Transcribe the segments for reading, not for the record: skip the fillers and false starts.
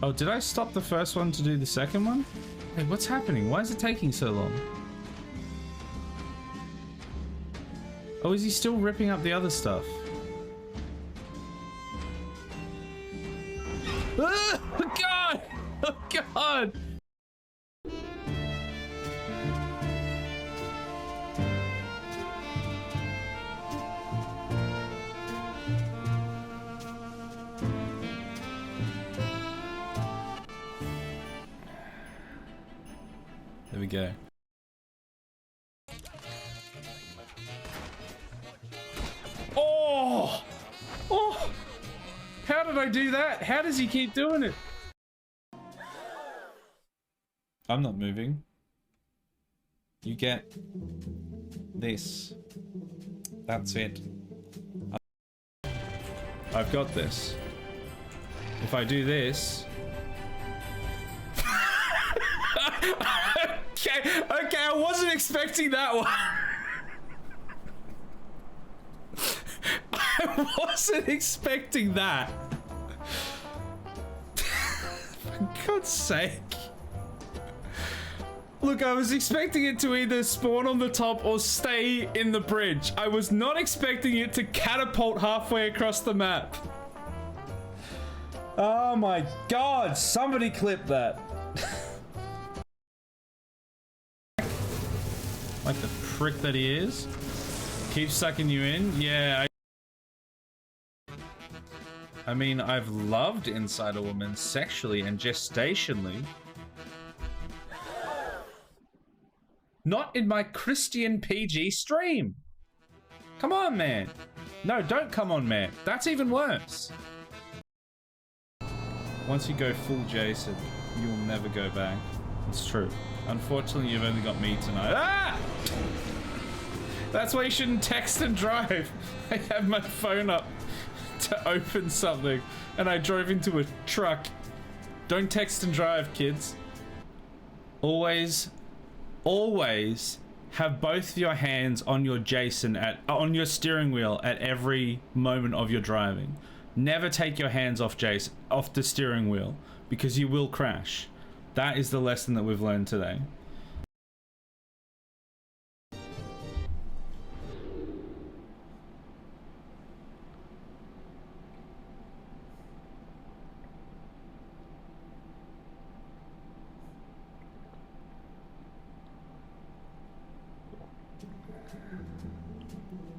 Oh, did I stop the first one to do the second one? Hey, what's happening? Why is it taking so long? Oh, is he still ripping up the other stuff? Oh, God! Oh, God! There we go. Oh! Oh! How did I do that? How does he keep doing it? I'm not moving. You get this. That's it. I've got this. If I do this... Okay, I wasn't expecting that one. I wasn't expecting that. For God's sake. Look, I was expecting it to either spawn on the top or stay in the bridge. I was not expecting it to catapult halfway across the map. Oh my God, somebody clip that. Like the prick that he is. Keeps sucking you in. Yeah. I mean, I've loved inside a woman sexually and gestationally. Not in my Christian PG stream. Come on, man. No, don't come on, man. That's even worse. Once you go full Jason, you will never go back. It's true. Unfortunately, you've only got me tonight. Ah! That's why you shouldn't text and drive. I have my phone up to open something, and I drove into a truck. Don't text and drive, kids. Always have both your hands on your Jason on your steering wheel at every moment of your driving. Never take your hands off the steering wheel, because you will crash. That is the lesson that we've learned today.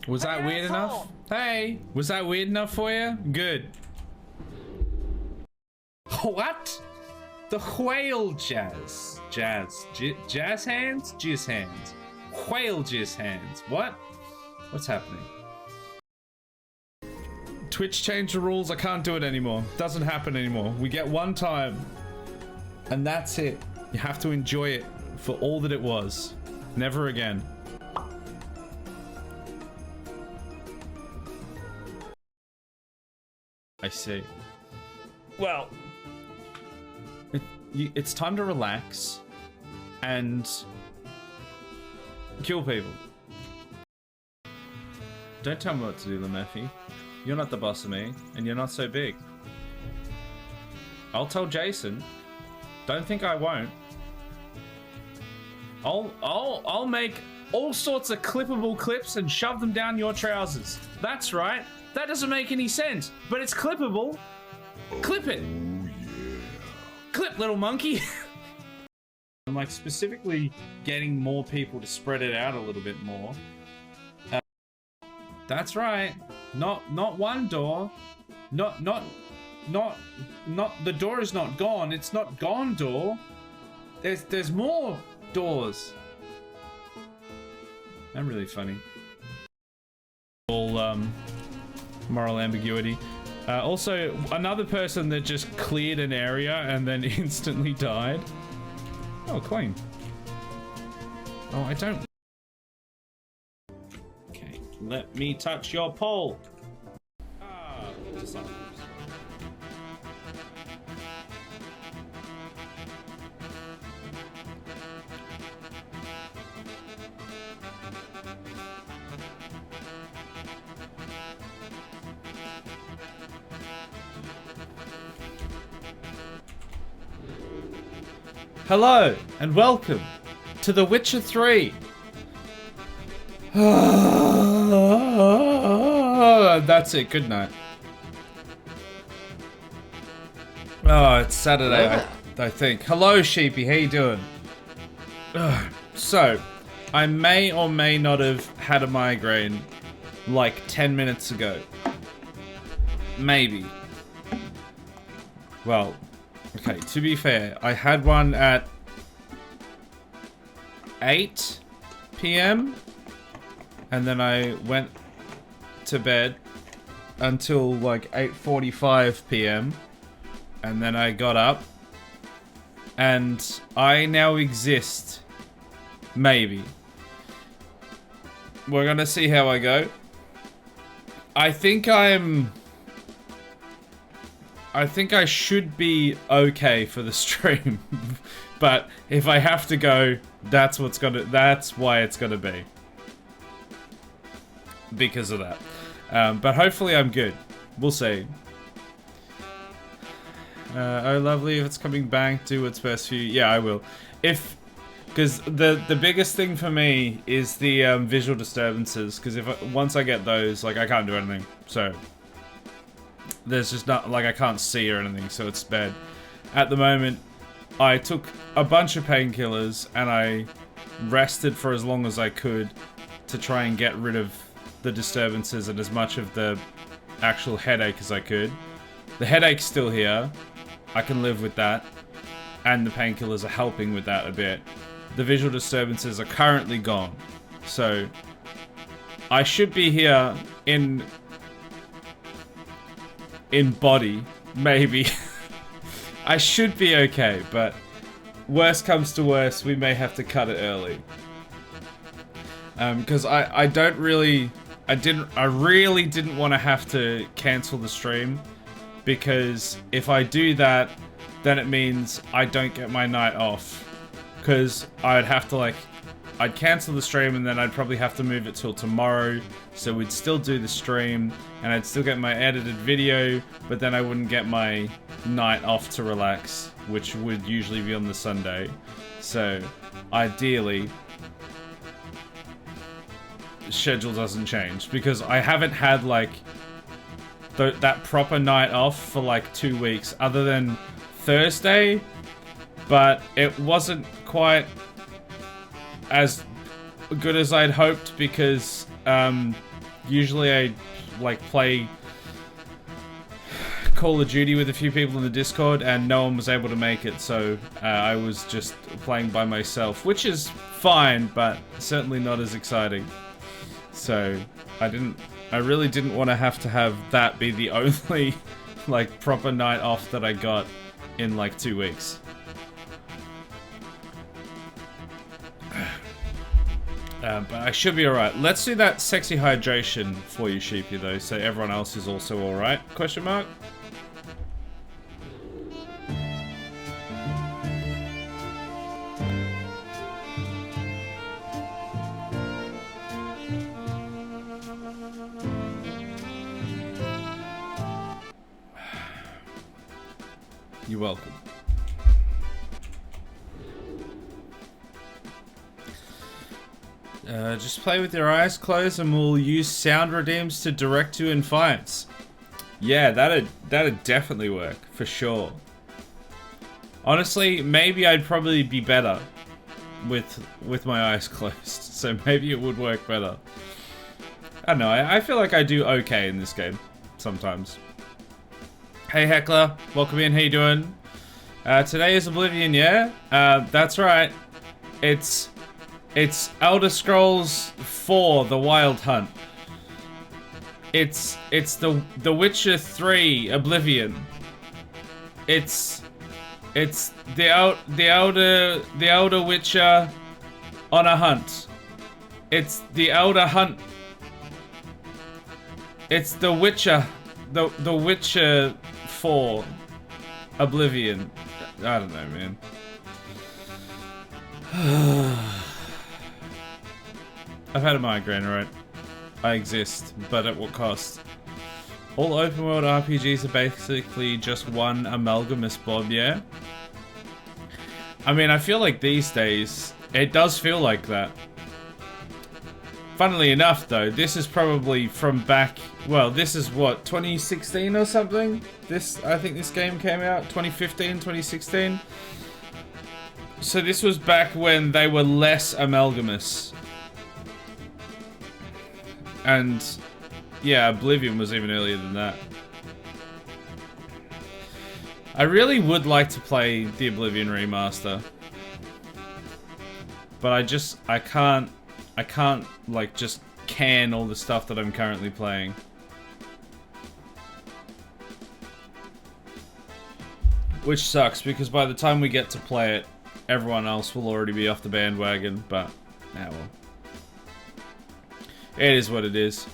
Was that weird enough? Hey, was that weird enough for you? Good. What? The whale jazz. Jazz hands? Jizz hands. Whale jizz hands. What? What's happening? Twitch changed the rules. I can't do it anymore. Doesn't happen anymore. We get one time. And that's it. You have to enjoy it for all that it was. Never again. I see. Well, it's time to relax and kill people. Don't tell me what to do, Lemurphy. You're not the boss of me, and you're not so big. I'll tell Jason. Don't think I won't. I'll make all sorts of clippable clips and shove them down your trousers. That's right. That doesn't make any sense, but it's clippable. Clip it. Oh, yeah. Clip, little monkey. I'm like specifically getting more people to spread it out a little bit more. That's right. Not one door. Not the door is not gone. It's not gone door. There's more doors. I'm really funny. All moral ambiguity. Also, another person that just cleared an area and then instantly died. Oh, clean. Oh, I don't... Okay, let me touch your pole. Ah, Dishonored. Hello and welcome to The Witcher 3. That's it, good night. Oh, it's Saturday, I think. Hello, Sheepy, how you doing? So, I may or may not have had a migraine like 10 minutes ago. Maybe. Well, okay, to be fair, I had one at 8 p.m. and then I went to bed until like 8:45 p.m. and then I got up and I now exist. Maybe. We're gonna see how I go. I think I should be okay for the stream. But if I have to go, that's why it's gonna be. Because of that. But hopefully I'm good. We'll see. Oh lovely, if it's coming back, do what's best for you. Yeah, I will. Because the biggest thing for me is the visual disturbances. Because once I get those, like I can't do anything. So there's just not, like I can't see or anything, so it's bad. At the moment, I took a bunch of painkillers and I rested for as long as I could to try and get rid of the disturbances and as much of the actual headache as I could. The headache's still here. I can live with that. And the painkillers are helping with that a bit. The visual disturbances are currently gone. So I should be here in body, maybe. I should be okay, but worst comes to worst, we may have to cut it early. Because I really didn't want to have to cancel the stream, because if I do that, then it means I don't get my night off. Because I'd have to I'd cancel the stream and then I'd probably have to move it till tomorrow, so we'd still do the stream and I'd still get my edited video, but then I wouldn't get my night off to relax, which would usually be on the Sunday. So ideally, the schedule doesn't change, because I haven't had that proper night off for like 2 weeks, other than Thursday, but it wasn't quite as good as I'd hoped, because usually I play Call of Duty with a few people in the Discord and no one was able to make it, so I was just playing by myself, which is fine, but certainly not as exciting. So I really didn't want to have that be the only proper night off that I got in 2 weeks. But I should be alright. Let's do that sexy hydration for you, Sheepy, though, so everyone else is also alright? Question mark? You're welcome. Just play with your eyes closed and we'll use sound redeems to direct you in fights. Yeah, that'd definitely work, for sure. Honestly, maybe I'd probably be better with my eyes closed, so maybe it would work better. I don't know, I feel like I do okay in this game, sometimes. Hey Heckler, welcome in, how you doing? Today is Oblivion, yeah? That's right. It's Elder Scrolls 4, The Wild Hunt. It's the Witcher 3, Oblivion. It's the Elder Witcher on a hunt. It's the Elder Hunt. It's the Witcher, the Witcher 4, Oblivion. I don't know, man. I've had a migraine, right? I exist, but at what cost? All open world RPGs are basically just one amalgamous blob, yeah? I mean, I feel like these days, it does feel like that. Funnily enough, though, this is probably from back... Well, this is what, 2016 or something? I think this game came out 2015, 2016. So this was back when they were less amalgamous. And, yeah, Oblivion was even earlier than that. I really would like to play the Oblivion remaster. But I can't, like, just can all the stuff that I'm currently playing. Which sucks, because by the time we get to play it, everyone else will already be off the bandwagon, but, well. It is what it is.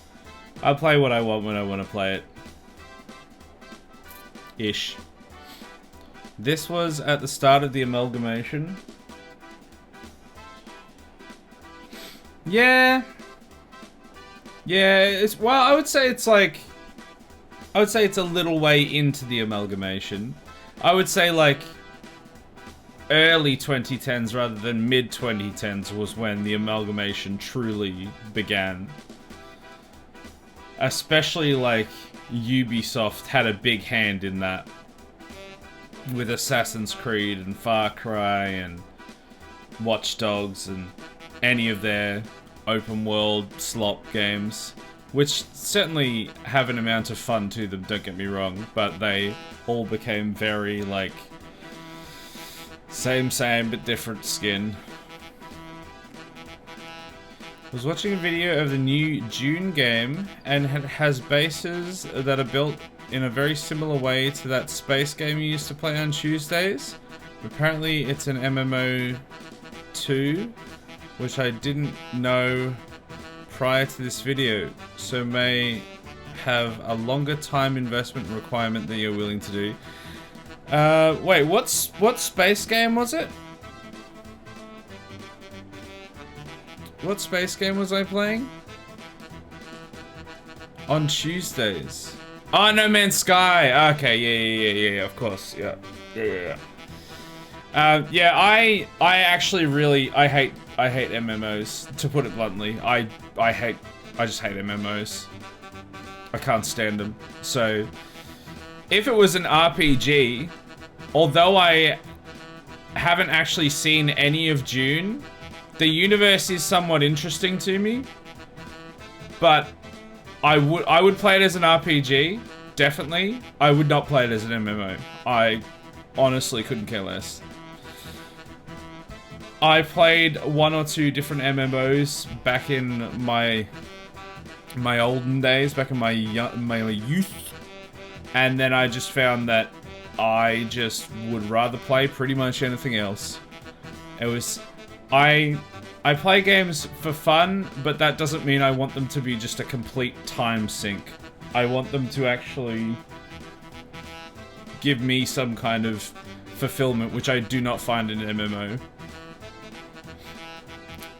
I'll play what I want when I want to play it. Ish. This was at the start of the amalgamation. Yeah. Yeah, it's, well, I would say it's like, I would say it's a little way into the amalgamation. I would say like early 2010s rather than mid 2010s was when the amalgamation truly began. Especially like Ubisoft had a big hand in that. With Assassin's Creed and Far Cry and Watch Dogs and any of their open world slop games, which certainly have an amount of fun to them, don't get me wrong, but they all became very like same but different skin. I was watching a video of the new Dune game and it has bases that are built in a very similar way to that space game you used to play on Tuesdays. Apparently it's an MMO 2, which I didn't know prior to this video, so may have a longer time investment requirement than you're willing to do. Wait, what space game was it? What space game was I playing? On Tuesdays. Oh, No Man's Sky. Okay, yeah, of course, yeah. Yeah, I actually really, I hate MMOs, to put it bluntly. I just hate MMOs. I can't stand them. So, if it was an RPG, although I haven't actually seen any of Dune, the universe is somewhat interesting to me. But I would play it as an RPG, definitely. I would not play it as an MMO. I honestly couldn't care less. I played 1 or 2 different MMOs back in my olden days, back in my youth, and then I just found that I just would rather play pretty much anything else. It was, I play games for fun, but that doesn't mean I want them to be just a complete time sink. I want them to actually give me some kind of fulfillment, which I do not find in an MMO.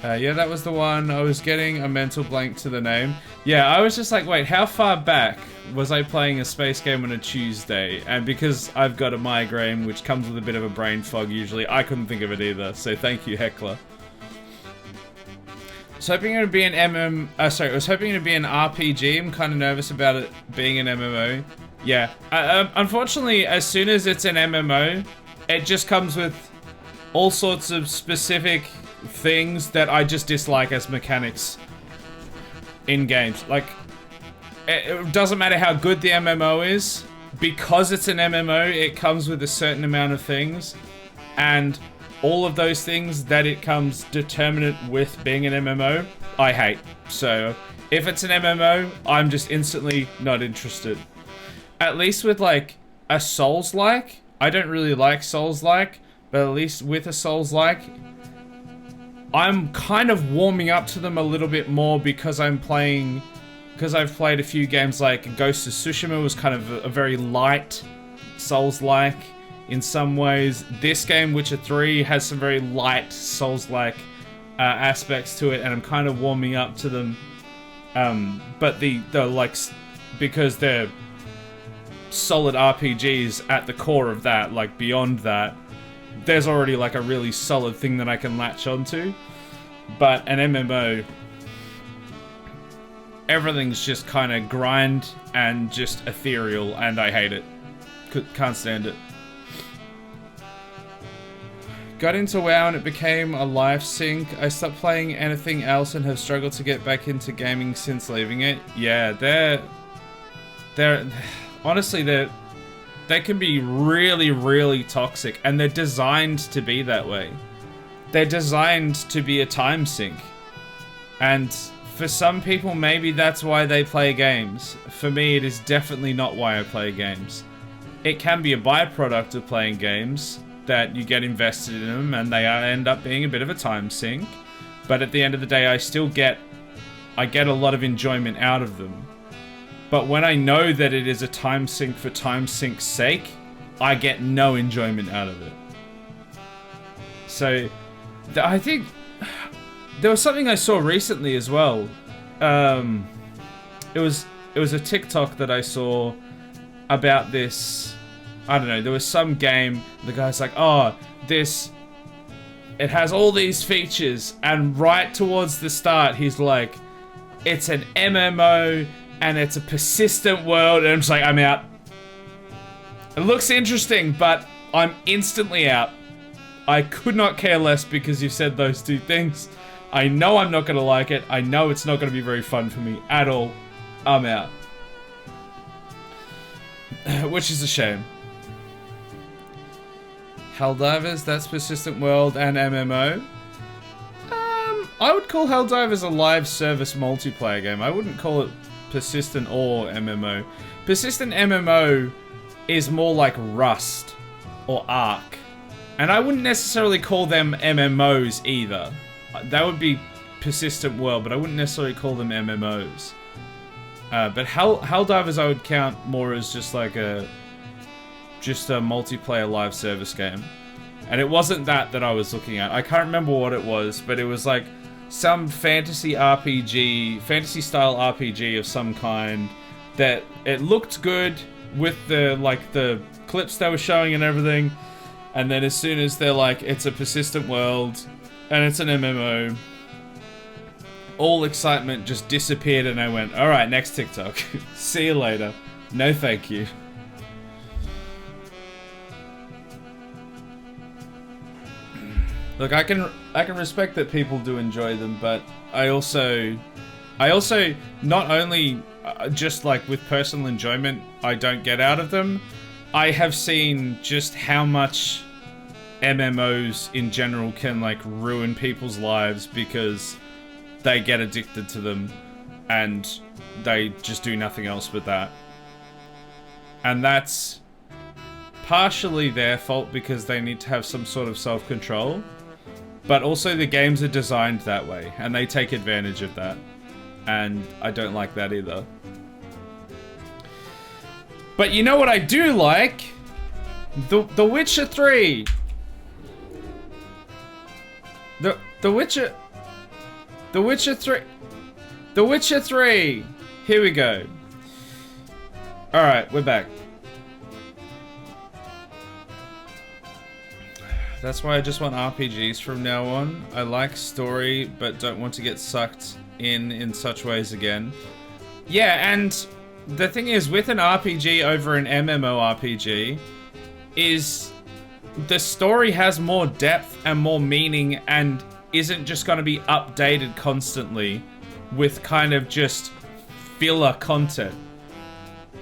Yeah, that was the one. I was getting a mental blank to the name. Yeah, I was just like, wait, how far back was I playing a space game on a Tuesday? And because I've got a migraine, which comes with a bit of a brain fog usually, I couldn't think of it either. So thank you, Heckler. I was hoping it would be an I was hoping it would be an RPG. I'm kind of nervous about it being an MMO. Yeah. Unfortunately, as soon as it's an MMO, it just comes with all sorts of specific things that I just dislike as mechanics in games. Like, it doesn't matter how good the MMO is, because it's an MMO, it comes with a certain amount of things, and all of those things that it comes determinate with being an MMO, I hate. So, if it's an MMO, I'm just instantly not interested. At least with, like, a Souls-like, I don't really like Souls-like, but at least with a Souls-like, I'm kind of warming up to them a little bit more because I've played a few games like Ghost of Tsushima was kind of a very light Souls-like in some ways. This game, Witcher 3, has some very light Souls-like aspects to it, and I'm kind of warming up to them. But the like, because they're solid RPGs at the core of that, like beyond that, there's already like a really solid thing that I can latch onto. But an MMO, everything's just kind of grind and just ethereal, and I hate it. Can't stand it. Got into WoW and it became a life sink. I stopped playing anything else and have struggled to get back into gaming since leaving it. Yeah, they're honestly, they can be really, really toxic, and they're designed to be that way. They're designed to be a time sink. And for some people, maybe that's why they play games. For me, it is definitely not why I play games. It can be a byproduct of playing games, that you get invested in them and they end up being a bit of a time sink. But at the end of the day, I get a lot of enjoyment out of them. But when I know that it is a time sink for time sink's sake, I get no enjoyment out of it. So, I think there was something I saw recently as well. It was a TikTok that I saw about this. I don't know, there was some game, the guy's like, oh, it has all these features, and right towards the start, he's like, it's an MMO, and it's a persistent world, and I'm just like, I'm out. It looks interesting, but I'm instantly out. I could not care less because you said those two things. I know I'm not going to like it. I know it's not going to be very fun for me at all. I'm out. Which is a shame. Helldivers, that's persistent world and MMO. I would call Helldivers a live service multiplayer game. I wouldn't call it persistent or MMO. Persistent MMO is more like Rust or Ark. And I wouldn't necessarily call them MMOs either. That would be persistent world, but I wouldn't necessarily call them MMOs. But Helldivers I would count more as just like a multiplayer live service game. And it wasn't that I was looking at. I can't remember what it was, but it was like some fantasy style RPG of some kind that it looked good with the clips they were showing and everything. And then as soon as they're like, it's a persistent world and it's an MMO, all excitement just disappeared, and I went, all right, next TikTok. See you later. No, thank you. Look, I can respect that people do enjoy them, but I also not only just like with personal enjoyment I don't get out of them, I have seen just how much MMOs in general can like ruin people's lives because they get addicted to them and they just do nothing else but that. And that's partially their fault because they need to have some sort of self-control. But also the games are designed that way, and they take advantage of that. And I don't like that either. But you know what I do like? The Witcher 3. The Witcher 3. The Witcher 3. Here we go. Alright, we're back. That's why I just want RPGs from now on. I like story, but don't want to get sucked in such ways again. Yeah, and the thing is, with an RPG over an MMORPG, is the story has more depth and more meaning and isn't just going to be updated constantly with kind of just filler content.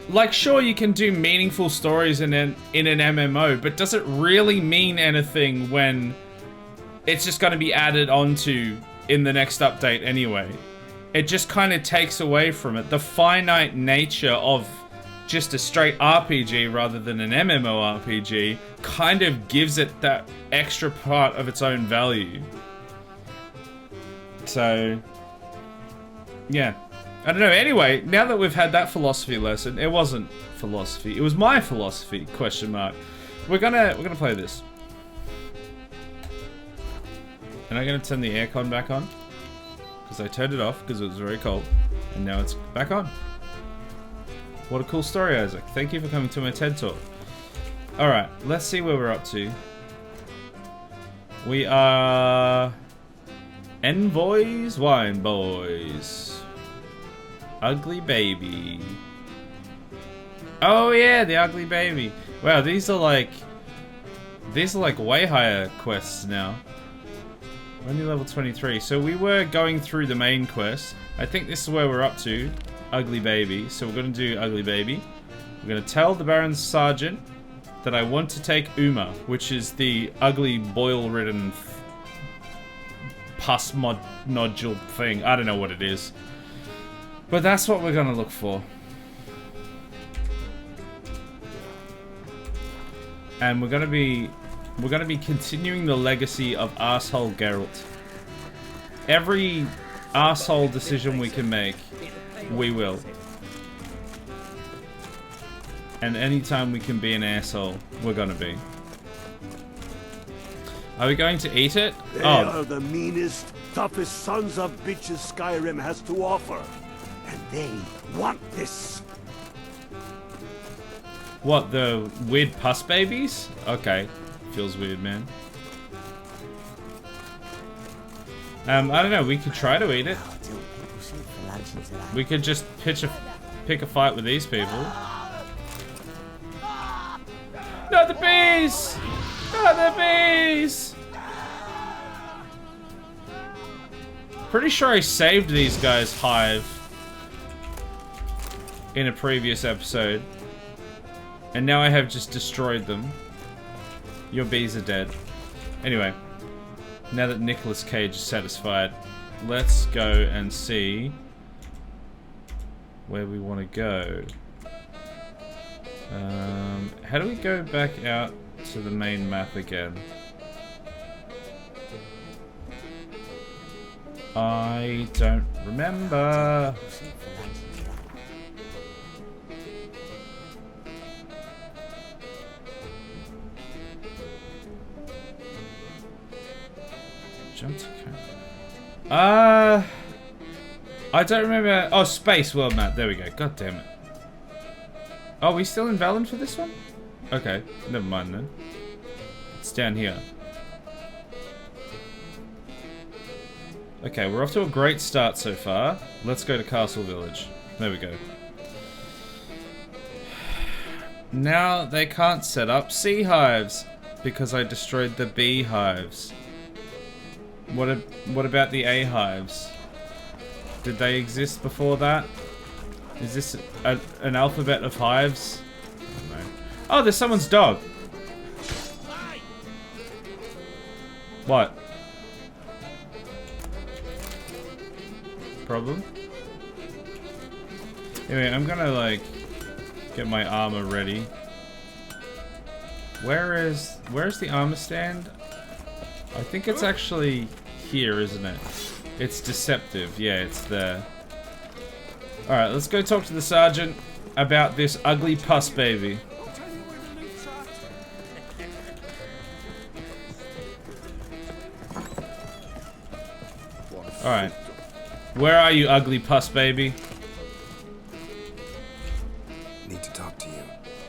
Like, sure, you can do meaningful stories in an MMO, but does it really mean anything when it's just going to be added onto in the next update anyway? It just kind of takes away from it. The finite nature of just a straight RPG rather than an MMORPG kind of gives it that extra part of its own value. So, yeah. I don't know. Anyway, now that we've had that philosophy lesson, it wasn't philosophy. It was my philosophy, question mark. We're gonna play this. And I'm gonna turn the aircon back on. Because I turned it off because it was very cold. And now it's back on. What a cool story, Isaac. Thank you for coming to my TED Talk. Alright, let's see where we're up to. We are envoys, wine boys. Ugly baby. Oh yeah, the ugly baby. Wow, these are like way higher quests now. We're only level 23. So we were going through the main quest. I think this is where we're up to. Ugly baby. So we're gonna do ugly baby. We're gonna tell the Baron's Sergeant that I want to take Uma, which is the ugly boil-ridden pus nodule thing. I don't know what it is. But that's what we're gonna look for. And we're gonna be continuing the legacy of arsehole Geralt. Every arsehole decision we can make, we will. And anytime we can be an asshole, we're gonna be. Are we going to eat it? They are the meanest, toughest sons of bitches Skyrim has to offer. And they want this. What, the weird pus babies? Okay. Feels weird, man. I don't know, we could try to eat it. We could just pick a fight with these people. Not the bees! Not the bees! Pretty sure I saved these guys' hive in a previous episode. And now I have just destroyed them. Your bees are dead. Anyway, now that Nicolas Cage is satisfied, let's go and see where we want to go. How do we go back out to the main map again? I don't remember. Jump to camera. I don't remember. Oh, space world map. There we go. God damn it. Oh, are we still in Valen for this one? Okay, never mind then. It's down here. Okay, we're off to a great start so far. Let's go to Castle Village. There we go. Now they can't set up sea hives because I destroyed the bee hives. What about the A hives? Did they exist before that? Is this an alphabet of hives? I don't know. Oh, there's someone's dog. What? Problem? Anyway, I'm gonna like get my armor ready. Where's the armor stand? I think it's actually here, isn't it? It's deceptive. Yeah, it's there. Alright, let's go talk to the sergeant about this ugly pus baby. Alright. Where are you, ugly pus baby? Need to talk to you.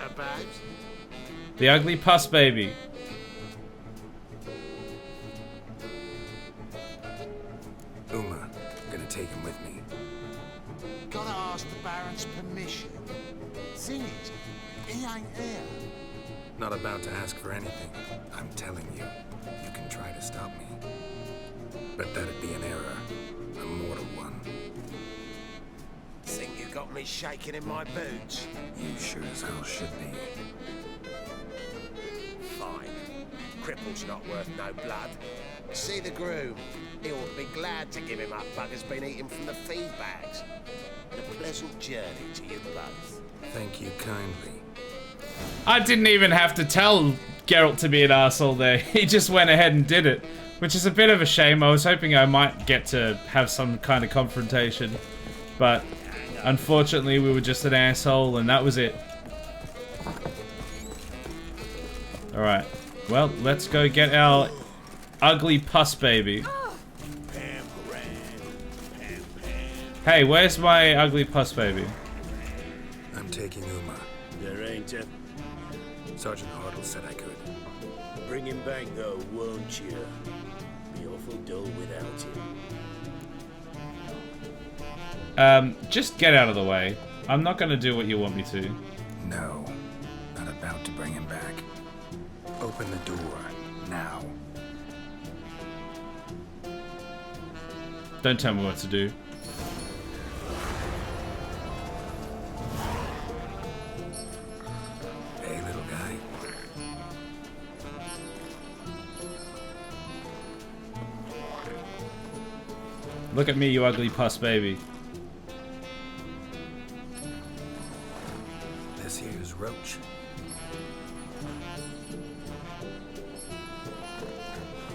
About? The ugly pus baby. Uma, gonna take him with me. Gotta ask the Baron's permission. Thing is, he ain't here. Not about to ask for anything. I'm telling you, you can try to stop me. But that'd be an error. A mortal one. Think you got me shaking in my boots? You sure as hell should be. Fine. Cripple's not worth no blood. See the groom. He'll be glad to give him up bugger's been eating from the feed bags. And a pleasant journey to you both. Thank you kindly. I didn't even have to tell Geralt to be an arsehole there. He just went ahead and did it. Which is a bit of a shame. I was hoping I might get to have some kind of confrontation. But unfortunately we were just an asshole and that was it. Alright. Well, let's go get our ugly pus baby. Pam. Hey, where's my ugly pus baby? I'm taking Uma. There ain't a... Sergeant Hartle said I could. Bring him back, though, won't you? Be awful dull without him. Just get out of the way. I'm not gonna do what you want me to. No, not about to bring him back. Open the door, now. Don't tell me what to do. Hey, little guy. Look at me, you ugly puss baby. This here's Roach.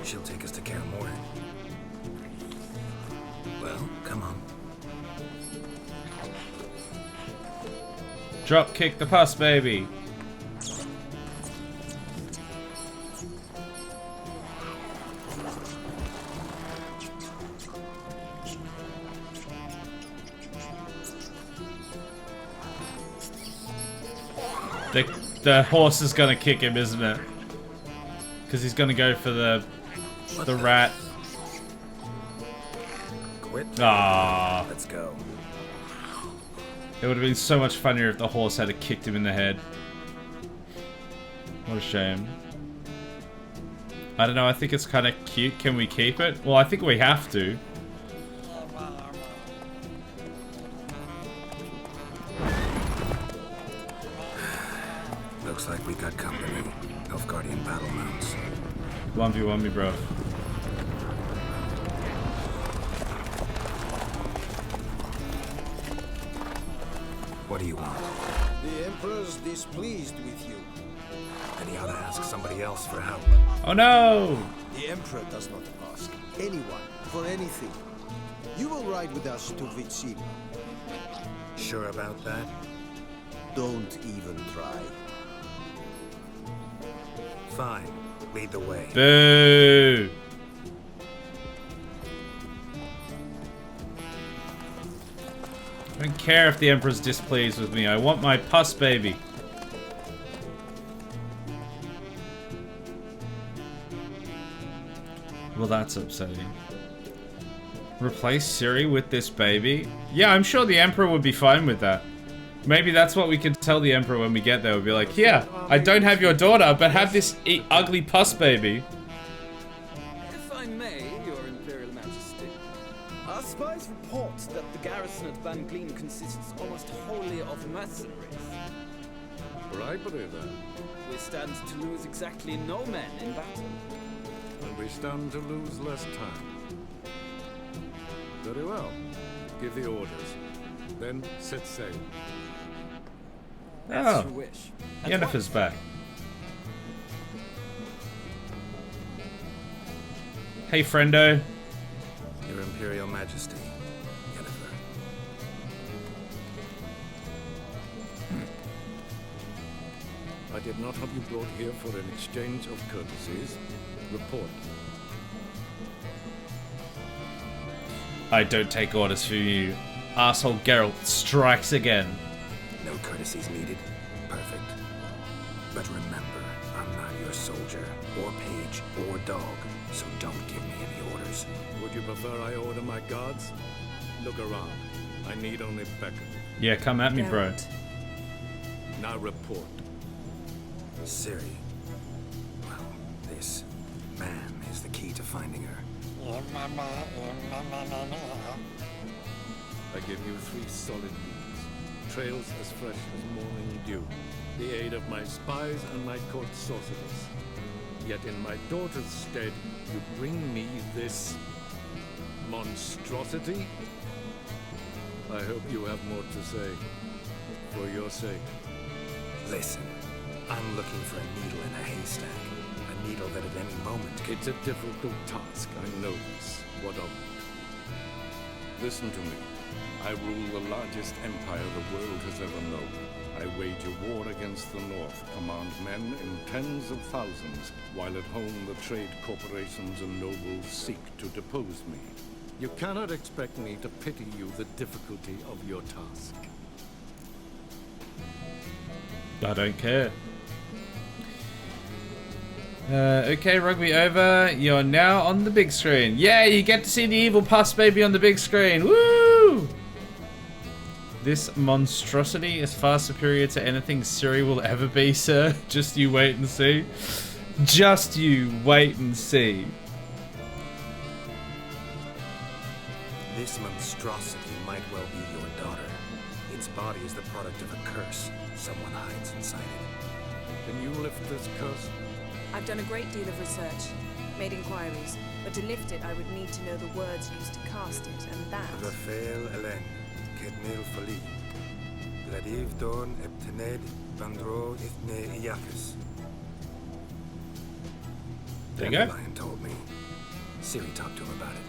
She'll take us to Kaer Morhen. Well, come on. Drop kick the puss baby. The horse is gonna kick him, isn't it? Because he's gonna go for the rat. Quit. Ah, Let's go. it would have been so much funnier if the horse had kicked him in the head. What a shame. I don't know, I think it's kind of cute. Can we keep it? Well, I think we have to. Looks like we got company. Nilfgaardian battle mounts. 1v1 me, bro. What do you want? The Emperor's displeased with you. Then he ought to ask somebody else for help. Oh no! The Emperor does not ask anyone for anything. You will ride with us to Vitsila. Sure about that? Don't even try. Fine. Lead the way. Boo! I don't care if the Emperor's displeased with me. I want my puss baby. Well, that's upsetting. Replace Siri with this baby? Yeah, I'm sure the Emperor would be fine with that. Maybe that's what we can tell the Emperor when we get there. We'll be like, yeah, I don't have your daughter, but have this ugly puss baby. If I may, Your Imperial Majesty, our spies report that the garrison at Van Gleam consists almost wholly of mercenaries. Bribery, then. We stand to lose exactly no men in battle. And we stand to lose less time. Very well. Give the orders. Then set sail. As Oh, you wish. Yennefer's back. Hey, friendo. Your Imperial Majesty, Yennefer. I did not have you brought here for an exchange of courtesies. Report. I don't take orders from you. Asshole Geralt strikes again. No courtesies needed. Perfect. But remember, I'm not your soldier, or page, or dog, so don't give me any orders. Would you prefer I order my guards? Look around. I need only beckon. Yeah, come at me, bro. Now report. Ciri. Well, this man is the key to finding her. I give you 3 solid weeks. Trails as fresh as morning dew. The aid of my spies and my court sorcerers. Yet in my daughter's stead, you bring me this monstrosity? I hope you have more to say. For your sake. Listen, I'm looking for a needle in a haystack. A needle that at any moment could... It's a difficult task, I know this. What of it? Listen to me. I rule the largest empire the world has ever known. I wage a war against the North, command men in tens of thousands, while at home the trade corporations and nobles seek to depose me. You cannot expect me to pity you the difficulty of your task. I don't care. Okay, rugby over. You're now on the big screen. Yeah, you get to see the evil puss baby on the big screen. Woo! This monstrosity is far superior to anything Siri will ever be, sir. Just you wait and see. Just you wait and see. This monstrosity might well be your daughter. Its body is the product of a curse. Someone hides inside it. Can you lift this curse? I've done a great deal of research, made inquiries, but to lift it I would need to know the words used to cast it, and that... Rafael Elen, Kedmil Fali, Gladiv Dorn Eptened, Bandro Ifne Iakis. There you go. Lion told me. Siri talked to him about it.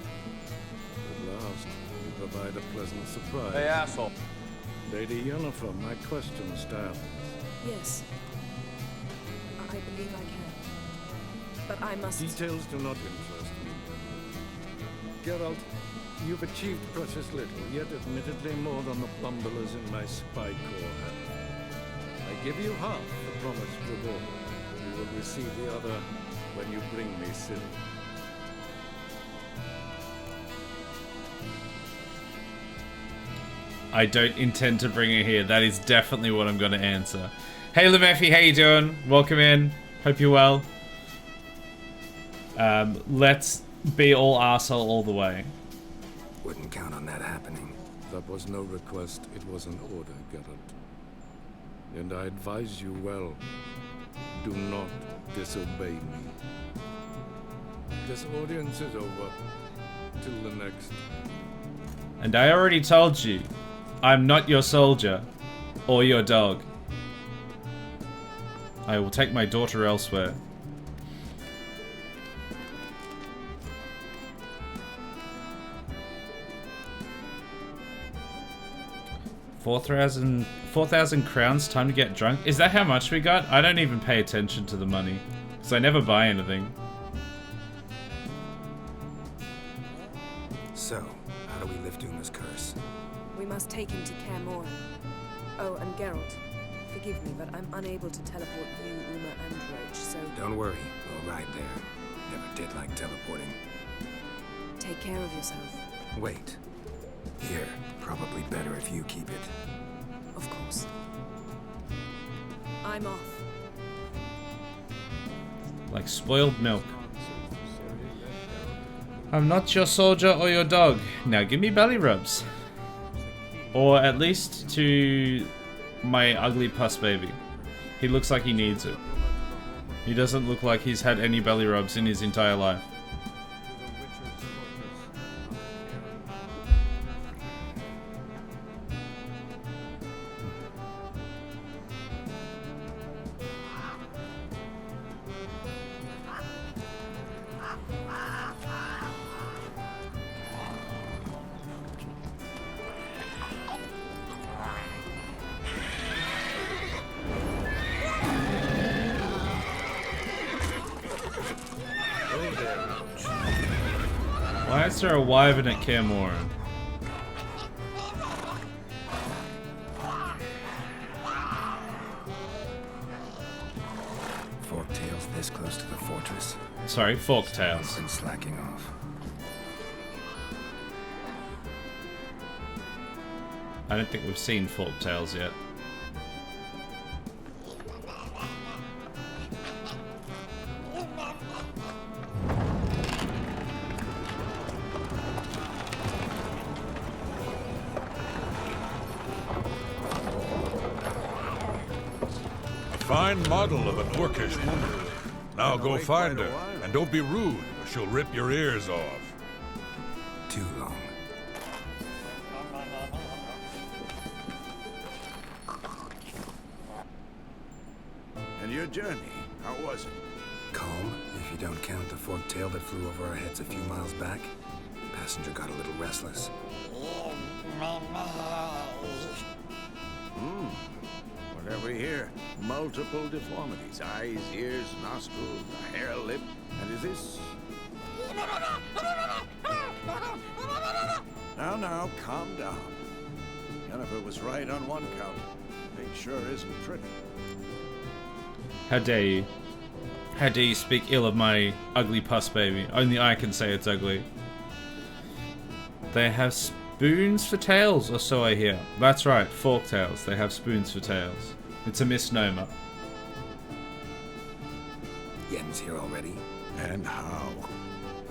At last, you provide a pleasant surprise. Hey, asshole. Lady Yennefer, my question stands. Yes. I believe I can. But I must... Details do not interest me. Geralt, you've achieved precious little, yet admittedly more than the bumblers in my spy corps have. I give you half the promised reward. You will receive the other when you bring me Ciri. I don't intend to bring her here. That is definitely what I'm going to answer. Hey, Lemeffy, how you doing? Welcome in. Hope you're well. Let's be all arsehole all the way. Wouldn't count on that happening. That was no request, it was an order, Geralt. And I advise you well. Do not disobey me. This audience is over. Till the next. And I already told you, I'm not your soldier or your dog. I will take my daughter elsewhere. $4,000 crowns, time to get drunk. Is that how much we got? I don't even pay attention to the money, because I never buy anything. So, how do we lift Uma's curse? We must take him to Kaer Morhen. Oh, and Geralt, forgive me, but I'm unable to teleport you, Uma, and Roach, so... Don't worry, we'll ride there. Never did like teleporting. Take care of yourself. Wait. Here, probably better if you keep it. Of course. I'm off. Like spoiled milk. I'm not your soldier or your dog. Now give me belly rubs. Or at least to my ugly puss baby. He looks like he needs it. He doesn't look like he's had any belly rubs in his entire life. Why is there a wyvern at Kaer Morhen? Fork tails this close to the fortress. Sorry, fork tails. Been slacking off. I don't think we've seen fork tails yet. Fine model of an orcish woman. Now go find her, and don't be rude, or she'll rip your ears off. Too long. And your journey, how was it? Calm, if you don't count the forked tail that flew over our heads a few miles back. Passenger got a little restless. What have we here? Multiple deformities. Eyes, ears, nostrils, a hair, lip. And is this... Now, calm down. Jennifer was right on one count. It sure isn't pretty. How dare you? How dare you speak ill of my ugly puss baby? Only I can say it's ugly. They have spoons for tails, or so I hear. That's right, fork tails. They have spoons for tails. It's a misnomer. Yen's here already? And how?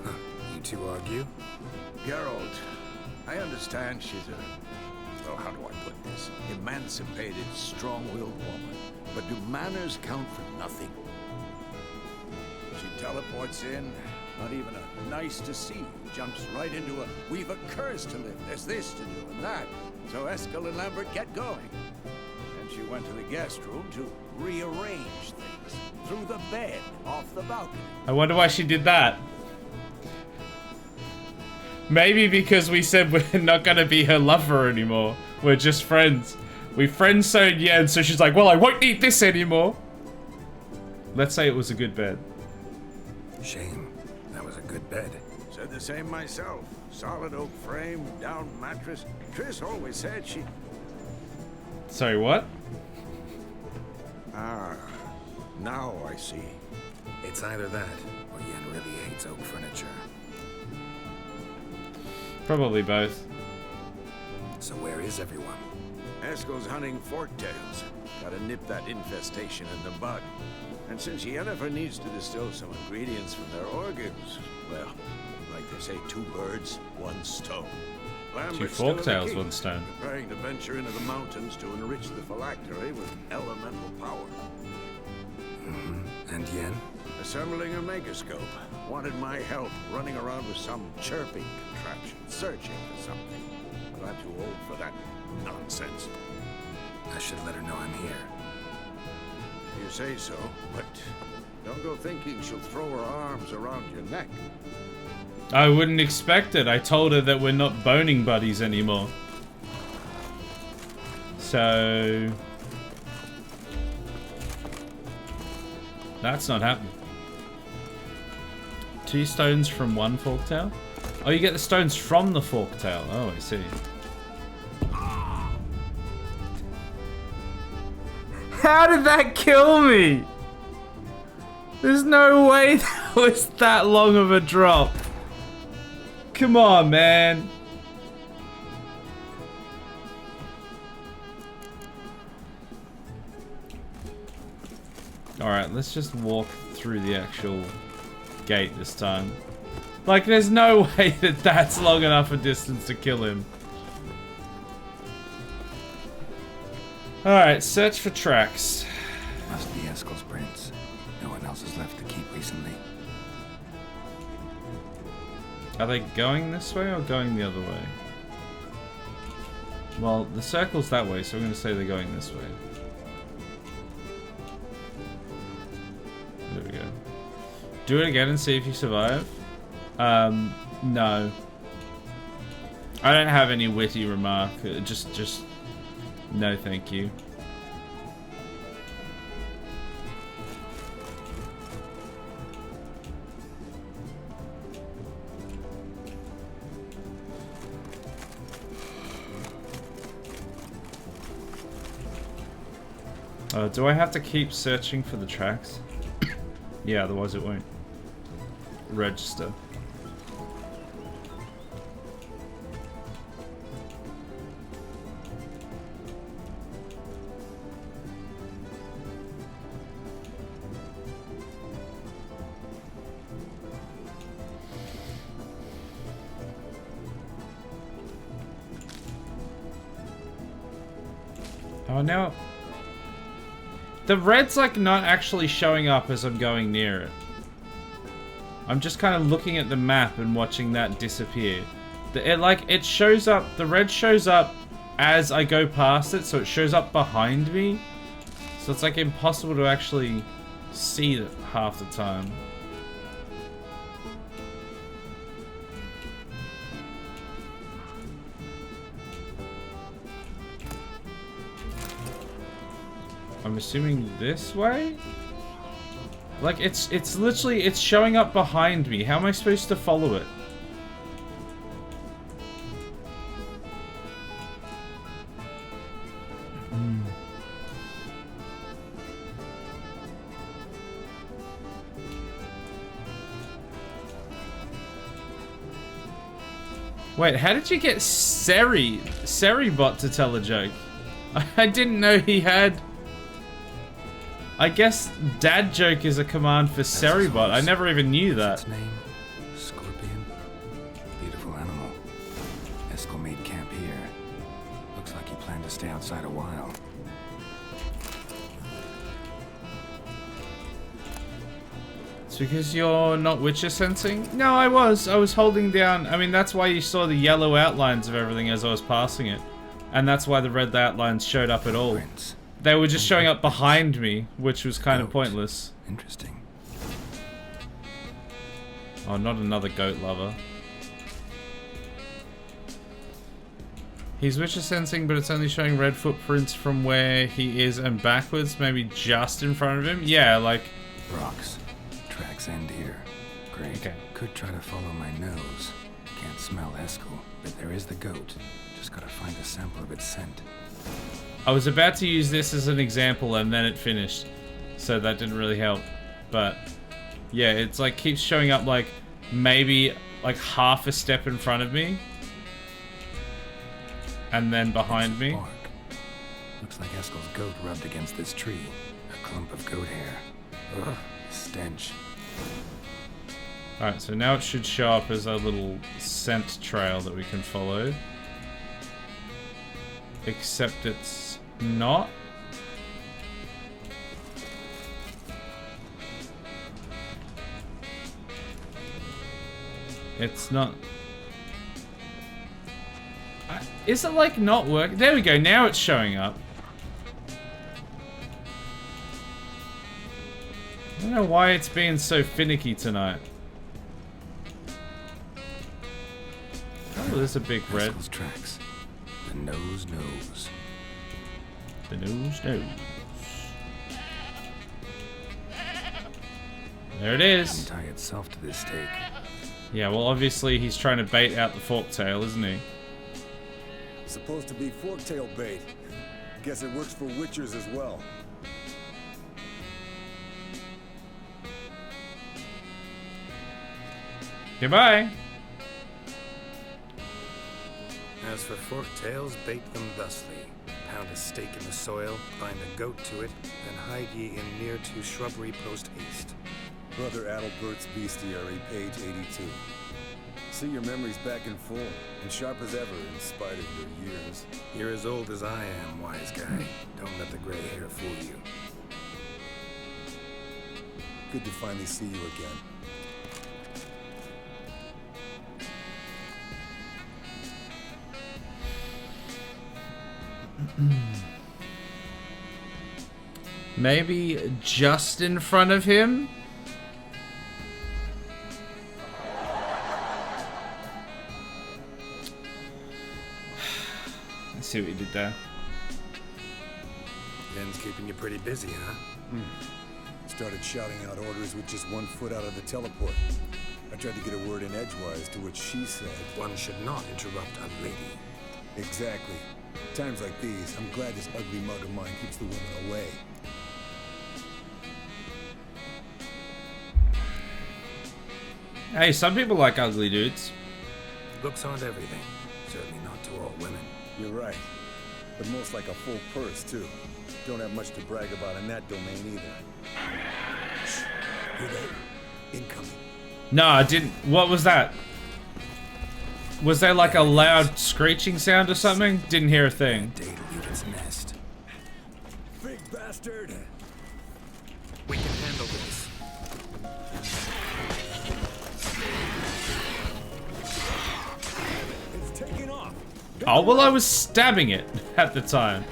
Huh. You two argue? Geralt, I understand she's a... oh, how do I put this? Emancipated, strong-willed woman. But do manners count for nothing? She teleports in, not even a nice to see. Jumps right into a, we've a curse to lift, there's this to do and that. So Eskel and Lambert get going. And she went to the guest room to rearrange things. Through the bed, off the balcony. I wonder why she did that. Maybe because we said we're not gonna be her lover anymore. We're just friends. We friend-zoned Yen, so she's like, well, I won't need this anymore. Let's say it was a good bed. Shame. That was a good bed. Said the same myself. Solid oak frame, down mattress. Triss always said she... Sorry, what? Ah, now I see. It's either that, or Yen really hates oak furniture. Probably both. So where is everyone? Eskel's hunting forktails. Gotta nip that infestation in the bud. And since Yennefer needs to distill some ingredients from their organs, well, like they say, 2 birds, 1 stone. Two forktails, 1 stone. Preparing to venture into the mountains to enrich the phylactery with elemental power. Mm-hmm. And Yen? Assembling a megascope. Wanted my help running around with some chirping contraption, searching for something. But I'm too old for that nonsense. I should let her know I'm here. You say so, but don't go thinking she'll throw her arms around your neck. I wouldn't expect it. I told her that we're not boning buddies anymore. So... that's not happening. 2 stones from 1 forktail? Oh, you get the stones from the forktail. Oh, I see. How did that kill me? There's no way that was that long of a drop. Come on, man. Alright, let's just walk through the actual gate this time. Like, there's no way that that's long enough a distance to kill him. Alright, search for tracks. Must be Eskel's prints. No one else is left to keep recently. Are they going this way or going the other way? Well, the circle's that way, so I'm going to say they're going this way. There we go. Do it again and see if you survive. No. I don't have any witty remark. Just no thank you. Do I have to keep searching for the tracks? Yeah, otherwise it won't register. Oh, now the red's like not actually showing up as I'm going near it. I'm just kind of looking at the map and watching that disappear. It shows up, the red shows up as I go past it, so it shows up behind me. So it's like impossible to actually see it half the time. I'm assuming this way? Like, it's literally, it's showing up behind me. How am I supposed to follow it? Wait, how did you get Seribot to tell a joke? I didn't know he had... I guess dad joke is a command for Seribot. I never even knew that. Its name? Scorpion? Beautiful animal. Eskel made camp here. Looks like he planned to stay outside a while. It's because you're not Witcher sensing? No, I was holding down. I mean, that's why you saw the yellow outlines of everything as I was passing it. And that's why the red outlines showed up at all. Prince. They were just showing up behind me, which was kind of pointless. Interesting. Oh, not another goat lover. He's Witcher sensing, but it's only showing red footprints from where he is and backwards, maybe just in front of him. Yeah, like... Rocks. Tracks end here. Great. Okay. Could try to follow my nose. Can't smell Eskel, but there is the goat. Just gotta find a sample of its scent. I was about to use this as an example and then it finished. So that didn't really help. But yeah, it's like keeps showing up like maybe like half a step in front of me. And then behind me. Bark. Looks like Eskel's goat rubbed against this tree. A clump of goat hair. Ugh, stench. Alright, so now it should show up as a little scent trail that we can follow. Except it's not. It's not. Is it like not working? There we go, now it's showing up. I don't know why it's being so finicky tonight. Oh, there's a big red. Eskel's tracks. The nose knows. The nose knows. There it is. Tie itself to this stake. Yeah, well, obviously he's trying to bait out the forktail, isn't he? Supposed to be forktail bait. Guess it works for witchers as well. Goodbye. As for forktails, bait them thusly. Pound a stake in the soil, bind a goat to it, then hide ye in near to shrubbery post haste. Brother Adalbert's Bestiary, page 82. See your memories back in full, and sharp as ever in spite of your years. You're as old as I am, wise guy. Don't let the gray hair fool you. Good to finally see you again. Maybe just in front of him? I see what you did there. Ben's keeping you pretty busy, huh? Started shouting out orders with just 1 foot out of the teleport. I tried to get a word in edgewise, to which she said, "One should not interrupt a lady." Exactly. Times like these, I'm glad this ugly mug of mine keeps the women away. Hey, some people like ugly dudes. Looks aren't everything. Certainly not to all women. You're right. But most like a full purse, too. Don't have much to brag about in that domain either. Shh. Hear that? Incoming. No, I didn't. What was that? Was there like a loud screeching sound or something? Didn't hear a thing. Day to leave its nest. Big bastard! We can handle this. It's taking off. Oh, well, I was stabbing it at the time.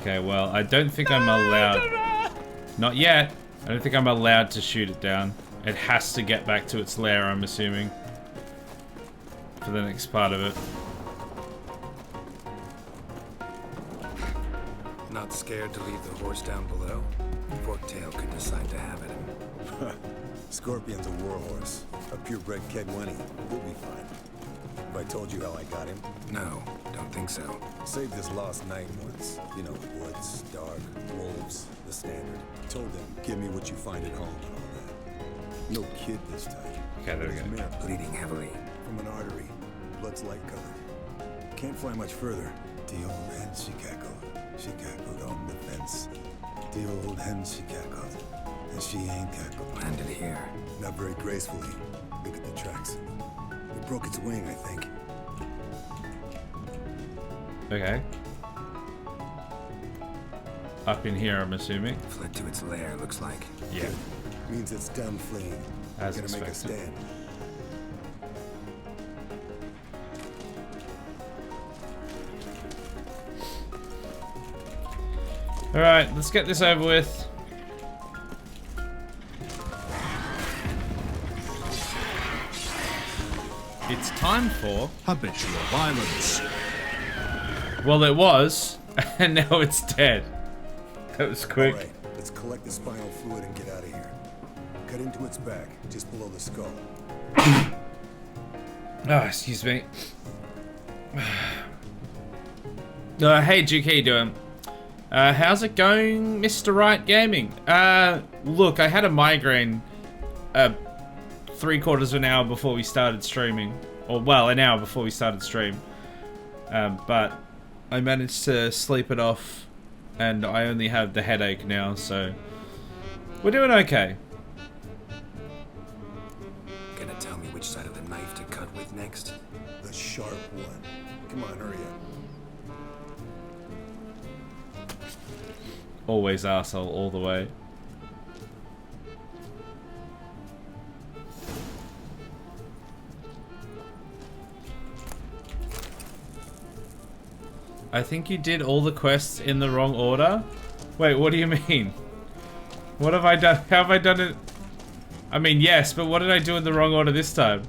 Okay, well, I don't think I'm allowed... Not yet. I don't think I'm allowed to shoot it down. It has to get back to its lair, I'm assuming. For the next part of it. Not scared to leave the horse down below? Forktail could decide to have it. Scorpion's a warhorse. A purebred Kedwenny. We'll be fine. Have I told you how I got him? No, don't think so. Saved his lost knight once. You know, woods, dark, wolves, the standard. Told him, give me what you find at home and all that. No kid this time. Okay, there we go. Bleeding heavily. From an artery. Blood's light colored. Can't fly much further. The old hen she cackled. She cackled on the fence. The old hen she cackled. And she ain't cackled. Landed here. Not very gracefully. Look at the tracks. It broke its wing, I think. Okay. Up in here, I'm assuming. Fled to its lair, looks like. Yeah. Means it's done fleeing. As Gonna make a expected. stand. Alright, let's get this over with. It's time for habitual violence. Well, it was, and now it's dead. That was quick. All right, let's collect the spinal fluid and get out of here. Cut into its back, just below the skull. Oh, excuse me. Hey, Duke, how you doing? How's it going, Mr. Right Gaming? Look, I had a migraine 3/4 of an hour before we started streaming. Or, well, an hour before we started stream. But I managed to sleep it off, and I only have the headache now, so we're doing okay. Gonna tell me which side of the knife to cut with next? The sharp one. Come on, hurry up. Always arsehole all the way. I think you did all the quests in the wrong order. Wait, what do you mean? What have I done? How have I done it? I mean, yes, but what did I do in the wrong order this time?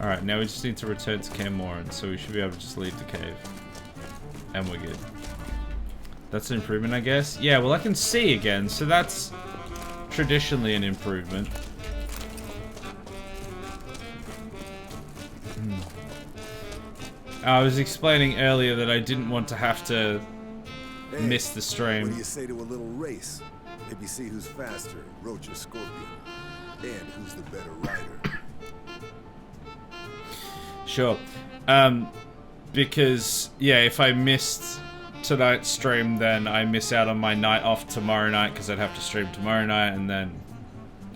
Alright, now we just need to return to Kaer Morhen, so we should be able to just leave the cave. And we're good. That's an improvement, I guess? Yeah, well, I can see again, so that's traditionally an improvement. I was explaining earlier that I didn't want to have to miss the stream. What do you say to a little race? Maybe see who's faster, Roach or Scorpion. And who's the better rider. Sure. Because, yeah, if I missed tonight's stream, then I miss out on my night off tomorrow night, because I'd have to stream tomorrow night, and then,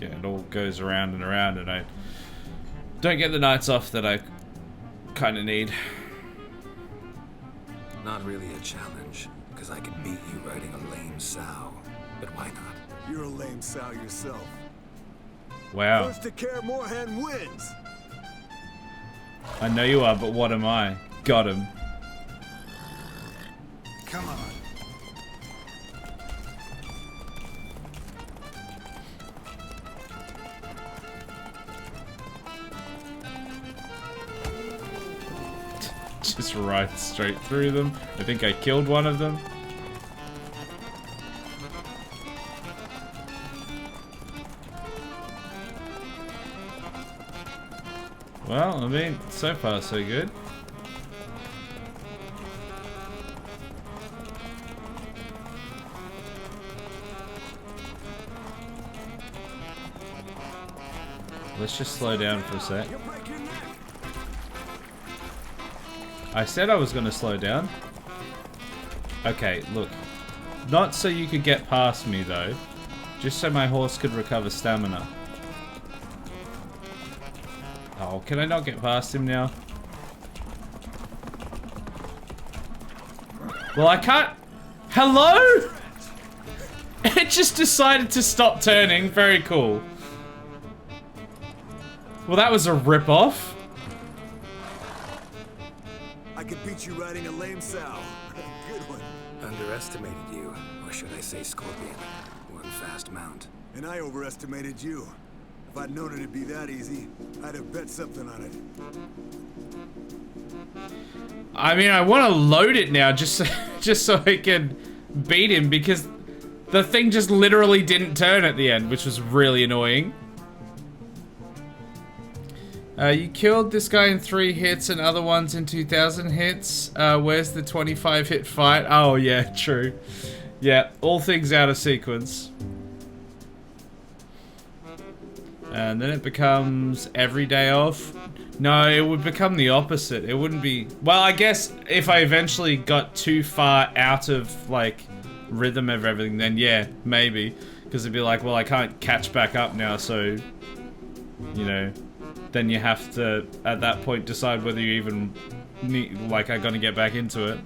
yeah, it all goes around, and I don't get the nights off that I kind of need. Not really a challenge, because I could beat you riding a lame sow. But why not? You're a lame sow yourself. Wow. First to Kaer Morhen wins. I know you are, but what am I? Got him. Come on. Just right straight through them. I think I killed one of them. Well, I mean, so far so good. Let's just slow down for a sec. I said I was going to slow down. Okay, look. Not so you could get past me, though. Just so my horse could recover stamina. Oh, can I not get past him now? Well, I can't... Hello? It just decided to stop turning. Very cool. Well, that was a rip-off. I could beat you riding a lame sow. Good one. Underestimated you, or should I say Scorpion. One fast mount. And I overestimated you. If I'd known it'd be that easy, I'd have bet something on it. I mean, I want to load it now just so I can beat him, because The thing just literally didn't turn at the end, which was really annoying. You killed this guy in 3 hits and other ones in 2,000 hits. Where's the 25 hit fight? Oh yeah, true. Yeah, all things out of sequence. And then it becomes every day off. No, it would become the opposite. It wouldn't be... Well, I guess if I eventually got too far out of, like, rhythm of everything, then yeah, maybe. Because it'd be like, well, I can't catch back up now, so... You know... Then you have to, at that point, decide whether you even need, like, are gonna get back into it.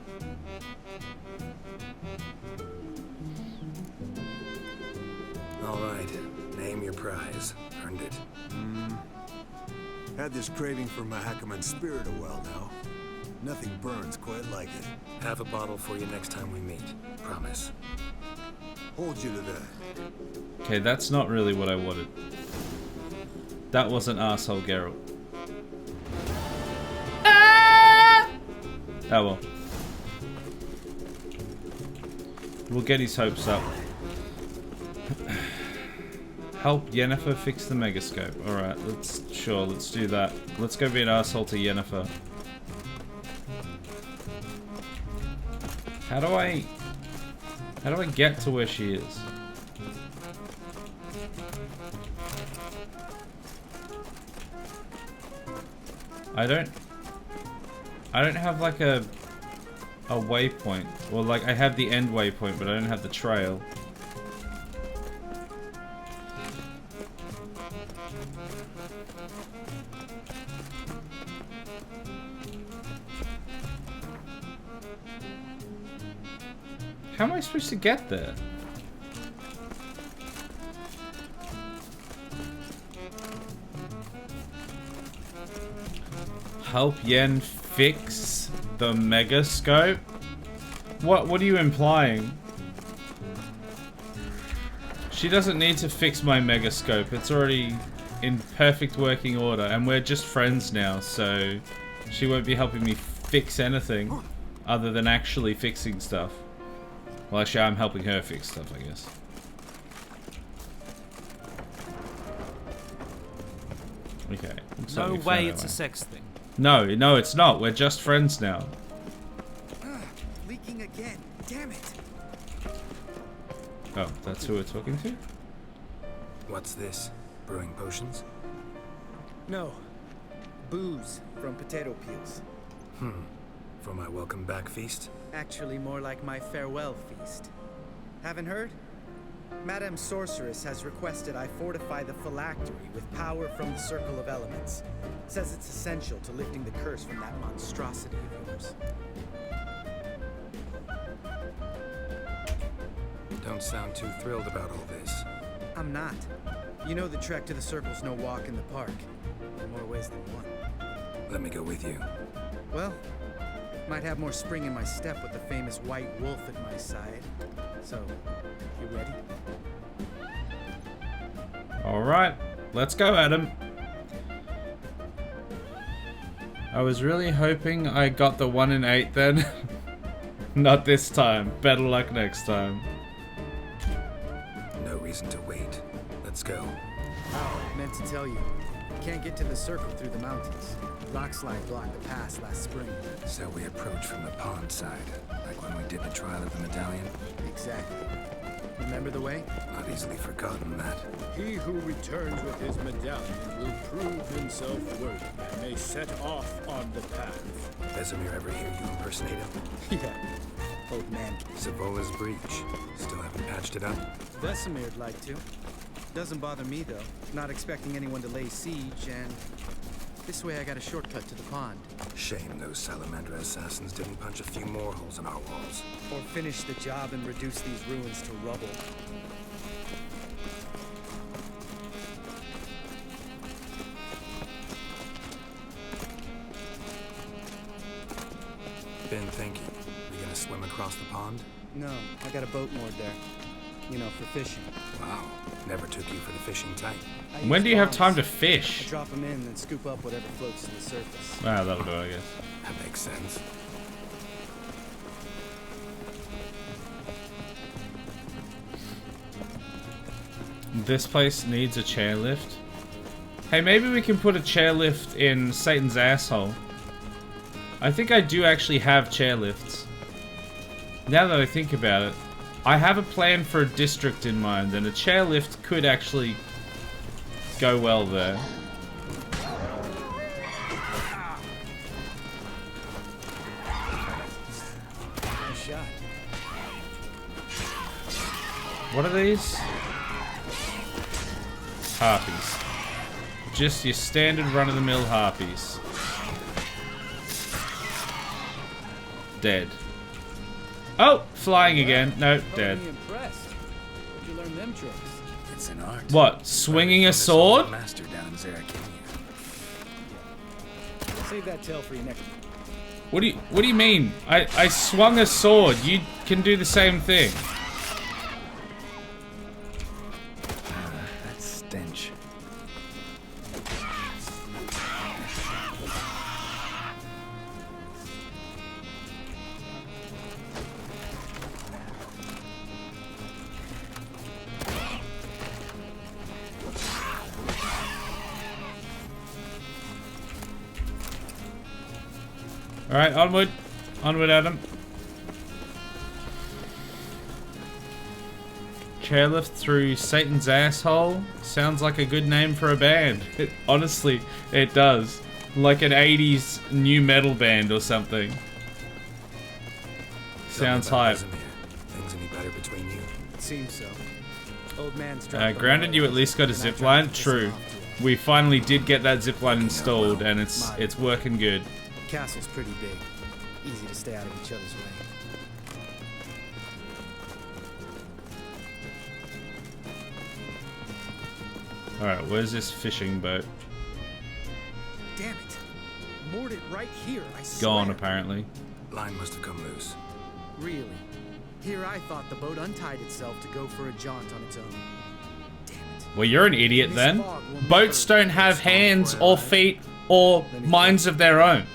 Alright, name your prize. Earned it. Had this craving for Mahakaman spirit a while now. Nothing burns quite like it. Have a bottle for you next time we meet. Promise. Hold you to that. Okay, that's not really what I wanted. That wasn't arsehole Geralt. Ah! Oh well. We'll get his hopes up. Help Yennefer fix the megascope. Alright, let's do that. Let's go be an arsehole to Yennefer. How do I get to where she is? I don't have like a waypoint. Well, like I have the end waypoint, but I don't have the trail. How am I supposed to get there? Help Yen fix the megascope? What are you implying? She doesn't need to fix my megascope. It's already in perfect working order, and we're just friends now, so she won't be helping me fix anything other than actually fixing stuff. Well, actually, I'm helping her fix stuff, I guess. Okay. No way it's a sex thing. No, it's not. We're just friends now. Leaking again. Damn it. Oh, that's who we're talking to? What's this? Brewing potions? No. Booze from potato peels. For my welcome back feast? Actually, more like my farewell feast. Haven't heard? Madame Sorceress has requested I fortify the phylactery with power from the Circle of Elements. Says it's essential to lifting the curse from that monstrosity of yours. Don't sound too thrilled about all this. I'm not. You know the trek to the Circle's no walk in the park. In more ways than one. Let me go with you. Well, might have more spring in my step with the famous white wolf at my side. So, you ready? Alright, let's go, Adam. I was really hoping I got the 1 in 8 then. Not this time. Better luck next time. No reason to wait. Let's go. Meant to tell you. Can't get to the Circle through the mountains. Rockslide blocked the pass last spring. So we approach from the pond side, like when we did the trial of the medallion? Exactly. Remember the way? Not easily forgotten that. He who returns with his medallion will prove himself worthy and may set off on the path. Vesemir ever hear you impersonate him? Yeah. Old man. Savola's breach. Still haven't patched it up? Vesemir'd like to. Doesn't bother me though. Not expecting anyone to lay siege, and this way I got a shortcut to the pond. Shame those Salamander assassins didn't punch a few more holes in our walls. Or finish the job and reduce these ruins to rubble. Been thinking. We gonna swim across the pond? No, I got a boat moored there. You know, for fishing. Wow. Never took you for the fishing type. When do you have time to fish? I drop them in and scoop up whatever floats to the surface. Ah, that'll do, I guess. That makes sense. This place needs a chairlift. Hey, maybe we can put a chairlift in Satan's asshole. I think I do actually have chairlifts. Now that I think about it, I have a plan for a district in mind, and a chairlift could actually go well there. What are these? Harpies. Just your standard run-of-the-mill harpies. Dead. Oh! Flying again. No, dead. Where'd you learn them tricks? It's an art. What? Swinging a sword? Master down in Zarakinia. Save that tale for your next. What do you mean? I swung a sword. You can do the same thing. That stench. Alright, onward. Onward, Adam. Chairlift through Satan's asshole. Sounds like a good name for a band. Honestly, it does. Like an 80s new metal band or something. Sounds hype. Things any better between you? It seems so. Old man's granted, you at least got a zipline. True. We finally did get that zipline installed, and it's working good. Castle's pretty big. Easy to stay out of each other's way. Alright, where's this fishing boat? Damn it. Moored it right here, I swear. Gone, apparently. Line must have come loose. Really? Here I thought the boat untied itself to go for a jaunt on its own. Damn it. Well, you're an idiot then. Boats don't have hands or feet or minds of their own.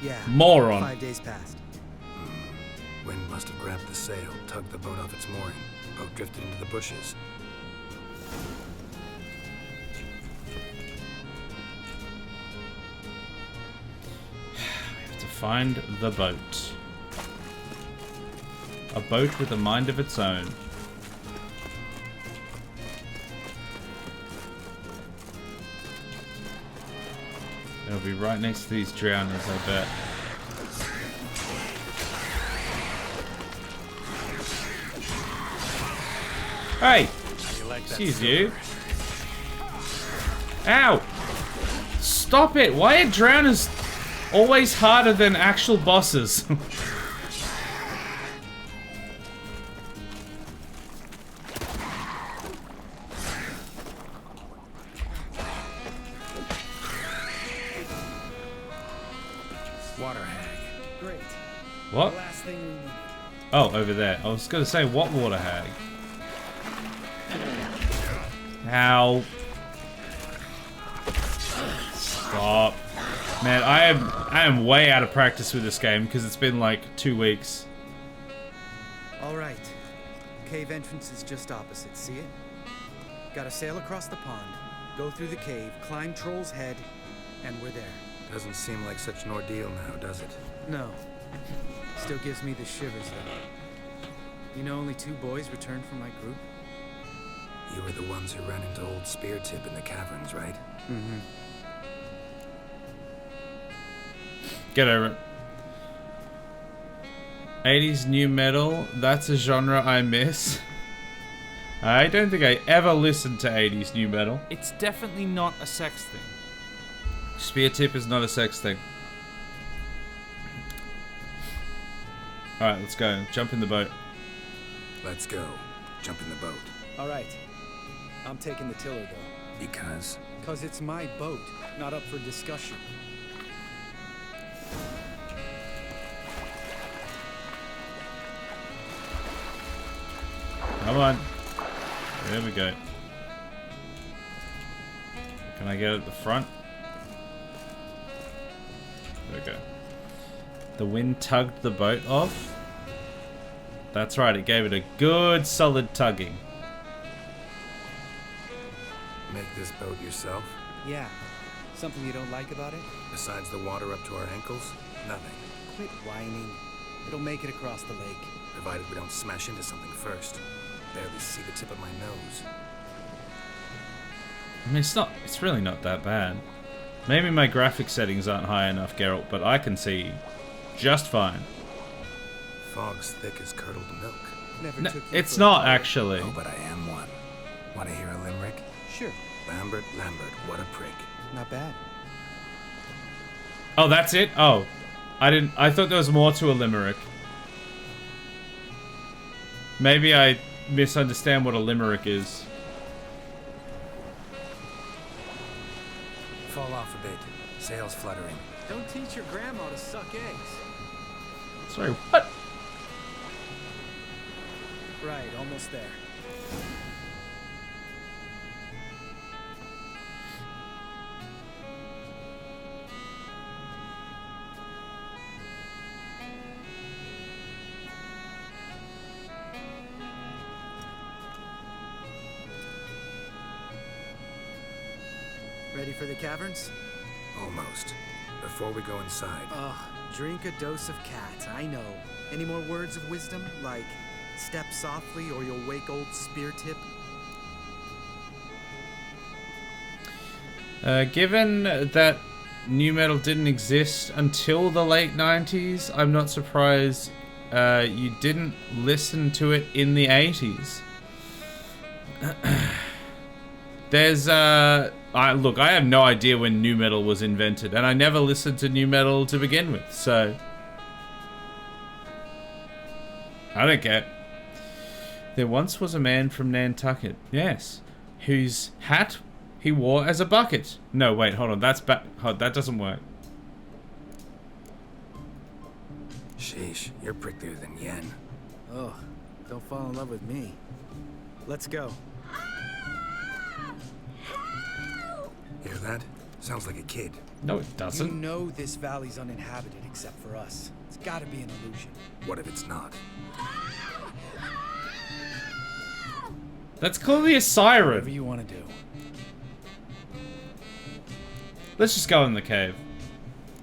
Yeah. Moron. 5 days passed. Wind must have grabbed the sail, tugged the boat off its mooring. Boat drifted into the bushes. We have to find the boat. A boat with a mind of its own. It'll be right next to these drowners, I bet. Hey! Excuse you. Ow! Stop it! Why are drowners always harder than actual bosses? What? Oh, over there. I was gonna say, what water hag? Ow. Stop. Man, I am way out of practice with this game because it's been like 2 weeks. Alright. Cave entrance is just opposite, see it? Gotta sail across the pond, go through the cave, climb Troll's Head, and we're there. Doesn't seem like such an ordeal now, does it? No. Still gives me the shivers, though. You know, only 2 boys returned from my group. You were the ones who ran into old Spear Tip in the caverns, right? Mm-hmm. Get over it. 80s new metal, that's a genre I miss. I don't think I ever listened to 80s new metal. It's definitely not a sex thing. Spear Tip is not a sex thing. Alright, let's go. Jump in the boat. Let's go. Jump in the boat. Alright. I'm taking the tiller, though. Because? Because it's my boat, not up for discussion. Come on. There we go. Can I get at the front? There we go. The wind tugged the boat off. That's right, it gave it a good solid tugging. this boat yourself? Yeah. Something you don't like about it? Besides the water up to our ankles? Nothing. Quit whining. It'll make it across the lake. Provided we don't smash into something first. Barely see the tip of my nose. I mean, it's really not that bad. Maybe my graphic settings aren't high enough, Geralt, but I can see just fine. Fog's thick as curdled milk. No, it's not, actually. Oh, but I am one. Want to hear a limerick? Sure. Lambert, what a prick. Not bad. Oh, that's it? Oh. I thought there was more to a limerick. Maybe I misunderstand what a limerick is. Fall off a bit. Sails fluttering. Don't teach your grandma to suck eggs. Sorry, what? Right, almost there. Ready for the caverns? Almost. Before we go inside. Drink a dose of cat, I know. Any more words of wisdom? Like, step softly or you'll wake old spear tip? Given that nu metal didn't exist until the late 90s, I'm not surprised you didn't listen to it in the 80s. There's look, I have no idea when nu metal was invented, and I never listened to nu metal to begin with, so I don't get. There once was a man from Nantucket, yes, whose hat he wore as a bucket. No, wait, hold on, that doesn't work. Sheesh, you're pricklier than Yen. Oh, don't fall in love with me. Let's go. Hear that? Sounds like a kid. No, it doesn't. You know this valley's uninhabited except for us. It's gotta be an illusion. What if it's not? That's clearly a siren. Whatever you want to do. Let's just go in the cave.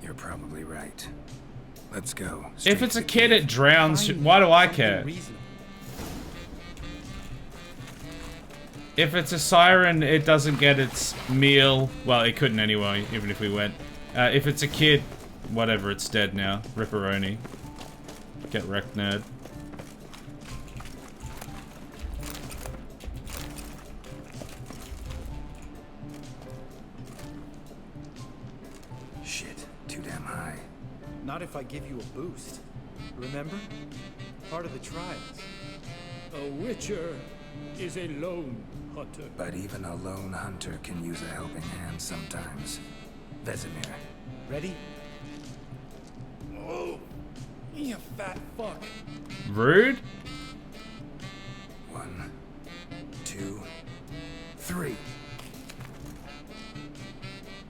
You're probably right. Let's go. If it's a kid, it drowns. Why do I care? If it's a siren, it doesn't get its meal. Well, it couldn't anyway, even if we went. If it's a kid, whatever, it's dead now. Ripperoni. Get wrecked, nerd. Shit, too damn high. Not if I give you a boost. Remember? Part of the trials. A witcher is a lone hunter. But even a lone hunter can use a helping hand sometimes. Vesemir. Ready? Oh, you fat fuck. Rude? 1, 2, 3.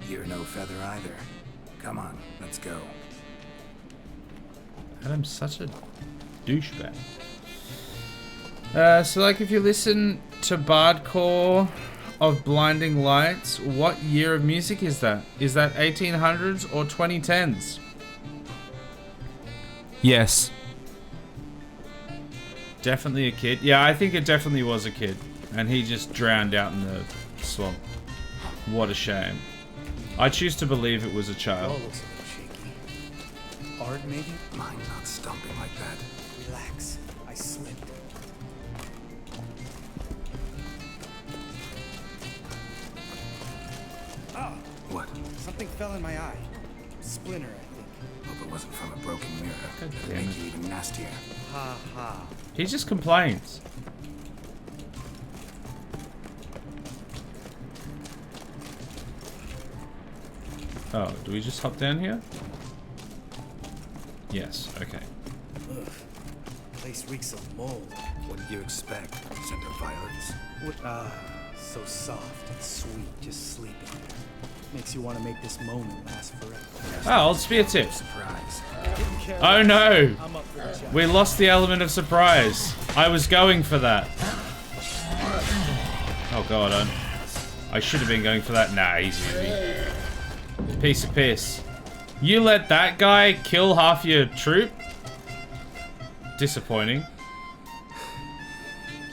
You're no feather either. Come on, let's go. Adam's such a douchebag. So like if you listen to Bardcore of Blinding Lights, what year of music is that? Is that 1800s or 2010s? Yes. Definitely a kid. Yeah, I think it definitely was a kid. And he just drowned out in the swamp. What a shame. I choose to believe it was a child. Oh, looks a little shaky. Art, maybe? Mine not stomping like that. Relax. I slipped. Ah! What? Something fell in my eye. Splinter, I think. Hope it wasn't from a broken mirror. God That'd damn make it. you even nastier. Ha ha. He just complains. Oh, do we just hop down here? Yes, okay. Ugh. Place reeks of mold. What did you expect? Scent of violets? What? So soft and sweet, just sleeping. Makes you want to make this moment last forever. Oh, old spear tip. Surprise. Oh no! I'm up for the job. We lost the element of surprise. I was going for that. Oh god, I should have been going for that. Nah, easy to me. Piece of piss. You let that guy kill half your troop? Disappointing.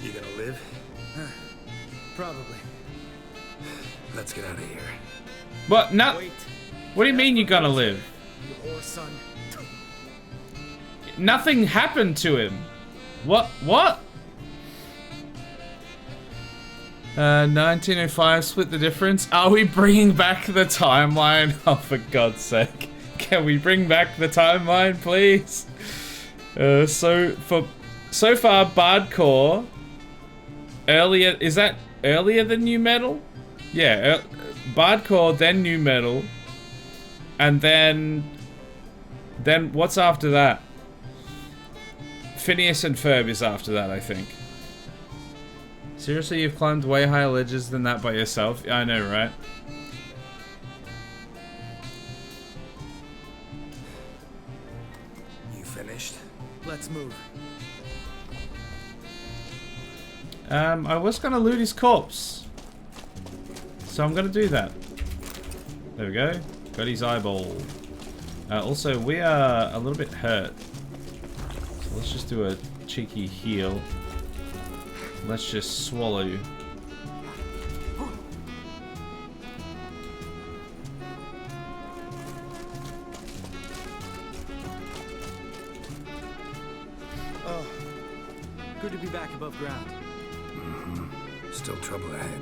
You gonna live? Probably. Let's get out of here. What? No. Wait. What do you mean you're gonna live? You whore son. Nothing happened to him. What? What? 1905, split the difference. Are we bringing back the timeline? Oh, for God's sake. Can we bring back the timeline, please? So far, Bardcore, earlier, is that earlier than New Metal? Yeah, Bardcore, then New Metal, and then what's after that? Phineas and Ferb is after that, I think. Seriously, you've climbed way higher ledges than that by yourself? Yeah, I know, right? You finished? Let's move. I was gonna loot his corpse, so I'm gonna do that. There we go. Got his eyeball. Also, we are a little bit hurt, so let's just do a cheeky heal. Let's just swallow. Oh, good to be back above ground. Still trouble ahead.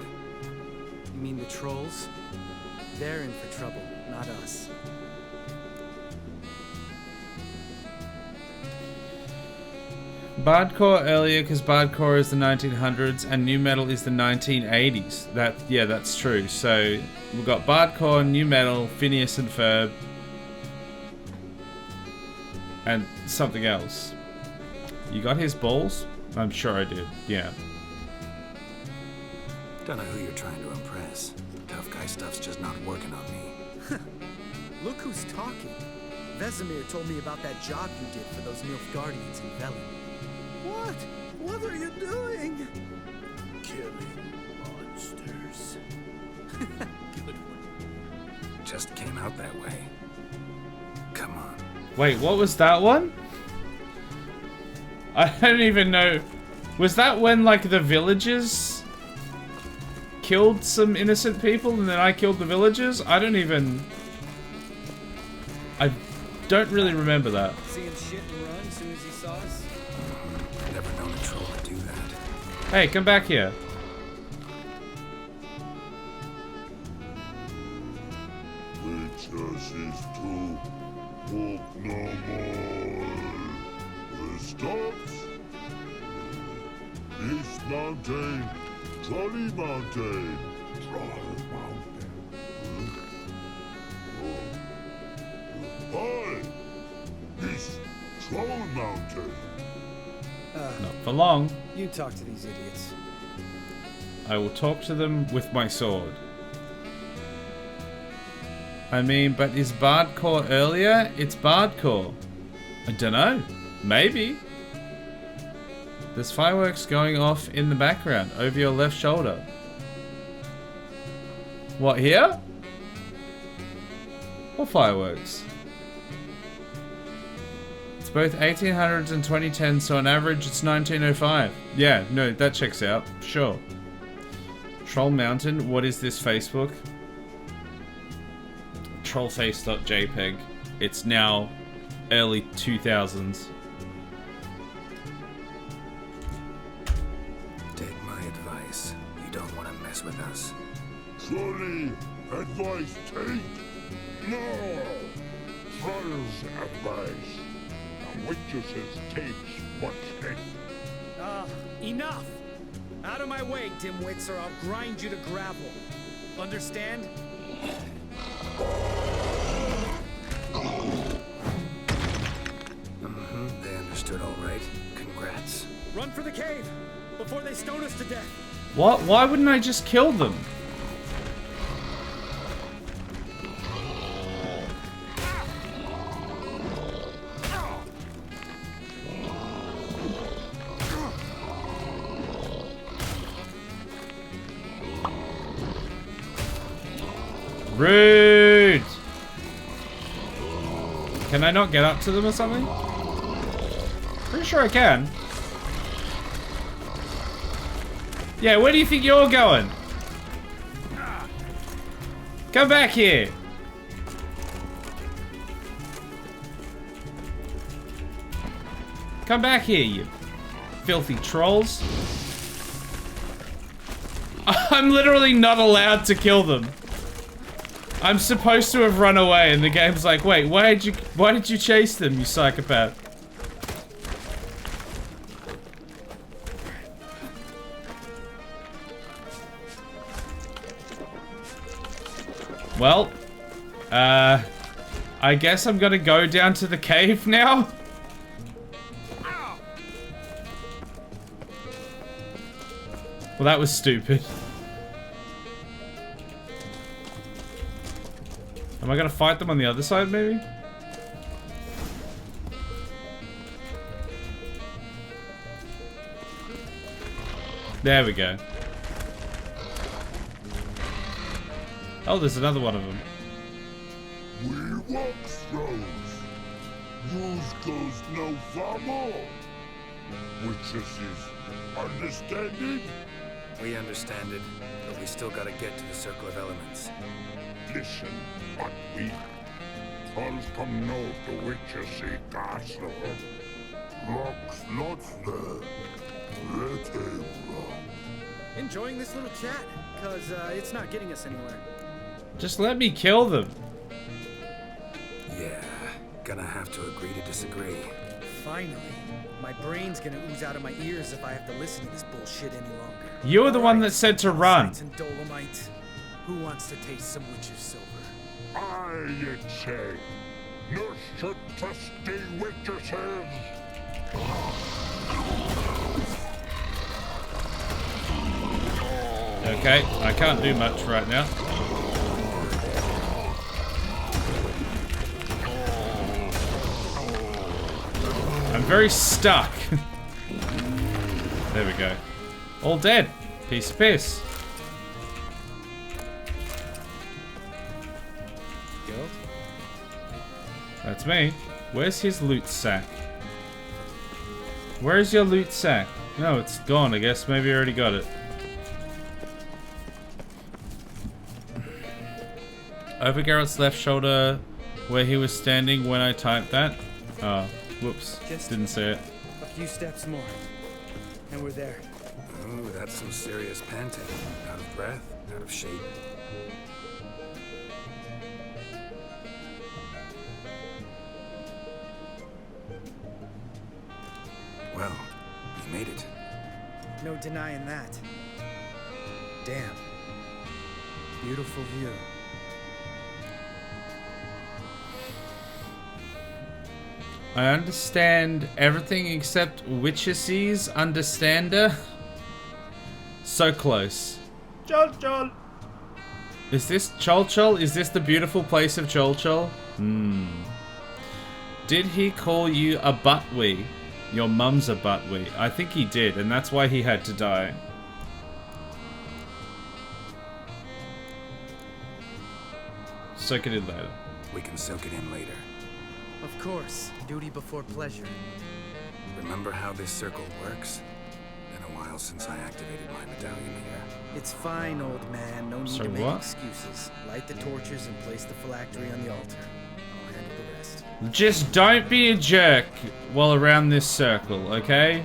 You mean the trolls? They're in for trouble, not us. Bardcore earlier, because Bardcore is the 1900s and New Metal is the 1980s. Yeah, that's true. So we've got Bardcore, New Metal, Phineas and Ferb, and something else. You got his balls? I'm sure I did. Yeah. Don't know who you're trying to impress. Tough guy stuff's just not working on me. Look who's talking. Vesemir told me about that job you did for those Nilfgaardians in Velen. What? What are you doing? Killing monsters. Good one. Just came out that way. Come on. Wait, what was that one? I don't even know. Was that when, like, the villagers killed some innocent people and then I killed the villagers? I don't really remember that. See him shit and run as soon as he saw us? Never known a troll to do that. Hey, come back here. Witches is to walk no more. The stops. East Mountain, Trolley Mountain. Troll Mountain. Hi! East Troll Mountain. Not for long. You talk to these idiots. I will talk to them with my sword. I mean, but is Bardcore earlier? It's Bardcore. I don't know. Maybe. There's fireworks going off in the background over your left shoulder. What, here? What fireworks? It's both 1800s and 2010, so on average it's 1905. Yeah, no, that checks out. Sure. Troll Mountain, what is this Facebook? Trollface.jpg. It's now early 2000s. Take my advice. You don't want to mess with us. Trolley advice take. No! Troll's advice. The witches takes what's it. Enough! Out of my way, dimwits, or I'll grind you to gravel. Understand? They understood all right. Congrats. Run for the cave before they stone us to death. What? Why wouldn't I just kill them? Rude! Can I not get up to them or something? Pretty sure I can. Yeah, where do you think you're going? Come back here. Come back here, you filthy trolls. I'm literally not allowed to kill them. I'm supposed to have run away and the game's like, wait, why did you chase them, you psychopath? Well, I guess I'm gonna go down to the cave now. Well, that was stupid. Am I gonna fight them on the other side, maybe? There we go. Oh, there's another one of them. We walk throws. Use goes no vamo. Which is understand it? We understand it, but we still gotta get to the Circle of Elements. Listen, but we trolls come know the witches see castle. Rocks lots there. Let him rock. Enjoying this little chat, cause it's not getting us anywhere. Just let me kill them. Yeah, gonna have to agree to disagree. Finally. My brain's gonna ooze out of my ears if I have to listen to this bullshit any longer. You were the one that said to run. And dolomite. Who wants to taste some witch's silver? I, you'd say. No should trusty witches have. Okay, I can't do much right now. I'm very stuck. There we go. All dead. Piece of piss. Geralt? That's me. Where's his loot sack? Where's your loot sack? No, it's gone, I guess. Maybe I already got it. Over Geralt's left shoulder, where he was standing when I typed that. Oh, whoops. Didn't say it. A few steps more. And we're there. Ooh, that's some serious panting. Out of breath, out of shape. Well, you made it. No denying that. Damn. Beautiful view. I understand everything except witches understander. So close. Chol chol. Is this Chol Chol? Is this the beautiful place of Chol Chol? Hmm. Did he call you a buttwee? Your mum's a buttwee. I think he did, and that's why he had to die. Soak it in later. We can soak it in later. Of course. Duty before pleasure. Remember how this circle works? Been a while since I activated my medallion here. It's fine, old man. No need So to make what? excuses. Light the torches and place the phylactery on the altar. I'll handle the rest. Just don't be a jerk while around this circle, okay?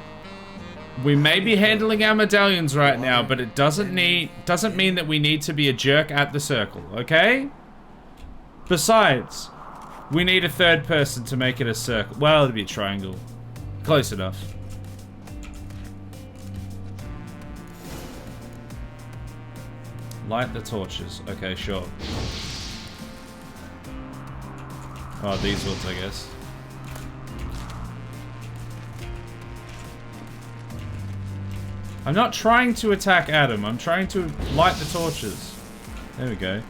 We may be handling our medallions right now, but it doesn't mean that we need to be a jerk at the circle, okay? Besides, we need a third person to make it a circle. Well, it'd be a triangle. Close enough. Light the torches. Okay, sure. Oh, these ones, I guess. I'm not trying to attack Adam. I'm trying to light the torches. There we go.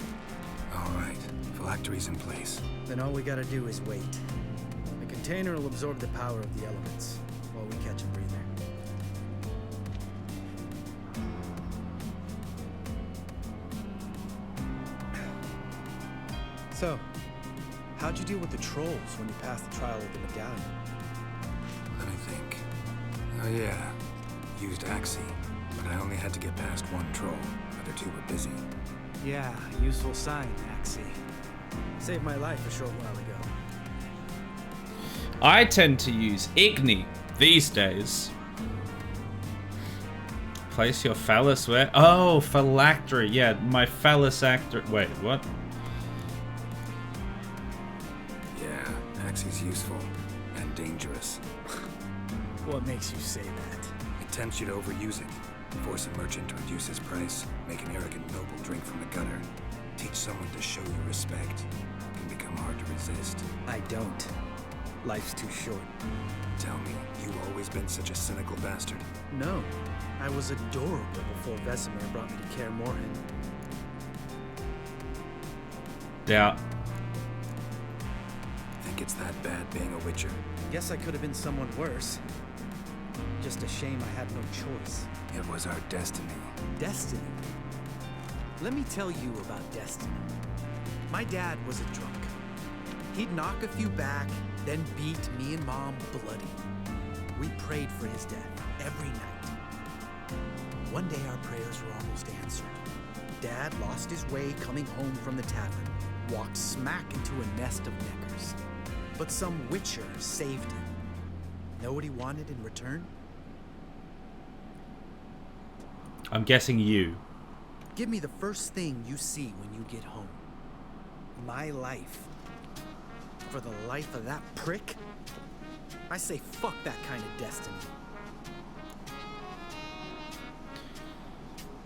Alright, phylactery's in place. Then all we gotta do is wait. The container will absorb the power of the elements while we catch a breather. So, how'd you deal with the trolls when you passed the trial of the medallion? Let me think. Oh yeah, used Axie, but I only had to get past one troll. Other two were busy. Yeah, useful sign, Axie. Saved my life a short while ago. I tend to use Igni these days. Place your phallus where? Oh, phylactery. Yeah, my phallus actor. Wait, what? Yeah, Axie's useful and dangerous. What makes you say that? It tempts you to overuse it. Force a merchant to reduce his price. Make an arrogant noble drink from the gutter. Teach someone to show you respect. It can become hard to resist. I don't. Life's too short. Tell me, you always been such a cynical bastard? No. I was adorable before Vesemir brought me to Kaer Morhen. Yeah. Think it's that bad being a witcher? Guess I could have been someone worse. Just a shame I had no choice. It was our destiny. Destiny? Let me tell you about destiny. My dad was a drunk. He'd knock a few back, then beat me and Mom bloody. We prayed for his death every night. One day our prayers were almost answered. Dad lost his way coming home from the tavern, walked smack into a nest of neckers. But some witcher saved him. Know what he wanted in return? I'm guessing you. Give me the first thing you see when you get home. My life. For the life of that prick? I say fuck that kind of destiny.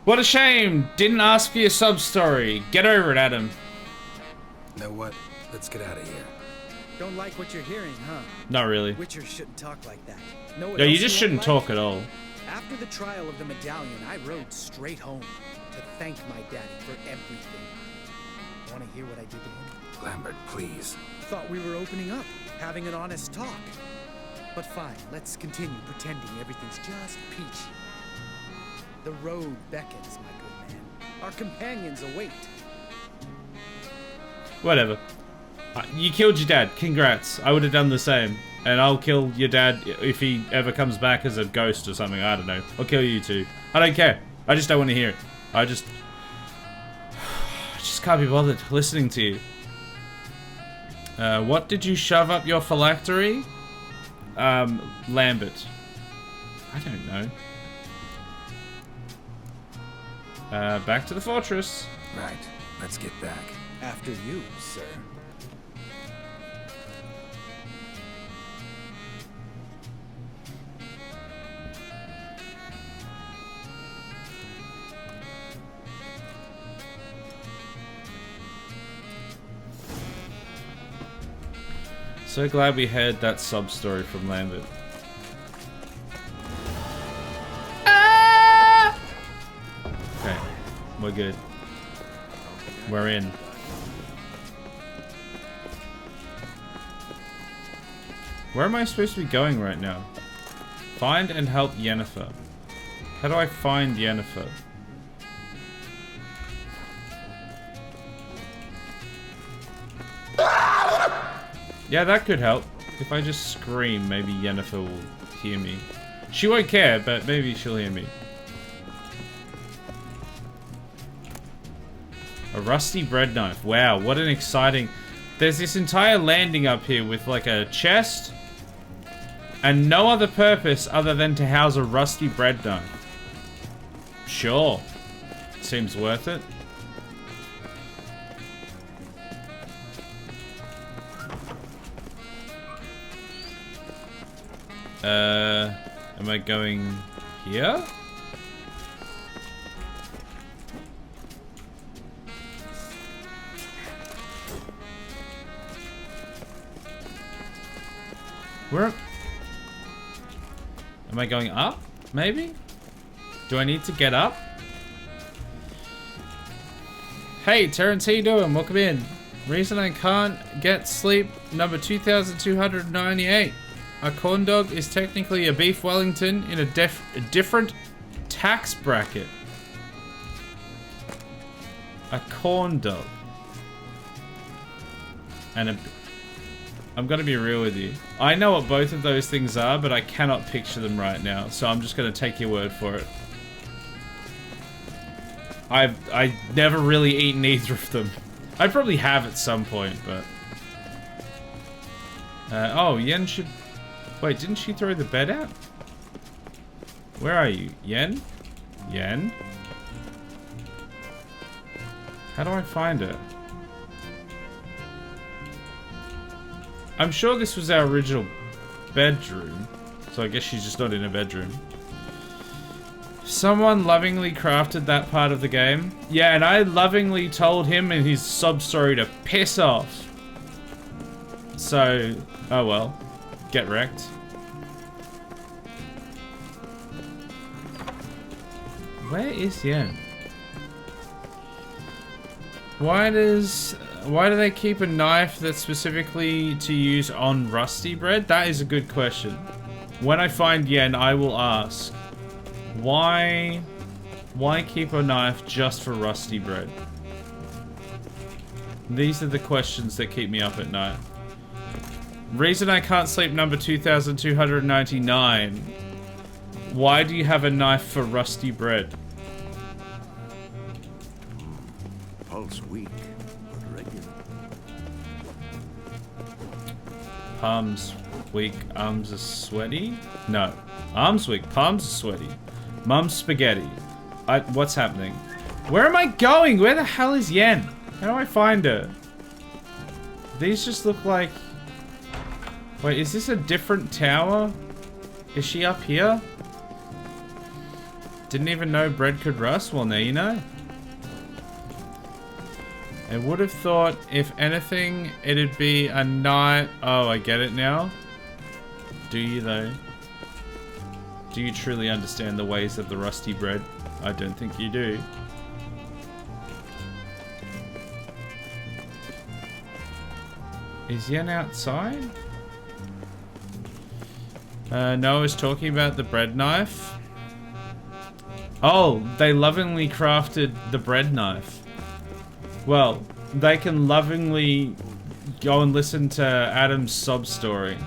What a shame! Didn't ask for your sub-story. Get over it, Adam. Know what? Let's get out of here. Don't like what you're hearing, huh? Not really. Witchers shouldn't talk like that. Know what No, you else just won't shouldn't like? talk at all. After the trial of the medallion, I rode straight home to thank my daddy for everything. Want to hear what I did to him? Lambert, please. Thought we were opening up, having an honest talk. But fine, let's continue pretending everything's just peachy. The road beckons, my good man. Our companions await. Whatever. You killed your dad. Congrats. I would have done the same. And I'll kill your dad if he ever comes back as a ghost or something. I don't know. I'll kill you too. I don't care. I just don't want to hear it. I just can't be bothered listening to you. What did you shove up your phylactery? Lambert. I don't know. Back to the fortress. Right. Let's get back. After you, sir. So glad we heard that sub-story from Lambert. Ah! Okay, we're good. We're in. Where am I supposed to be going right now? Find and help Yennefer. How do I find Yennefer? Yeah, that could help. If I just scream, maybe Yennefer will hear me. She won't care, but maybe she'll hear me. A rusty bread knife. Wow, what an exciting... There's this entire landing up here with like a chest and no other purpose other than to house a rusty bread knife. Sure. Seems worth it. Am I going here? Where? Am I going up? Maybe? Do I need to get up? Hey, Terrence, how you doing? Welcome in. Reason I can't get sleep, number 2298. A corn dog is technically a beef Wellington in a different tax bracket. A corn dog. and I'm gonna be real with you. I know what both of those things are, but I cannot picture them right now, so I'm just gonna take your word for it. I've never really eaten either of them. I probably have at some point, but... oh, Yen should... Wait, didn't she throw the bed out? Where are you? Yen? Yen? How do I find her? I'm sure this was our original bedroom, so I guess she's just not in a bedroom. Someone lovingly crafted that part of the game. Yeah, and I lovingly told him in his sub story to piss off. So, oh well. Get wrecked. Where is Yen? Why do they keep a knife that's specifically to use on rusty bread? That is a good question. When I find Yen, I will ask. Why keep a knife just for rusty bread? These are the questions that keep me up at night. Reason I can't sleep number 2299. Why do you have a knife for rusty bread? Pulse weak, but regular. Palms weak, arms are sweaty? No. Arms weak, palms are sweaty. Mum's spaghetti. What's happening? Where am I going? Where the hell is Yen? How do I find her? These just look like... Wait, is this a different tower? Is she up here? Didn't even know bread could rust? Well, now you know. I would have thought, if anything, it'd be a night... Oh, I get it now. Do you, though? Do you truly understand the ways of the rusty bread? I don't think you do. Is Yen outside? No, I was talking about the bread knife. Oh, they lovingly crafted the bread knife. Well, they can lovingly go and listen to Adam's sob story.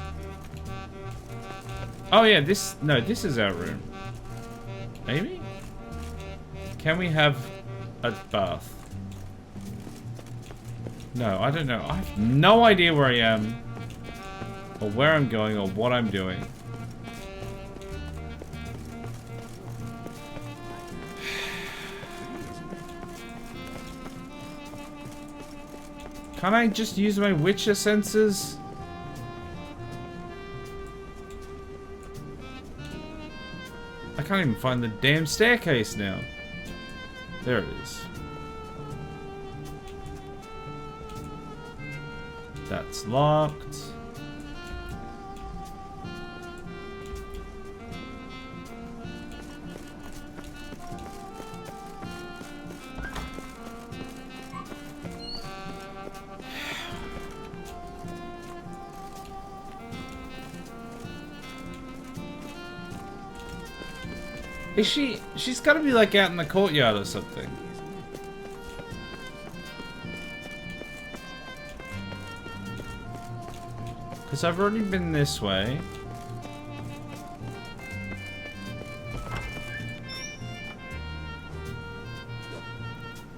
Oh yeah, this is our room. Maybe? Can we have a bath? No, I don't know. I have no idea where I am, or where I'm going, or what I'm doing. Can't I just use my Witcher senses? I can't even find the damn staircase now. There it is. That's locked. Is she... She's gotta be like out in the courtyard or something. Because I've already been this way.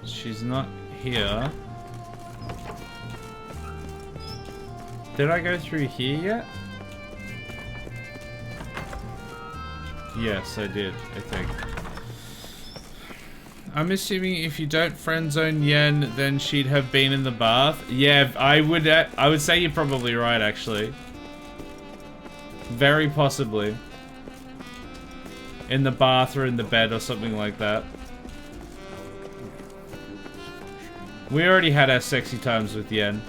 She's not here. Did I go through here yet? Yes, I did, I think. I'm assuming if you don't friend zone Yen, then she'd have been in the bath. Yeah, I would say you're probably right, actually. Very possibly. In the bath or in the bed or something like that. We already had our sexy times with Yen.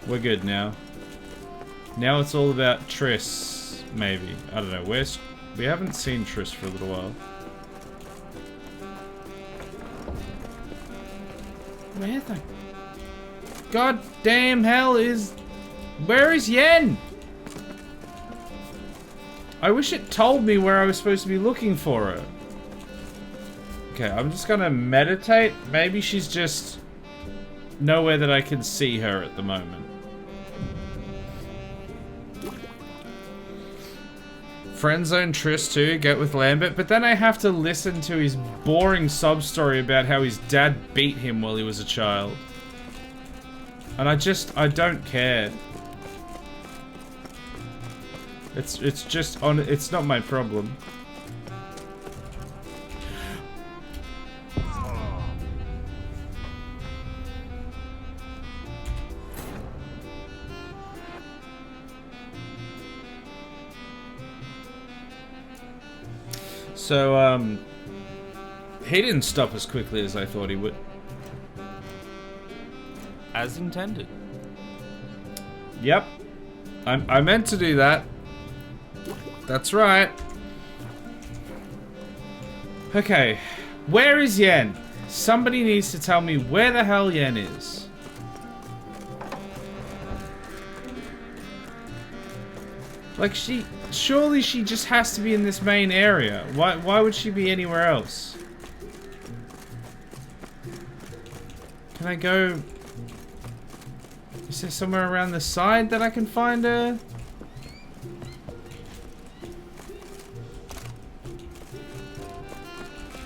We're good now. Now it's all about Triss. Maybe. I don't know. We haven't seen Triss for a little while. Where the goddamn hell is... Where is Yen? I wish it told me where I was supposed to be looking for her. Okay, I'm just gonna meditate. Maybe she's just nowhere that I can see her at the moment. Friendzone Triss too, get with Lambert, but then I have to listen to his boring sob story about how his dad beat him while he was a child. And I don't care. It's just on, it's not my problem. So, he didn't stop as quickly as I thought he would. As intended. Yep. I meant to do that. That's right. Okay. Where is Yen? Somebody needs to tell me where the hell Yen is. Like, surely she just has to be in this main area. Why would she be anywhere else? Can I go... Is there somewhere around the side that I can find her?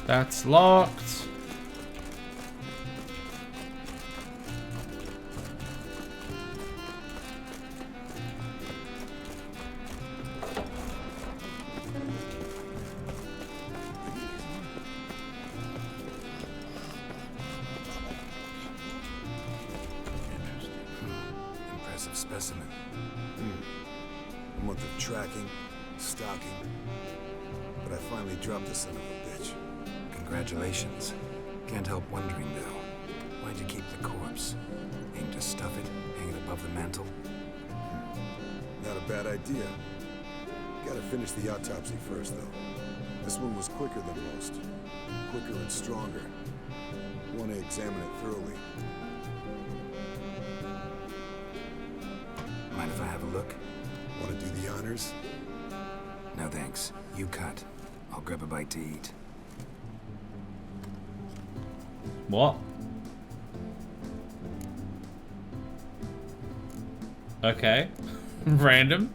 That's locked. Impressive specimen. A month of tracking, stalking. But I finally dropped the son of a bitch. Congratulations. Can't help wondering, though. Why'd you keep the corpse? Aim to stuff it, hang it above the mantle? Not a bad idea. Gotta finish the autopsy first, though. This one was quicker than most. Quicker and stronger. Want to examine it thoroughly. Mind if I have a look? Want to do the honors? No thanks. You cut. I'll grab a bite to eat. What? Okay. Random.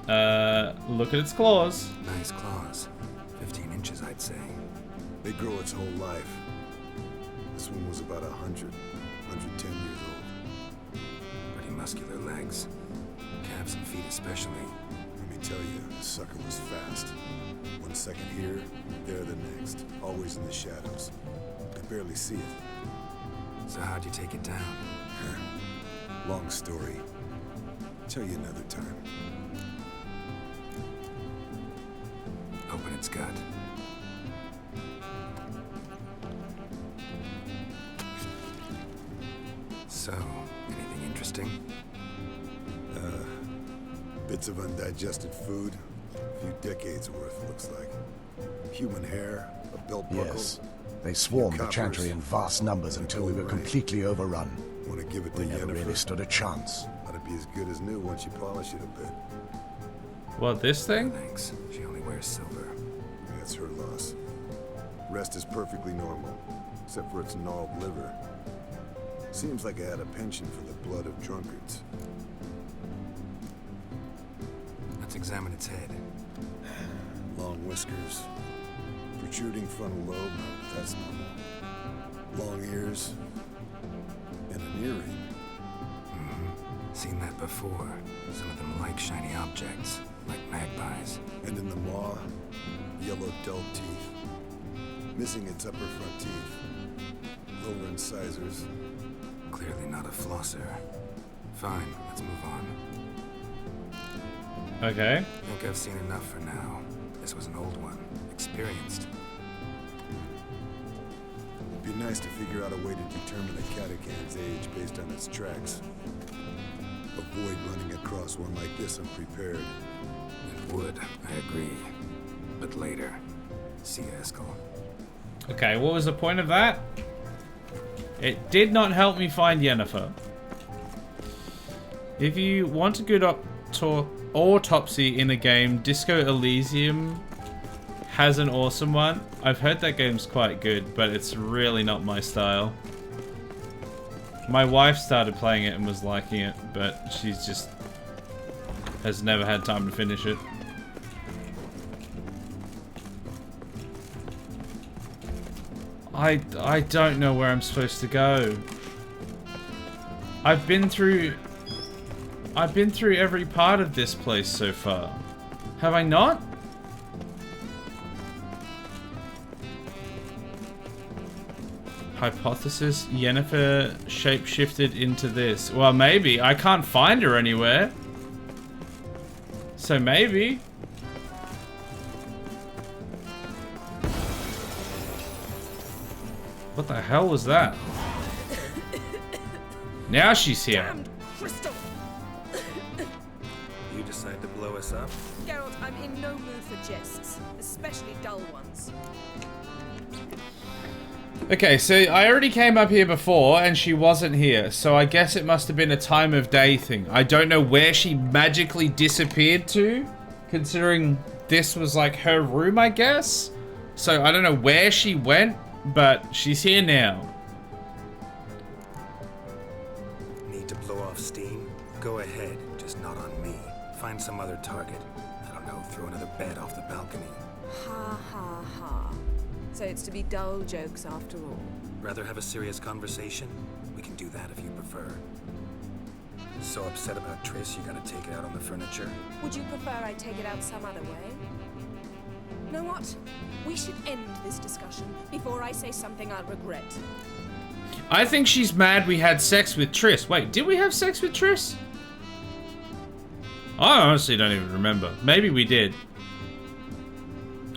Look at its claws. Nice claws. 15 inches, I'd say. They grow its whole life. This one was about 100, 110 years old. Pretty muscular legs. Calves and feet especially. Let me tell you, the sucker was fast. 1 second here, there the next. Always in the shadows. Could barely see it. So how'd you take it down? Long story. Tell you another time. Open its gut. So, anything interesting? Bits of undigested food. A few decades worth, looks like. Human hair, a belt buckle. Yes. They swarmed the Chantry in vast numbers until we were completely overrun. Want to give it to We never Yennefer? really stood a chance. Ought to be as good as new once you polish it a bit. What, this thing? Thanks. She only wears silver. That's her loss. Rest is perfectly normal, except for its gnarled liver. Seems like I had a penchant for the blood of drunkards. Let's examine its head. Long whiskers. Protruding frontal lobe, that's normal. Long ears. And an earring. Seen that before. Some of them like shiny objects, like magpies. And in the maw, yellow dull teeth. Missing its upper front teeth. Lower incisors. Clearly not a flosser. Fine, let's move on. Okay. Think I've seen enough for now. This was an old one. Experienced. It'd be nice to figure out a way to determine a catacan's age based on its tracks. Avoid running across one like this unprepared. It would, I agree. But later. See you, Eskel. Okay, what was the point of that? It did not help me find Yennefer. If you want a good autopsy in a game, Disco Elysium has an awesome one. I've heard that game's quite good, but it's really not my style. My wife started playing it and was liking it, but she's just has never had time to finish it. I don't know where I'm supposed to go. I've been through every part of this place so far. Have I not? Hypothesis, Yennefer shapeshifted into this. Well, maybe. I can't find her anywhere. So maybe. What the hell was that? Now she's here. Damned crystal! You decide to blow us up? Geralt, I'm in no mood for jests, especially dull ones. Okay, so I already came up here before and she wasn't here, so I guess it must have been a time of day thing. I don't know where she magically disappeared to, considering this was like her room, I guess. So I don't know where she went, but she's here now. Need to blow off steam? Go ahead, just not on me. Find some other target. I don't know, throw another bed off the balcony. Ha ha ha. So it's to be dull jokes after all. Rather have a serious conversation? We can do that if you prefer. So upset about Triss, you gotta take it out on the furniture? Would you prefer I take it out some other way? Know what? We should end this discussion before I say something I'll regret. I think she's mad we had sex with Triss. Wait, did we have sex with Triss? I honestly don't even remember. Maybe we did.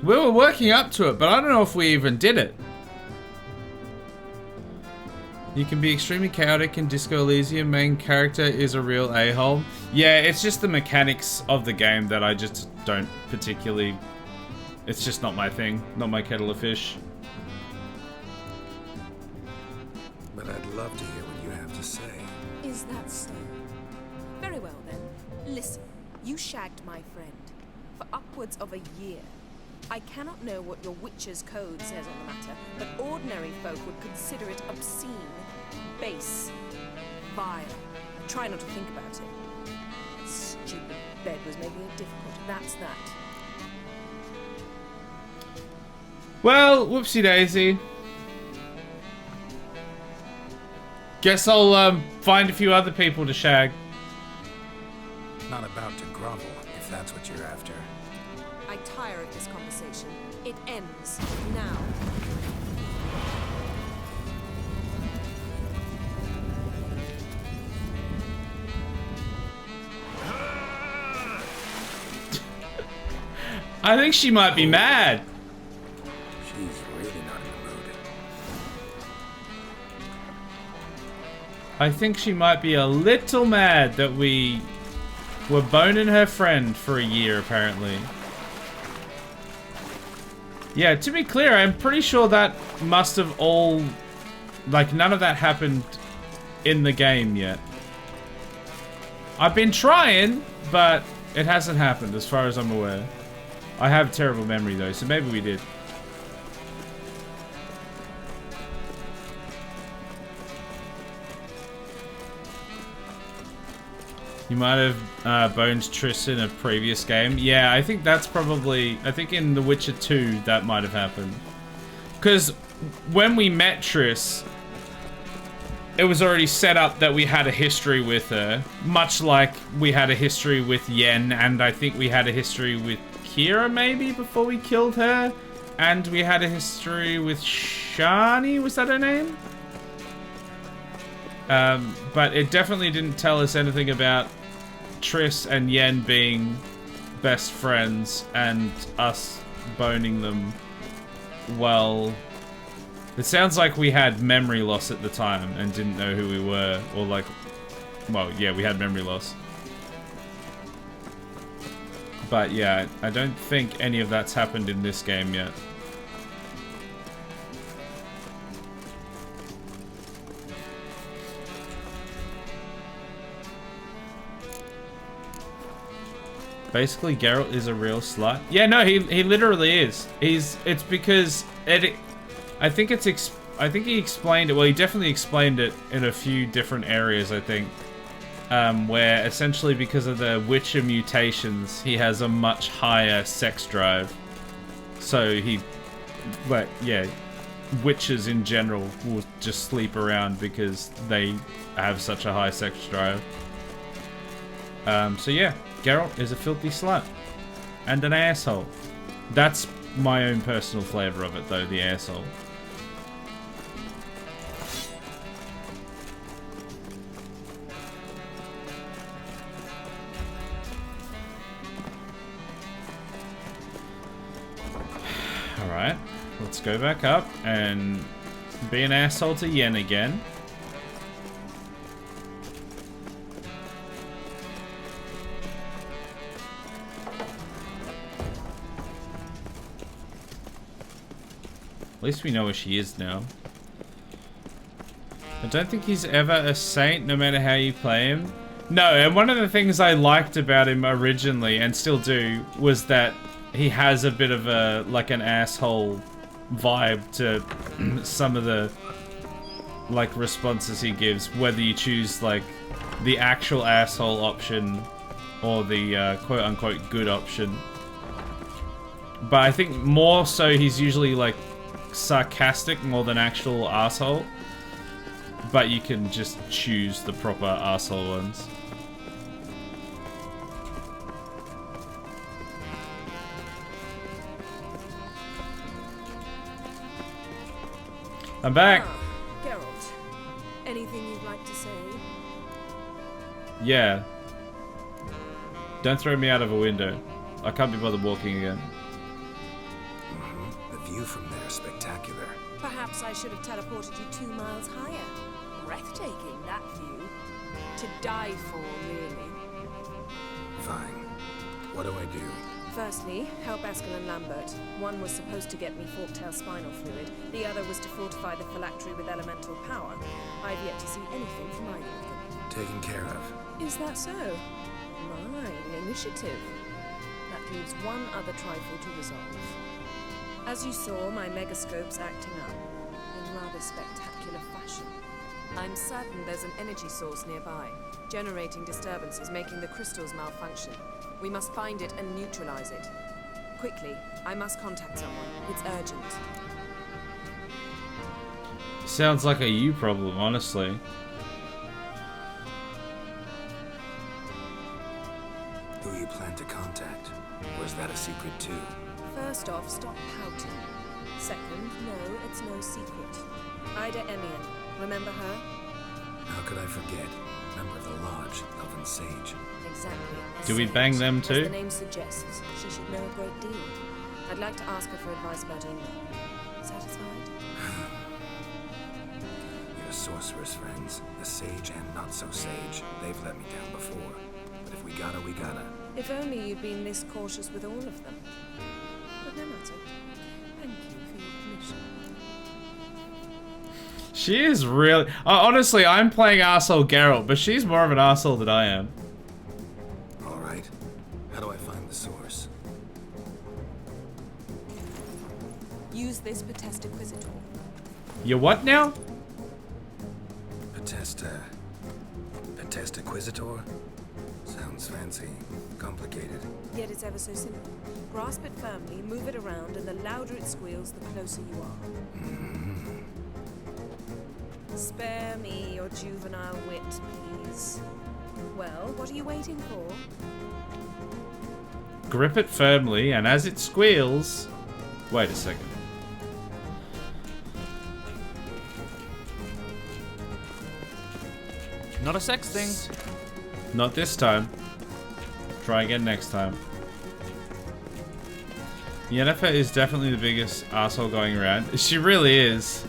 We were working up to it, but I don't know if we even did it. You can be extremely chaotic in Disco Elysium. Main character is a real a-hole. Yeah, it's just the mechanics of the game that I just don't particularly... It's just not my thing. Not my kettle of fish. But I'd love to hear what you have to say. Is that so? Very well then. Listen, you shagged my friend for upwards of a year. I cannot know what your Witcher's Code says on the matter, but ordinary folk would consider it obscene, base, vile. Try not to think about it. That stupid bed was making it difficult. That's that. Well, whoopsie daisy. Guess I'll find a few other people to shag. Not about to grovel, if that's what you're after. I tire of this conversation. It ends now. I think she might be mad. She's really not in the mood. I think she might be a little mad that we were boning her friend for a year, apparently. Yeah, to be clear, I'm pretty sure that must have all... Like, none of that happened in the game yet. I've been trying, but it hasn't happened, as far as I'm aware. I have terrible memory, though, so maybe we did. You might have boned Triss in a previous game. Yeah, I think that's probably... I think in The Witcher 2 that might have happened. Because when we met Triss, it was already set up that we had a history with her. Much like we had a history with Yen, and I think we had a history with Kira, maybe, before we killed her. And we had a history with Shani, was that her name? But it definitely didn't tell us anything about Triss and Yen being best friends and us boning them. Well, it sounds like we had memory loss at the time and didn't know who we were, or like, well, yeah, we had memory loss. But yeah, I don't think any of that's happened in this game yet. Basically, Geralt is a real slut. Yeah, no, he literally is. It's because I think it's I think he explained it. Well, he definitely explained it in a few different areas, I think. Where essentially because of the Witcher mutations, he has a much higher sex drive. So he, like, yeah, witches in general will just sleep around because they have such a high sex drive. So yeah, Geralt is a filthy slut. And an asshole. That's my own personal flavor of it though, the asshole. Alright, let's go back up and be an asshole to Yen again. At least we know where she is now. I don't think he's ever a saint, no matter how you play him. No, and one of the things I liked about him originally, and still do, was that he has a bit of a, like, an asshole vibe to some of the, like, responses he gives, whether you choose, like, the actual asshole option or the quote-unquote good option. But I think more so he's usually, like, sarcastic more than actual asshole. But you can just choose the proper asshole ones. I'm back. Geralt, anything you'd like to say? Yeah. Don't throw me out of a window. I can't be bothered walking again. The view from there is spectacular. Perhaps I should have teleported you 2 miles higher. Breathtaking, that view. To die for, really. Fine. What do I do? Firstly, help Eskel and Lambert. One was supposed to get me forktail spinal fluid. The other was to fortify the phylactery with elemental power. I've yet to see anything from either of them. Taken care of. Is that so? My initiative. That leaves one other trifle to resolve. As you saw, my megascope's acting up in rather spectacular fashion. I'm certain there's an energy source nearby, generating disturbances, making the crystals malfunction. We must find it and neutralize it. Quickly, I must contact someone. It's urgent. Sounds like a you problem, honestly. Who you plan to contact? Or is that a secret too? First off, stop pouting. Second, no, it's no secret. Ida Emian, remember her? How could I forget? Member of the Lodge, Elven Sage. Exactly. Do we bang them too? As the name suggests, she should know a great deal. I'd like to ask her for advice about England. Satisfied? Your sorceress friends, the sage and not so sage, they've let me down before. But if we gotta, we gotta. If only you'd been this cautious with all of them. But no matter. Thank you for your permission. She is really... honestly, I'm playing arsehole Geralt, but she's more of an arsehole than I am. Alright. How do I find the source? Use this Potesta Inquisitor. You what now? Potesta Inquisitor? Sounds fancy. Complicated. Yet it's ever so simple. Grasp it firmly, move it around, and the louder it squeals, the closer you are. Spare me your juvenile wit, please. Well, what are you waiting for? Grip it firmly, and as it squeals... Wait a second. Not a sex thing. Not this time. Try again next time. Yennefer is definitely the biggest asshole going around. She really is.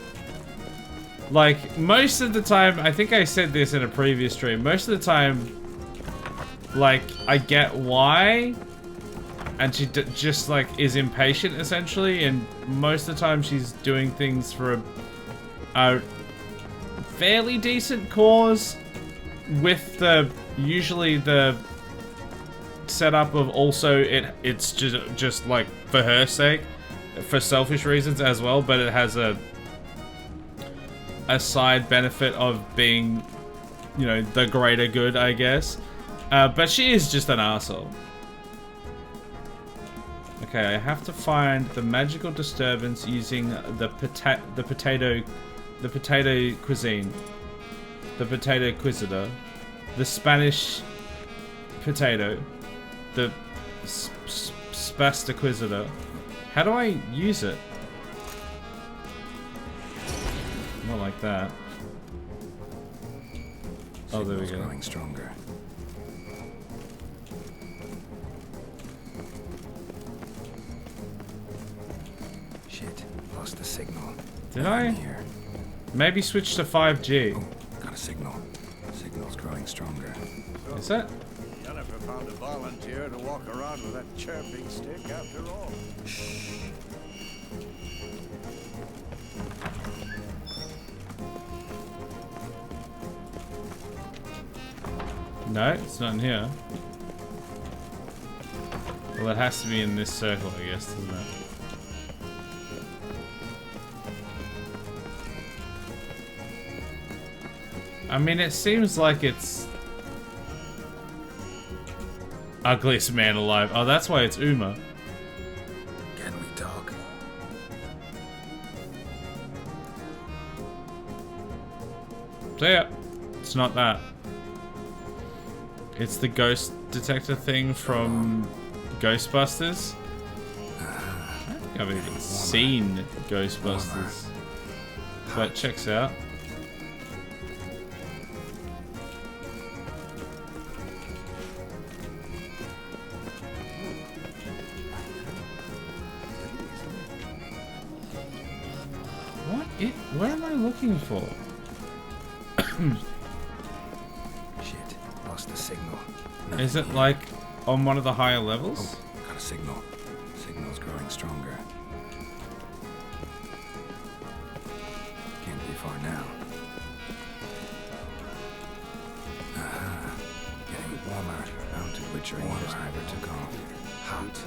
Like, most of the time, I think I said this in a previous stream, most of the time, like, I get why, and she just, like, is impatient, essentially, and most of the time she's doing things for a fairly decent cause, with the, usually the setup of also it's just like, for her sake, for selfish reasons as well, but it has a a side benefit of being, you know, the greater good, I guess. But she is just an arsehole. Okay, I have to find the magical disturbance using the potato cuisine, the potato quisitor, the Spanish potato, the spastiquisitor. How do I use it? Not like that. Oh, there we go. Growing stronger. Shit, lost the signal. Did I? Maybe switch to 5G. Oh, got a signal. Signal's growing stronger. Is it? Jennifer found a volunteer to walk around with that chirping stick after all. No, it's not in here. Well, it has to be in this circle, I guess, doesn't it? I mean, it seems like it's ugliest man alive. Oh, that's why it's Uma. Can we talk? So yeah, it's not that. It's the ghost detector thing from Ghostbusters. I don't think I've even seen Ghostbusters. But checks out. What am I looking for? Shit, lost the signal. Is it like on one of the higher levels? Oh, got a signal. Signal's growing stronger. Can't be far now. Getting warmer. Mounted witchery just never took off. Hot.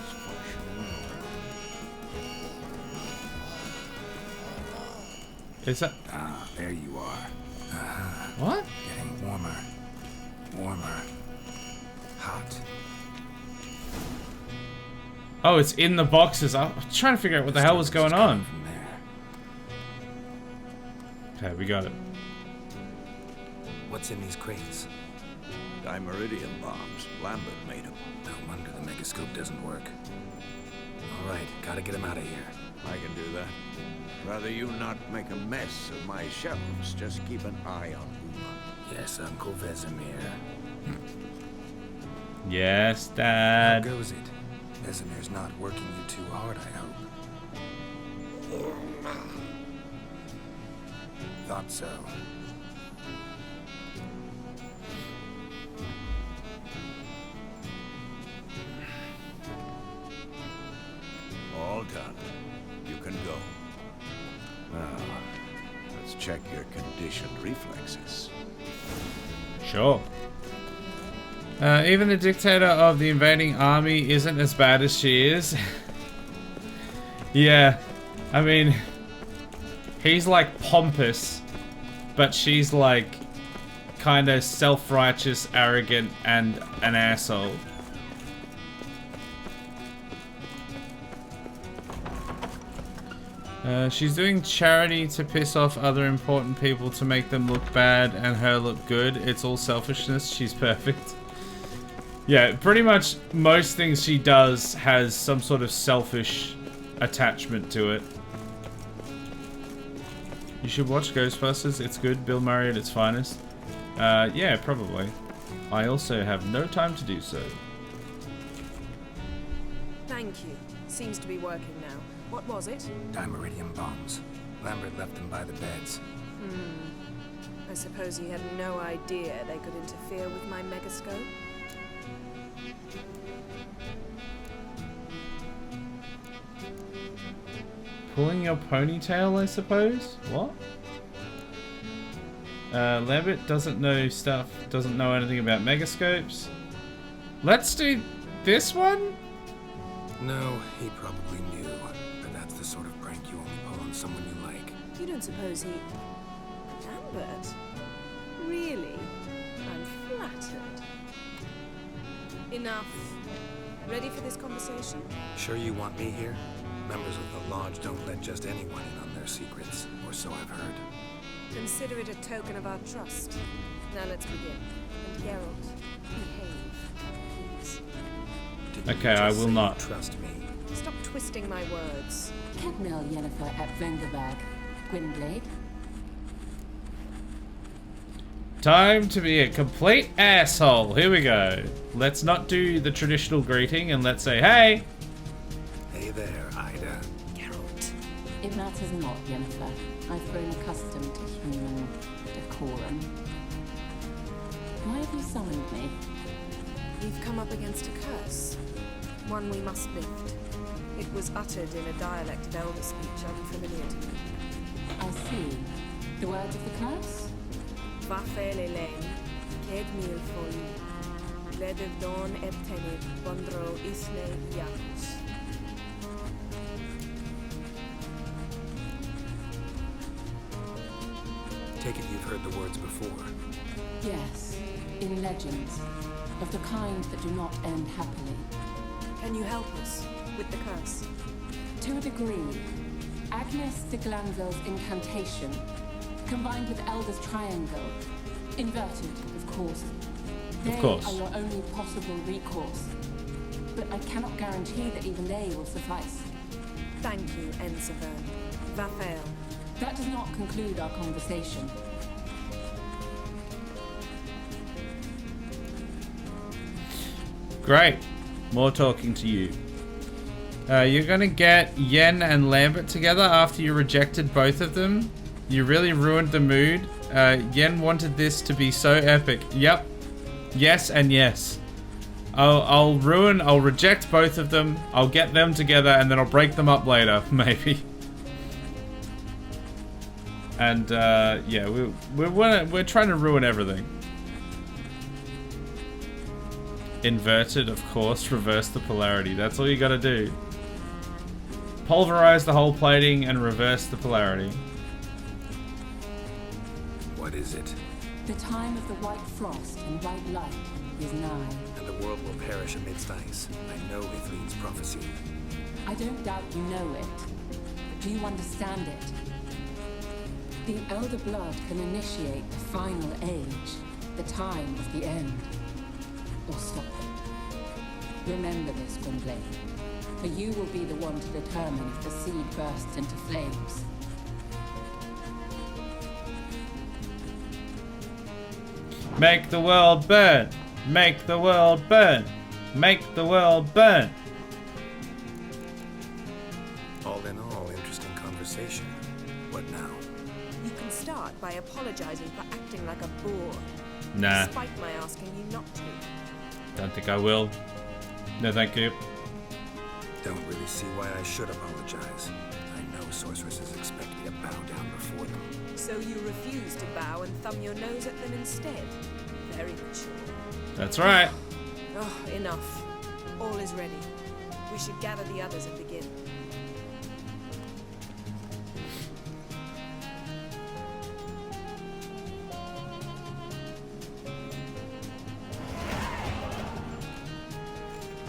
Is that? Ah, there you are. What? Getting warmer. Warmer. Hot. Oh, it's in the boxes. I'm trying to figure out what the hell was going on. Okay, we got it. What's in these crates? Dimeridium bombs. Lambert made them. No wonder the megascope doesn't work. All right, gotta get him out of here. I can do that. Rather you not make a mess of my shelves. Just keep an eye on Uma. Yes, Uncle Vesemir. Yes, Dad. How goes it? Vesemir's not working you too hard, I hope. Thought so. All done. You can go. Now, let's check your conditioned reflexes. Sure. Even the dictator of the invading army isn't as bad as she is. Yeah, I mean, he's like pompous, but she's like kind of self-righteous, arrogant, and an asshole. She's doing charity to piss off other important people to make them look bad and her look good. It's all selfishness. She's perfect. Yeah, pretty much most things she does has some sort of selfish attachment to it. You should watch Ghostbusters. It's good. Bill Murray at its finest. Yeah, probably. I also have no time to do so. Thank you. Seems to be working now. What was it? Dimeridium bombs. Lambert left them by the beds. I suppose he had no idea they could interfere with my megascope. Pulling your ponytail, I suppose? What? Lambert doesn't know anything about megascopes. Let's do this one? No, he probably knew. But that's the sort of prank you only pull on someone you like. You don't suppose he... Lambert? Really? I'm flattered. Enough. Ready for this conversation? Sure you want me here? Members of the Lodge don't let just anyone in on their secrets, or so I've heard. Consider it a token of our trust. Now let's begin. And Geralt, behave, please. Okay, I will not. Trust me. Stop twisting my words. Kednel Yennefer at Vengerberg. Gwynblade. Time to be a complete asshole. Here we go. Let's not do the traditional greeting and let's say, hey! Hey there, Ida. Geralt. It matters not, Yennefer. I've grown accustomed to human decorum. Why have you summoned me? We've come up against a curse. One we must lift. It was uttered in a dialect of elder speech unfamiliar to me. I see. The words of the curse? Vafel Elaine, Ked Mil Foli, Ledev Don Ebtenid, Bondro Isle Yakus. Take it you've heard the words before. Yes, in legends, of the kind that do not end happily. Can you help us with the curse? To a degree, Agnes de Glanville's incantation, combined with Elder's triangle, inverted, of course. They are your only possible recourse, but I cannot guarantee that even they will suffice. Thank you, Ensevern. Vafel. That does not conclude our conversation. Great. More talking to you. You're gonna get Yen and Lambert together after you rejected both of them. You really ruined the mood. Yen wanted this to be so epic. Yep. Yes and yes. I'll reject both of them. I'll get them together and then I'll break them up later, maybe. And yeah, we're trying to ruin everything. Inverted, of course. Reverse the polarity. That's all you gotta do. Pulverize the whole plating and reverse the polarity. What is it? The time of the white frost and white light is nigh. And the world will perish amidst ice. I know Ithlin's prophecy. I don't doubt you know it. But do you understand it? The Elder Blood can initiate the final age, the time of the end, or stop it. Remember this, Gwynblade, for you will be the one to determine if the seed bursts into flames. Make the world burn! Make the world burn! Make the world burn! All in all, interesting conversation. What now? You can start by apologizing for acting like a boor. Nah. Despite my asking you not to. Don't think I will. No, thank you. Don't really see why I should apologize. I know sorceresses expect me to bow down before them. So you refuse to bow and thumb your nose at them instead? Very mature. That's right. Oh, enough. All is ready. We should gather the others and begin.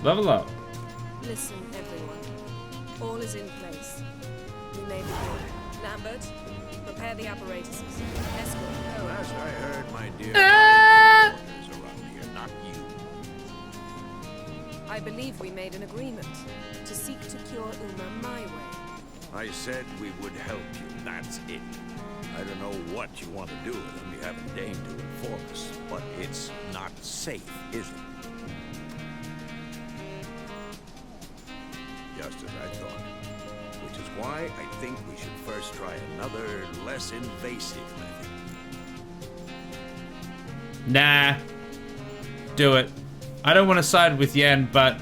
Level up. Listen, everyone. All is in place. We may begin. Lambert, prepare the apparatuses. Escort. Well, last I heard, my dear, is around here, not you. I believe we made an agreement to seek to cure Uma my way. I said we would help you, that's it. I don't know what you want to do with them, you haven't deigned to inform us, but it's not safe, is it? Just as I thought. Which is why I think we should first try another, less invasive method. Nah. Do it. I don't want to side with Yen, but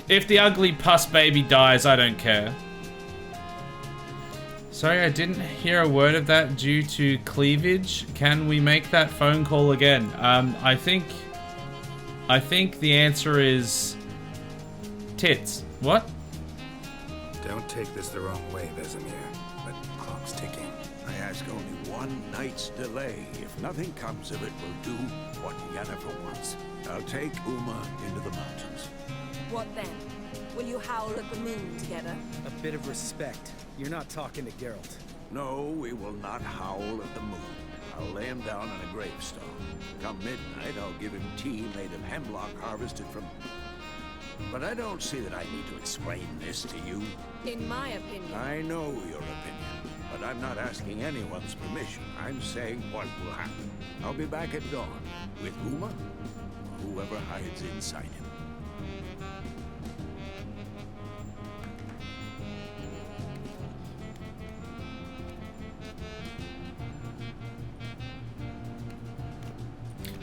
if the ugly pus baby dies, I don't care. Sorry, I didn't hear a word of that due to cleavage. Can we make that phone call again? I think the answer is tits. What? Don't take this the wrong way, Vesemir, but clock's ticking. I ask only one night's delay. If nothing comes of it, we'll do what Yennefer wants. I'll take Uma into the mountains. What then? Will you howl at the moon together? A bit of respect. You're not talking to Geralt. No, we will not howl at the moon. I'll lay him down on a gravestone. Come midnight, I'll give him tea made of hemlock harvested from... But I don't see that I need to explain this to you. In my opinion. I know your opinion, but I'm not asking anyone's permission. I'm saying what will happen. I'll be back at dawn with Uma, or whoever hides inside him.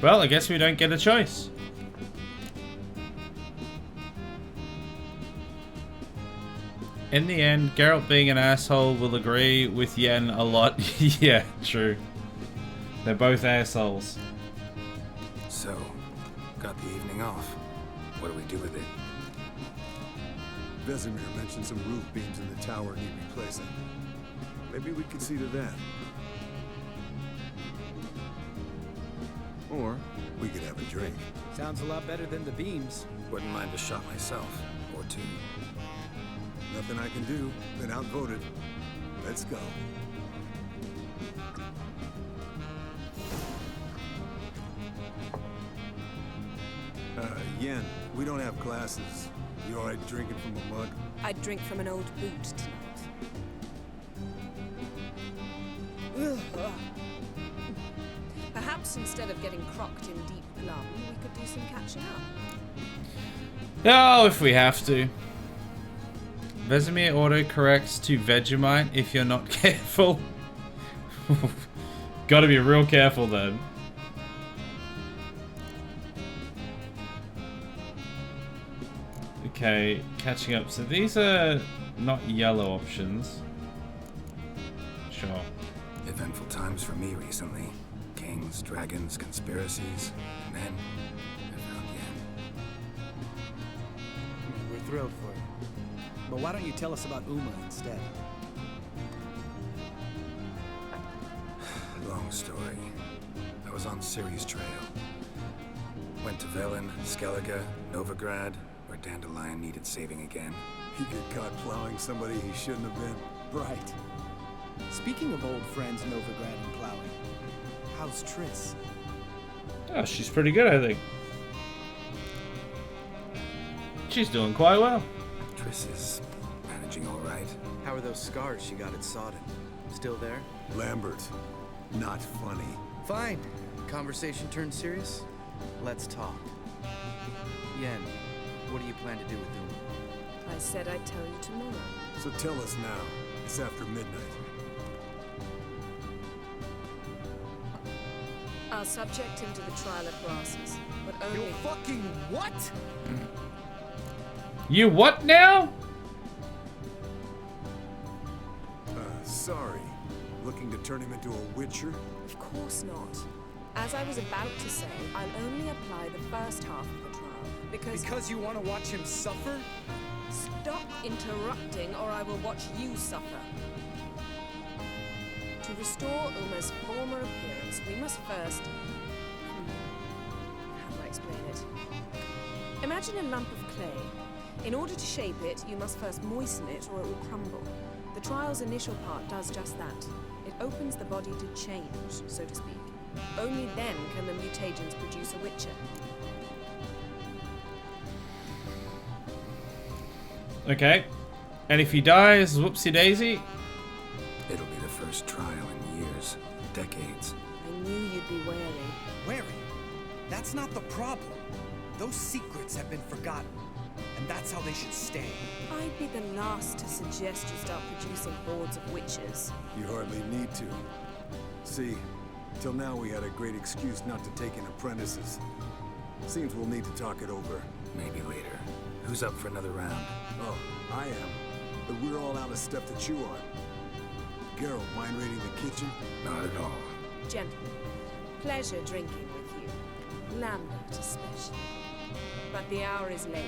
Well, I guess we don't get a choice. In the end, Geralt being an asshole will agree with Yen a lot. Yeah, true. They're both assholes. So, got the evening off. What do we do with it? Vesemir mentioned some roof beams in the tower need replacing. Maybe we could see to that. Or we could have a drink. Sounds a lot better than the beams. Wouldn't mind a shot myself, or two. Nothing I can do. Been outvoted. Let's go. Yen, we don't have glasses. You alright drinking from a mug? I'd drink from an old boot tonight. Perhaps instead of getting crocked in deep glum, we could do some catching up. Oh, if we have to. Vesemir auto-corrects to Vegemite if you're not careful. Gotta be real careful then. Okay, catching up. So these are not yellow options. Sure. Eventful times for me recently. Kings, dragons, conspiracies, and then I found Yen. We're thrilled for you. But why don't you tell us about Uma instead? Long story. I was on Ciri's trail. Went to Velen, Skellige, Novigrad, where Dandelion needed saving again. He got caught plowing somebody he shouldn't have been. Right. Speaking of old friends Novigrad and plowing, how's Triss? Oh, she's pretty good, I think. She's doing quite well. Triss is managing all right. How are those scars she got at Sodden? Still there? Lambert, not funny. Fine. Conversation turned serious? Let's talk. Yen, what do you plan to do with Uma? I said I'd tell you tomorrow. So tell us now. It's after midnight. I'll subject him to the trial of grasses, but only... You fucking what? You what now? Sorry. Looking to turn him into a witcher? Of course not. As I was about to say, I'll only apply the first half of the trial, because... Because you want to watch him suffer? Stop interrupting, or I will watch you suffer. To restore Uma's former appearance, we must first... How do I explain it? Imagine a lump of clay. In order to shape it, you must first moisten it, or it will crumble. The trial's initial part does just that. It opens the body to change, so to speak. Only then can the mutagens produce a witcher. Okay. And if he dies, whoopsie daisy? It'll be the first trial in years, decades. I knew you'd be wary. Wary? That's not the problem. Those secrets have been forgotten, and that's how they should stay. I'd be the last to suggest you start producing hordes of witches. You hardly need to. See, till now we had a great excuse not to take in apprentices. Seems we'll need to talk it over. Maybe later. Who's up for another round? Oh, I am. But we're all out of stuff to chew on. Geralt, mind raiding the kitchen? Not at all. Gentlemen, pleasure drinking with you. Lambert especially. But the hour is late.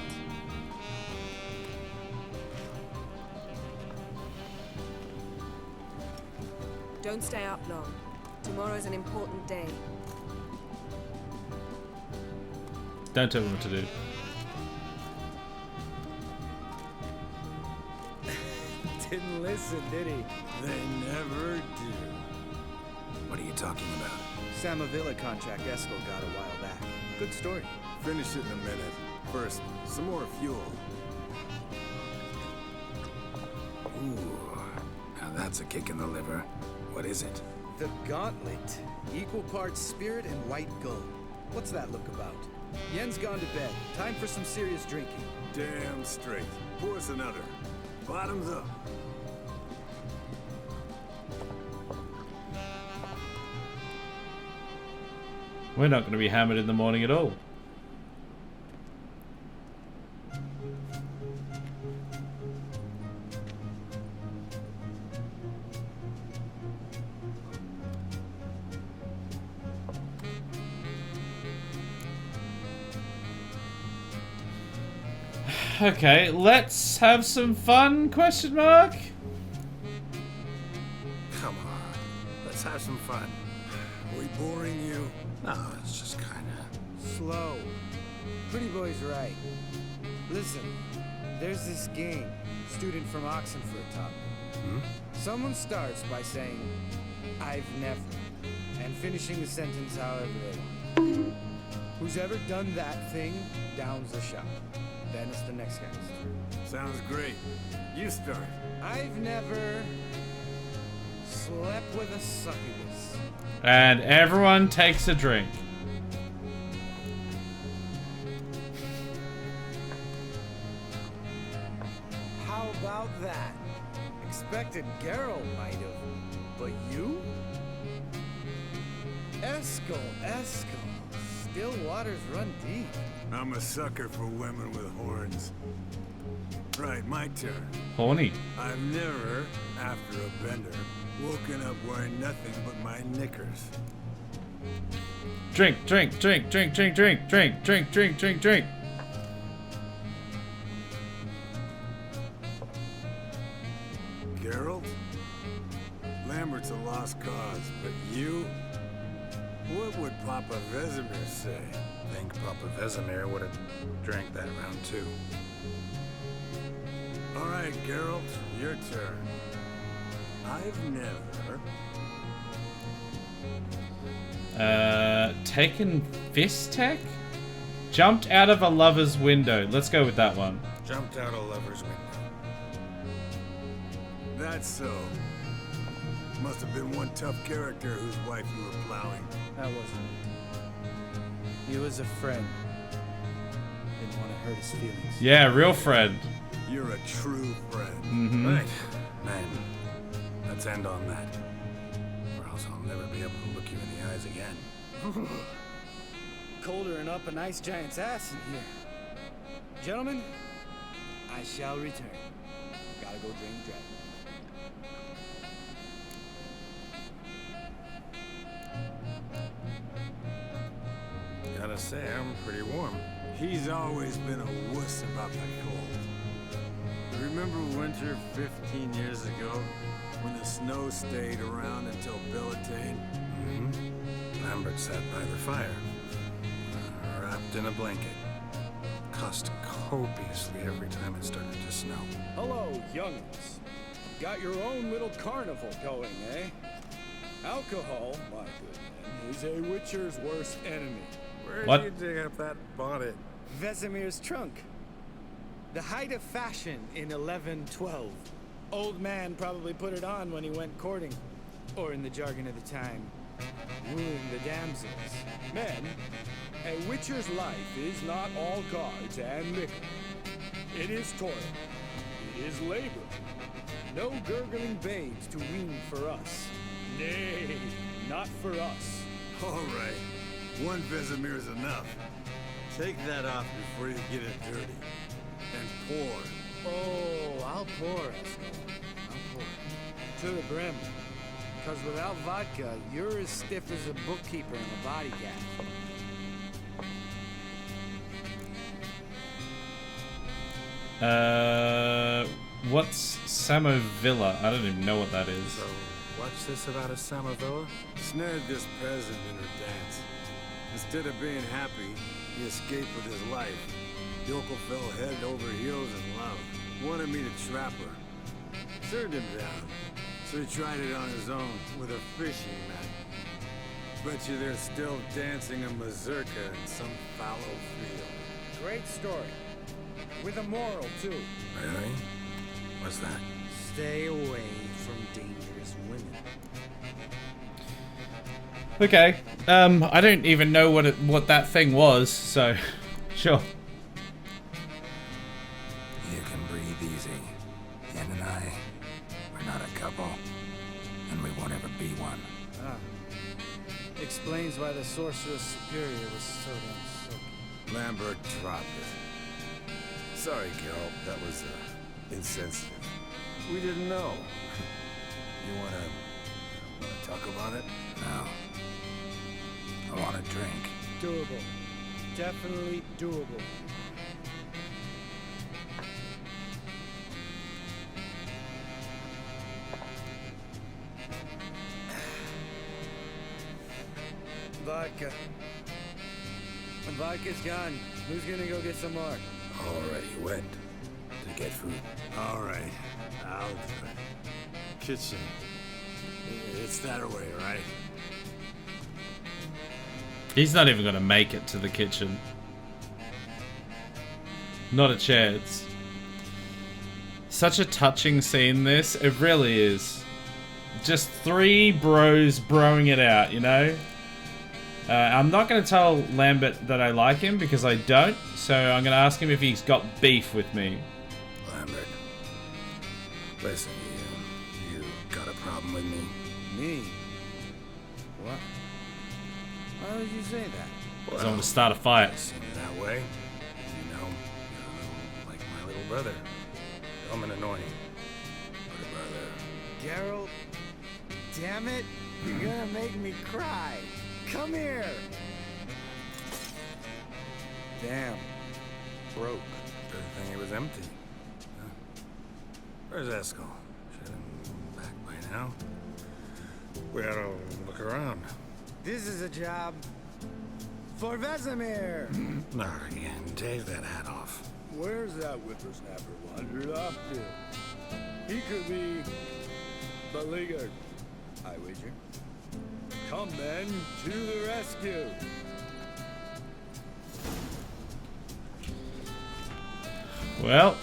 Don't stay up long. Tomorrow's an important day. Don't tell me what to do. Didn't listen, did he? They never do. What are you talking about? Samavilla contract Eskel got a while back. Good story. Finish it in a minute. First, some more fuel. Ooh, now that's a kick in the liver. What is it? The Gauntlet. Equal parts spirit and white gold. What's that look about? Yen's gone to bed. Time for some serious drinking. Damn straight. Pour us another. Bottoms up. We're not going to be hammered in the morning at all. Okay, let's have some fun, question mark? Come on, let's have some fun. Are we boring you? No, it's just kinda... Slow. Pretty boy's right. Listen, there's this game. Student from Oxenford taught me. Someone starts by saying, I've never, and finishing the sentence however they want. Who's ever done that thing downs the shot. Then it's the next guy's. Sounds great. You start. I've never slept with a succubus. And everyone takes a drink. How about that? Expected Geralt might have, but you? Eskel. Still waters run deep. I'm a sucker for women with horns. Right, my turn. Horny. I've never, after a bender, woken up wearing nothing but my knickers. Drink. Geralt? Lambert's a lost cause, but you? What would Papa Vesemir say? I think Papa Vesemir would have drank that round too. All right, Geralt, your turn. I've never... taken fist tech? Jumped out of a lover's window. Let's go with that one. Jumped out a lover's window. That's so. Must have been one tough character whose wife you were plowing. That wasn't. He was a friend. Didn't want to hurt his feelings. Yeah, real friend. You're a true friend. Mm-hmm. Right. Man, let's end on that. Or else I'll never be able to look you in the eyes again. Colder and up a nice giant's ass in here. Gentlemen, I shall return. Gotta go drain the dragon. Gotta say, I'm pretty warm. He's always been a wuss about the cold. Remember winter 15 years ago? When the snow stayed around until Bellatane? Lambert sat by the fire, wrapped in a blanket. Cussed copiously every time it started to snow. Hello, young'uns. Got your own little carnival going, eh? Alcohol, my good man, is a witcher's worst enemy. Where'd you dig up that bonnet? Vesemir's trunk. The height of fashion in 1112. Old man probably put it on when he went courting. Or in the jargon of the time, wooing the damsels. Men, a witcher's life is not all cards and liquor. It is toil. It is labor. No gurgling babes to wean for us. Nay, not for us. All right. One Vesemir's enough. Take that off before you get it dirty. And pour. Oh, I'll pour, Eskel. I'll pour. To the brim. Because without vodka, you're as stiff as a bookkeeper in a body gap. What's Samovilla? I don't even know what that is. So, Watch this about a summer villa? Snared this peasant in her dance. Instead of being happy, he escaped with his life. Yokel fell head over heels in love. Wanted me to trap her. Turned him down. So he tried it on his own with a fishing net. Bet you they're still dancing a mazurka in some fallow field. Great story. With a moral, too. Really? What's that? Stay away from dangerous women. Okay. I don't even know what that thing was, so sure. You can breathe easy. Yen and I, we're not a couple, and we won't ever be one. Ah. Explains why the Sorceress Superior was so damn soaking. Lambert dropped it. Sorry, Geralt, that was insensitive. We didn't know. You wanna talk about it? No. I want a drink. Doable. Definitely doable. Vodka. Vodka's gone. Who's gonna go get some more? Already went to get food. All right, I'll do it. Kitchen. It's that way, right? He's not even gonna make it to the kitchen. Not a chance. Such a touching scene, this. It really is. Just three bros broing it out, you know? I'm not going to tell Lambert that I like him because I don't, so I'm going to ask him if he's got beef with me. Lambert, listen, you got a problem with me? Me? What? Why would you say that? Because I want to start a fight. Seem that way. You know, you're like my little brother. Dumb and annoying. But a brother. Geralt, damn it, you're gonna make me cry. Come here! Damn. Broke. Good thing it was empty. Huh. Where's Eskel? Should have been back by now. We ought to look around. This is a job for Vesemir! Not again. Take that hat off. Where's that whippersnapper wandered off to? He could be beleaguered, I wager. Come, men, to the rescue! Well.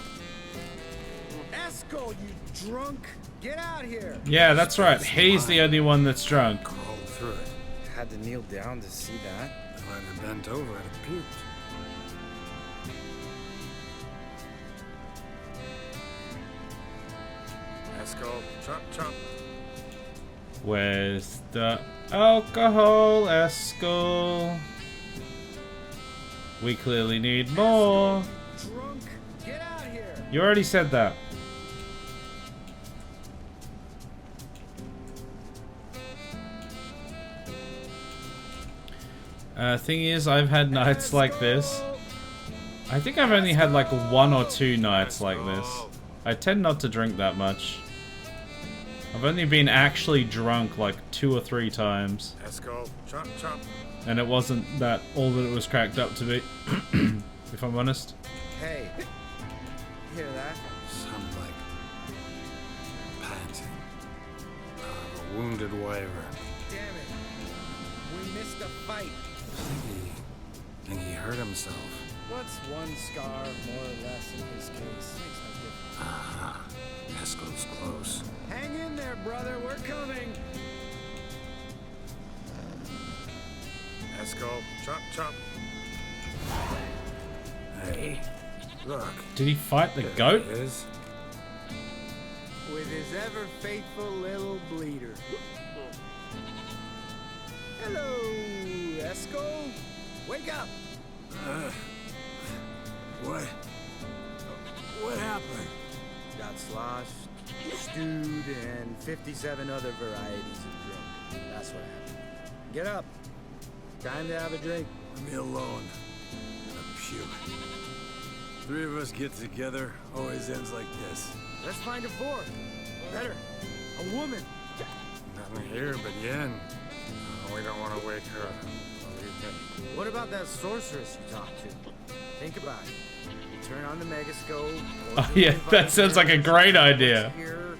Eskel, you drunk! Get out here! Yeah, that's right. He's the only one that's drunk. Crawled through it. Had to kneel down to see that. If I'd have bent over, I'd have puked. Eskel, chop, chop. Where's the alcohol, Eskel? We clearly need more. Drunk! Get out here! You already said that. Thing is, I've had nights like this. I think I've only had like 1 or 2 nights like this. I tend not to drink that much. I've only been actually drunk like 2 or 3 times. Eskel, chop, chop. And it wasn't that all that it was cracked up to be, if I'm honest. Hey, hear that? Sound like panting of a wounded wyvern. Damn it. We missed a fight. Think he hurt himself. What's one scar more or less in his case? Makes no difference. Aha. Eskel's close. Hang in there, brother. We're coming. Eskel, chop, chop. Hey, look. Did he fight the goat? There he is. With his ever faithful little bleeder. Hello, Eskel. Wake up. What happened? Got sloshed, stewed, and 57 other varieties of drink. That's what happened. Get up. Time to have a drink. Leave me alone. A puke. 3 of us get together, always ends like this. Let's find a 4th. Better. A woman. can hear Bedienne. We don't want to wake her up. What do you think? What about that sorceress you talked to? Think about it. You turn on the megascope. Oh yeah, that sounds like a great idea. Here,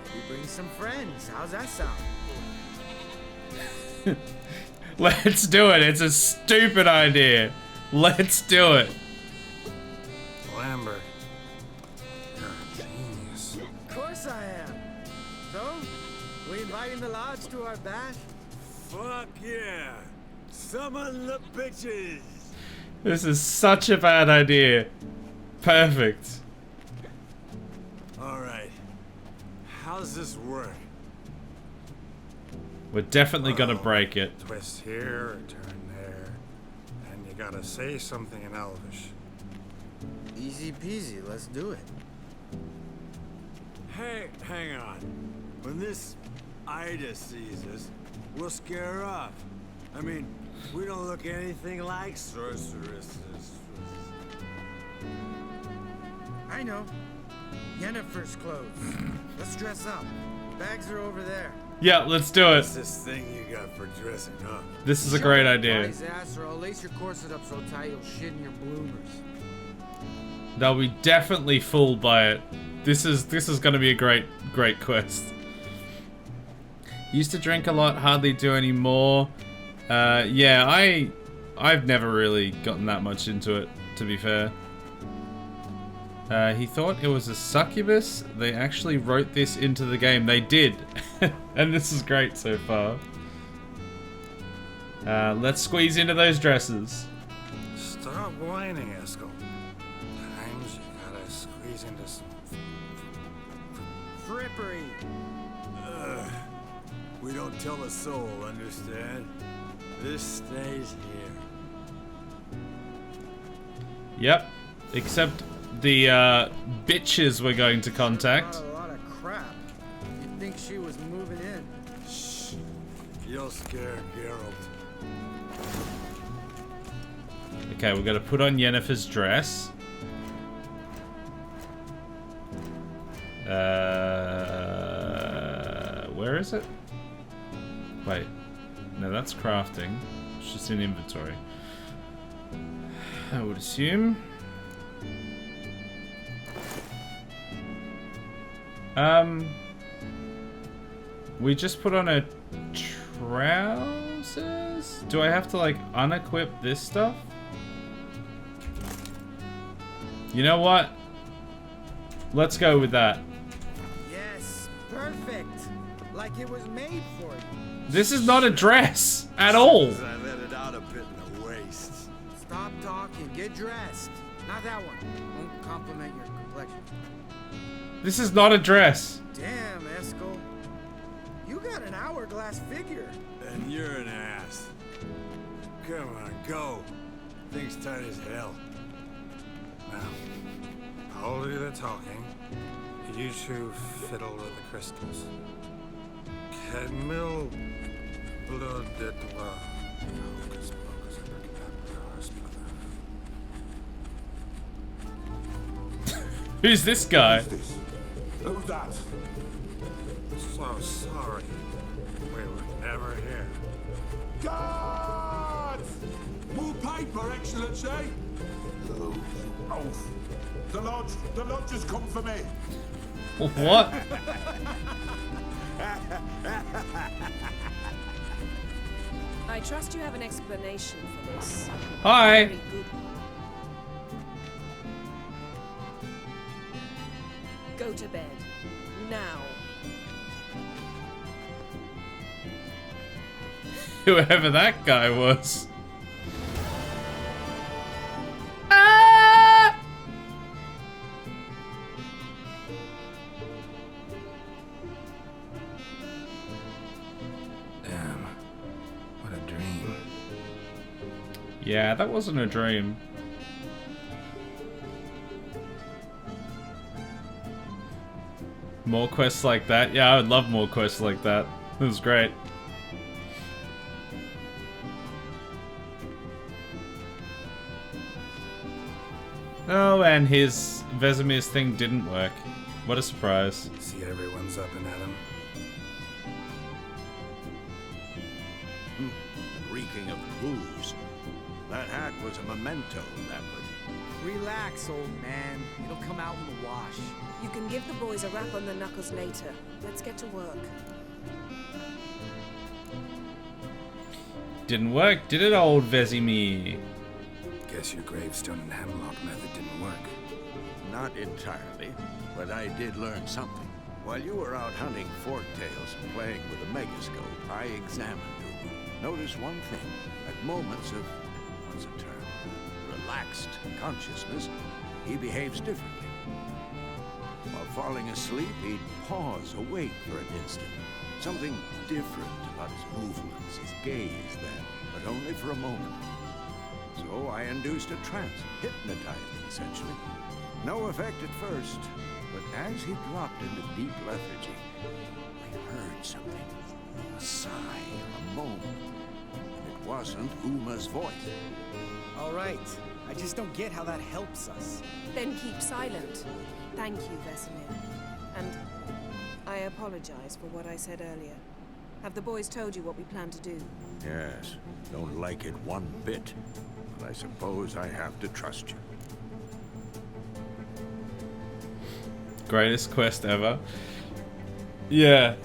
maybe bring some friends. How's that sound? Let's do it. It's a stupid idea. Let's do it. Lambert, you're a genius. Of course I am. So, we inviting the lodge to our bash? Fuck yeah! Summon the bitches! This is such a bad idea. Perfect. Alright. How's this work? We're definitely gonna break it. Twist here, or turn there, and you gotta say something in Elvish. Easy peasy, let's do it. Hey, hang on. When this Ida sees us, we'll scare her off. I mean, we don't look anything like sorceresses. I know. Yennefer's clothes. Let's dress up. Bags are over there. Yeah, let's do it. What's this thing you got for dressing up? This is a great idea. Guy's ass, or I'll lace your corset up so tight you'll shit in your bloomers. They'll be definitely fooled by it. This is gonna be a great quest. Used to drink a lot, hardly do anymore. Yeah, I've never really gotten that much into it, to be fair. He thought it was a succubus. They actually wrote this into the game. They did. And this is great so far. Let's squeeze into those dresses. Stop whining, Eskel. Times you gotta squeeze into some frippery. We don't tell a soul, understand? This stays here. Yep. Except the bitches we're going to contact. A lot of crap. You'd think she was moving in. Shh. You'll scare Geralt. Okay, we're gonna put on Yennefer's dress. Where is it? Wait. No, that's crafting. It's just in inventory. I would assume. We just put on her trousers? Do I have to, like, unequip this stuff? You know what? Let's go with that. Yes, perfect. Like it was made for you. This is not a dress at all. I let it out a bit in the waist. Stop talking, get dressed. Not that one. Won't compliment your complexion. This is not a dress. Damn, Eskel. You got an hourglass figure. And you're an ass. Come on, go. Thing's tight as hell. Now, I'll do the talking. You two fiddle with the crystals. Cadmill blood that Who's this guy? Who's that? So sorry. We were never here. Guards! More paper, Excellency! Oh, you oaf. The lodge has come for me. What? I trust you have an explanation for this. Hi. Very good one. Go to bed. Now. Whoever that guy was. Damn. What a dream. Yeah, that wasn't a dream. More quests like that? Yeah, I would love more quests like that. It was great. Oh, and his Vesemir's thing didn't work. What a surprise. See everyone's up and at 'em. reeking of booze. That hat was a memento, Lambert. Relax, old man. It'll come out in the wash. You can give the boys a rap on the knuckles later. Let's get to work. Didn't work, did it, old Vesemir? Guess your gravestone and hemlock method didn't work. Not entirely, but I did learn something. While you were out hunting forktails and playing with a megascope, I examined you. Notice one thing. At moments of, what's the term? Relaxed consciousness, he behaves differently. While falling asleep, he'd pause, awake for an instant. Something different about his movements, his gaze then, but only for a moment. So I induced a trance, hypnotized him essentially. No effect at first, but as he dropped into deep lethargy, I heard something. A sigh or a moan. And it wasn't Uma's voice. All right. I just don't get how that helps us. Then keep silent. Thank you, Vesemir. And I apologize for what I said earlier. Have the boys told you what we plan to do? Yes, don't like it one bit. But I suppose I have to trust you. Greatest quest ever. Yeah.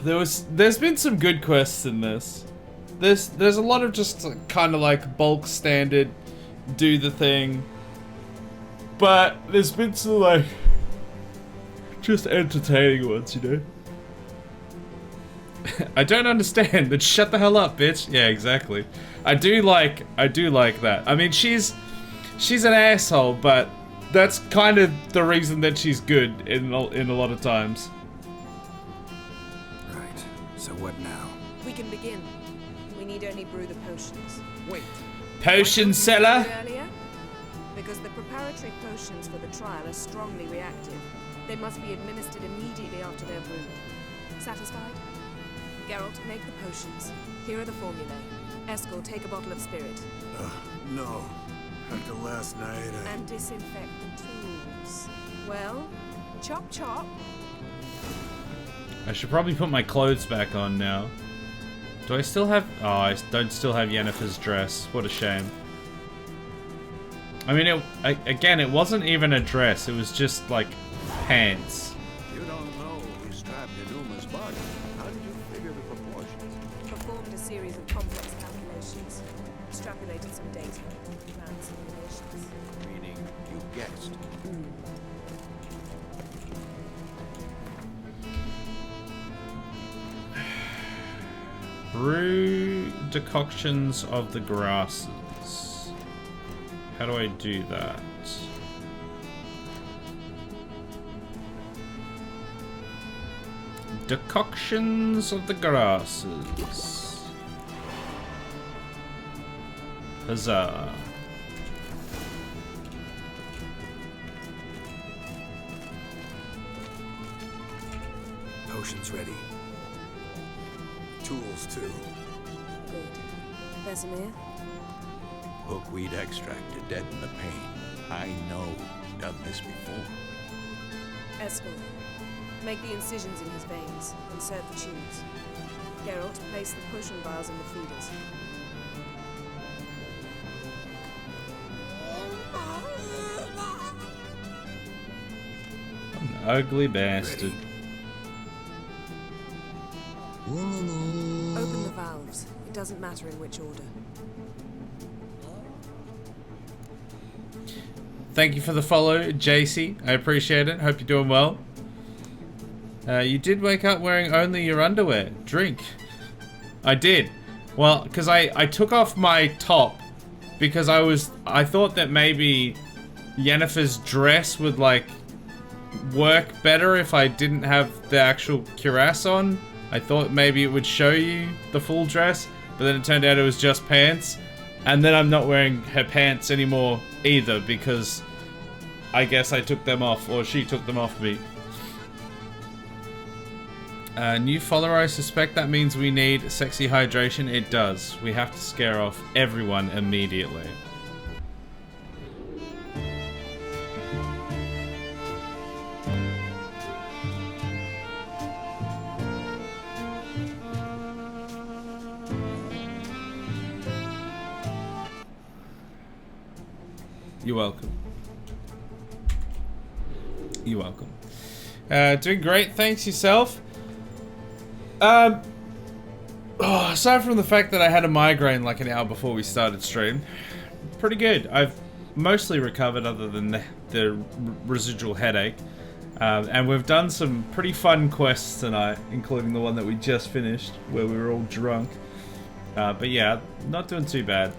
There's been some good quests in this. There's a lot of just kind of like bulk standard, do the thing. But there's been some like just entertaining ones, you know. I don't understand. Then shut the hell up, bitch. Yeah, exactly. I do like that. I mean, she's an asshole, but that's kind of the reason that she's good in a lot of times. Right. So what now? We can begin. We need only brew the potions. Wait. Potion seller? Earlier? Because the preparatory potions for the trial are strongly reactive. They must be administered immediately after they're brewed. Satisfied? Geralt, make the potions. Here are the formulae. Eskel, take a bottle of spirit. No. After last night, And disinfect the tools. Well, chop chop. I should probably put my clothes back on now. Do I still have... Oh, I don't still have Yennefer's dress. What a shame. I mean, again, it wasn't even a dress. It was just, like, pants. You don't know who's strapped in Uma's body. How did you figure the proportions? Performed a series of complex calculations. Extrapolated some data. Ran simulations. Meaning you guessed. Brew decoctions of the grasses. How do I do that? Decoctions of the grasses. Huzzah. Potions ready. tools, too. Good. Vesemir? Hookweed extract to deaden the pain. I know. Done this before. Eskel, make the incisions in his veins. Insert the tubes. Geralt, place the potion vials in the feeders. An ugly bastard. Open the valves. It doesn't matter in which order. Thank you for the follow, JC. I appreciate it. Hope you're doing well. You did wake up wearing only your underwear. Drink. I did. Well, because I took off my top because I thought that maybe Yennefer's dress would like work better if I didn't have the actual cuirass on. I thought maybe it would show you the full dress, but then it turned out it was just pants. And then I'm not wearing her pants anymore either because I guess I took them off, or she took them off me. New follower, I suspect that means we need sexy hydration. It does. We have to scare off everyone immediately. You're welcome. You're welcome. Doing great, thanks yourself. Aside from the fact that I had a migraine like an hour before we started stream, pretty good. I've mostly recovered other than the residual headache. And we've done some pretty fun quests tonight, including the one that we just finished, where we were all drunk. But yeah, not doing too bad.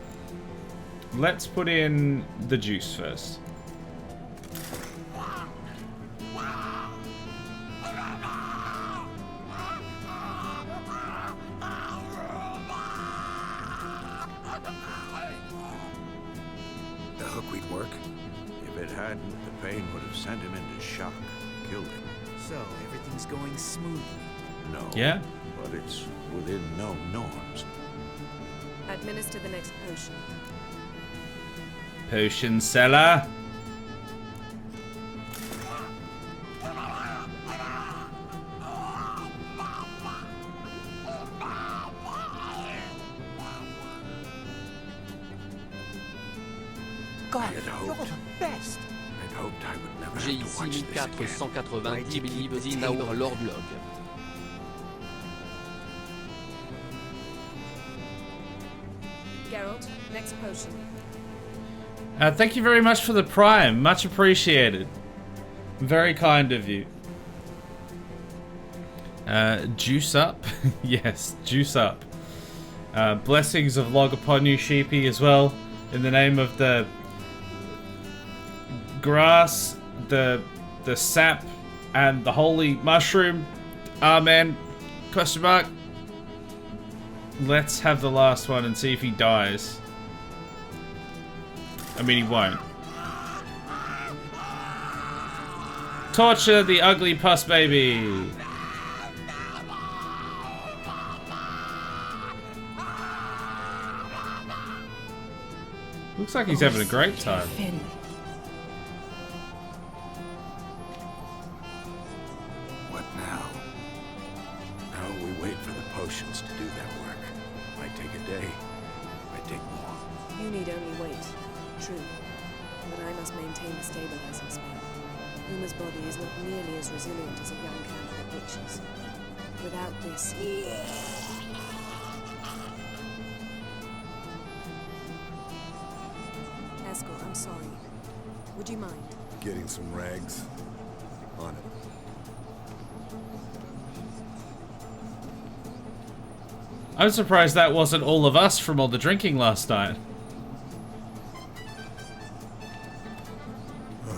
Let's put in the juice first. The hookweed work? If it hadn't, the pain would have sent him into shock, killed him. So, everything's going smoothly? No. Yeah? But it's within known norms. Administer the next potion. Potion seller. God, you're the best. I'd hoped I would never J'ai have to ici watch this again. 1480 Tibeli Dishonored Lord Log. Geralt, next potion. Thank you very much for the prime. Much appreciated. Very kind of you. Juice up? Yes, juice up. Blessings of log upon you, sheepy, as well. In the name of the grass, the sap, and the holy mushroom. Amen. Question mark. Let's have the last one and see if he dies. I mean, he won't. Torture the ugly puss baby. Looks like he's having a great time. What now? Now we wait for the potions to do their work. Might take a day. Might take more. You need only wait. True. But I must maintain the stabilizing spell. Uma's body is not nearly as resilient as a young camp of witches. Without this... Eskel, I'm sorry. Would you mind? Getting some rags. On it. I'm surprised that wasn't all of us from all the drinking last night. I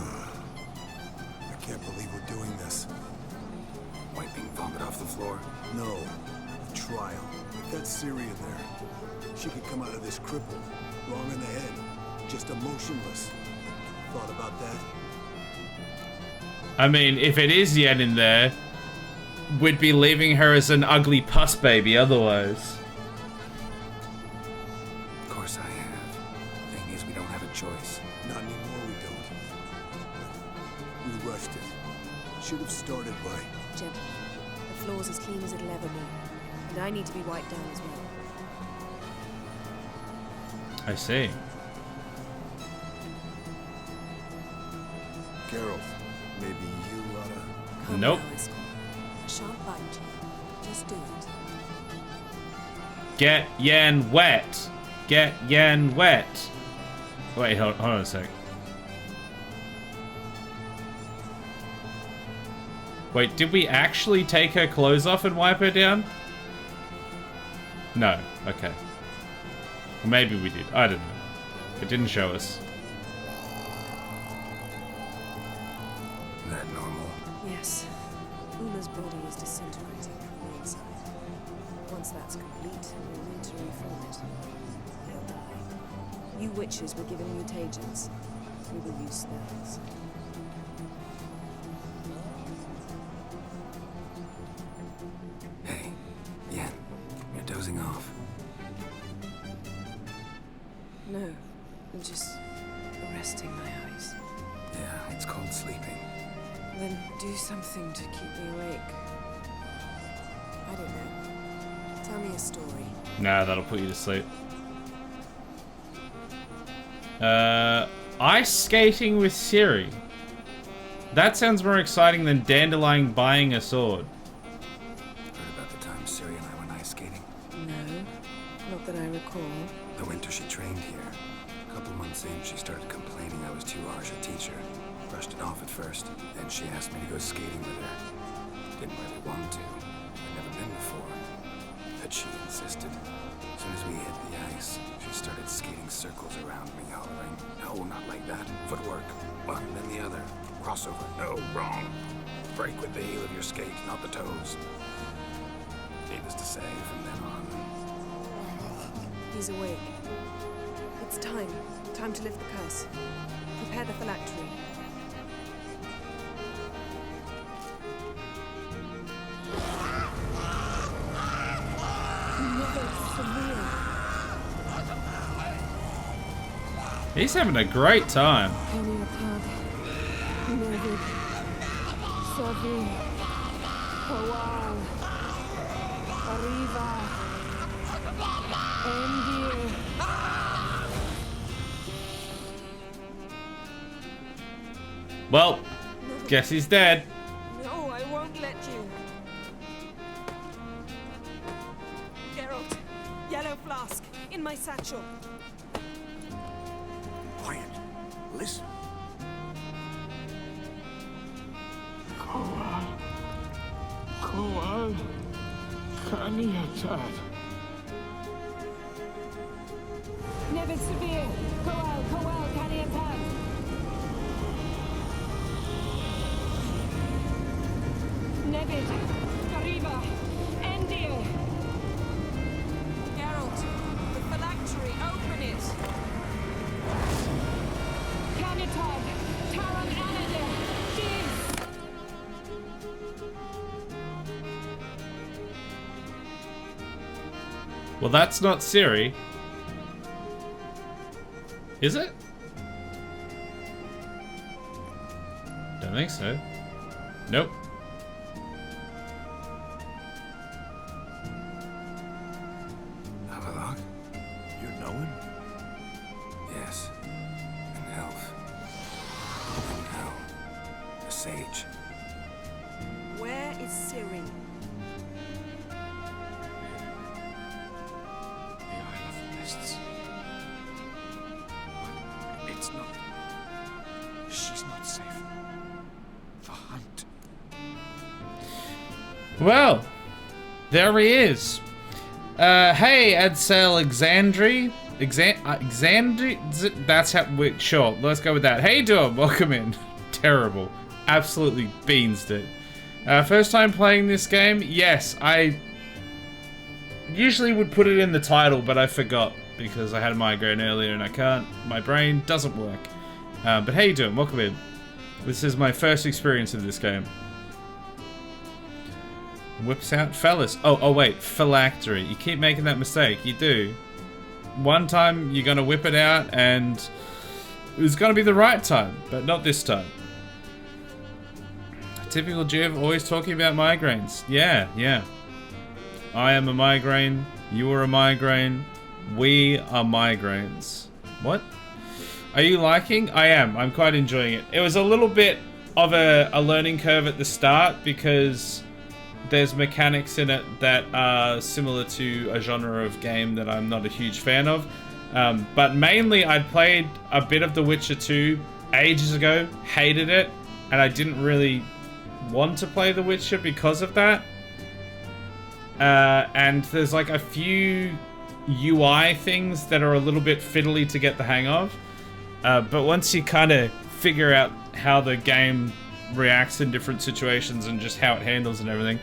can't believe we're doing this. Wiping vomit off the floor? No. The trial. We've got Syria there. She could come out of this crippled. Wrong in the head. Just emotionless. Thought about that? I mean, if it is Yen in there, we'd be leaving her as an ugly puss baby otherwise. Of course I have. Thing is, we don't have a choice. Not anymore, we don't. We rushed it. Should have started by... Gentlemen, the floor's as clean as it'll ever be. And I need to be wiped down as well. I see. Geralt, maybe you oughta... Come Nope. now, Eskel. I shan't bite you. Just do it. Get Yen wet. Get Yen wet. Wait, hold on a sec. Wait, did we actually take her clothes off and wipe her down? No. Okay. Or maybe we did. I don't know. It didn't show us. That normal? Yes. Uma's body is disintegrating from the inside. Once that's complete, we'll need to reform it. He'll die. You witches were given mutagens. We will use spells. Hey, Yen, you're dozing off. No, I'm just resting my eyes. Yeah, it's called sleeping. Then do something to keep me awake. I don't know. Tell me a story. Nah, that'll put you to sleep. Ice skating with Siri. That sounds more exciting than Dandelion buying a sword. Heard about the time Siri and I went ice skating? No, not that I recall. The winter she trained here. A couple months in, she started complaining I was too harsh a teacher. Brushed it off at first. Then she asked me to go skating with her. Didn't really want to. I'd never been before. But she insisted. As soon as we hit the ice, she started skating circles around me, hollering, "No, not like that. Footwork. One, then the other. Crossover. No, wrong. Break with the heel of your skate, not the toes." Needless to say, from then on... He's awake. It's time. Time to lift the curse. Prepare the phylactery. He's having a great time. Well, guess he's dead. No, I won't let you. Geralt, yellow flask, in my satchel. Quiet. Listen. Koal, kan I have taget? Never severe. Koal, can I attack? Nevid, arriba, Endir. Geralt, the phylactery, open it. Canitog, Taran Anadir, Diz. Well, that's not Siri. Is it? Don't think so. Nope. Avalok? You know him? Yes. An elf. And now, a sage. Where is Siri? The Isle of Mists. But it's not... She's not safe. The hunt. Well, there he is. Hey, Edsel Exandri. Exandri? That's how we... Sure, let's go with that. Hey, Dom, welcome in. Terrible. Absolutely beansed it. First time playing this game? Yes, I usually would put it in the title, but I forgot because I had a migraine earlier and I can't. My brain doesn't work. But how you doing? Welcome in. This is my first experience of this game. Whips out fellas. Oh wait, phylactery. You keep making that mistake. You do. One time you're gonna whip it out and it's gonna be the right time, but not this time. Typical Jiv, always talking about migraines. Yeah. I am a migraine. You are a migraine. We are migraines. What? Are you liking? I am. I'm quite enjoying it. It was a little bit of a learning curve at the start because there's mechanics in it that are similar to a genre of game that I'm not a huge fan of. But mainly I'd played a bit of The Witcher 2 ages ago, hated it, and I didn't really want to play The Witcher because of that. And there's like a few UI things that are a little bit fiddly to get the hang of. But once you kind of figure out how the game reacts in different situations and just how it handles and everything,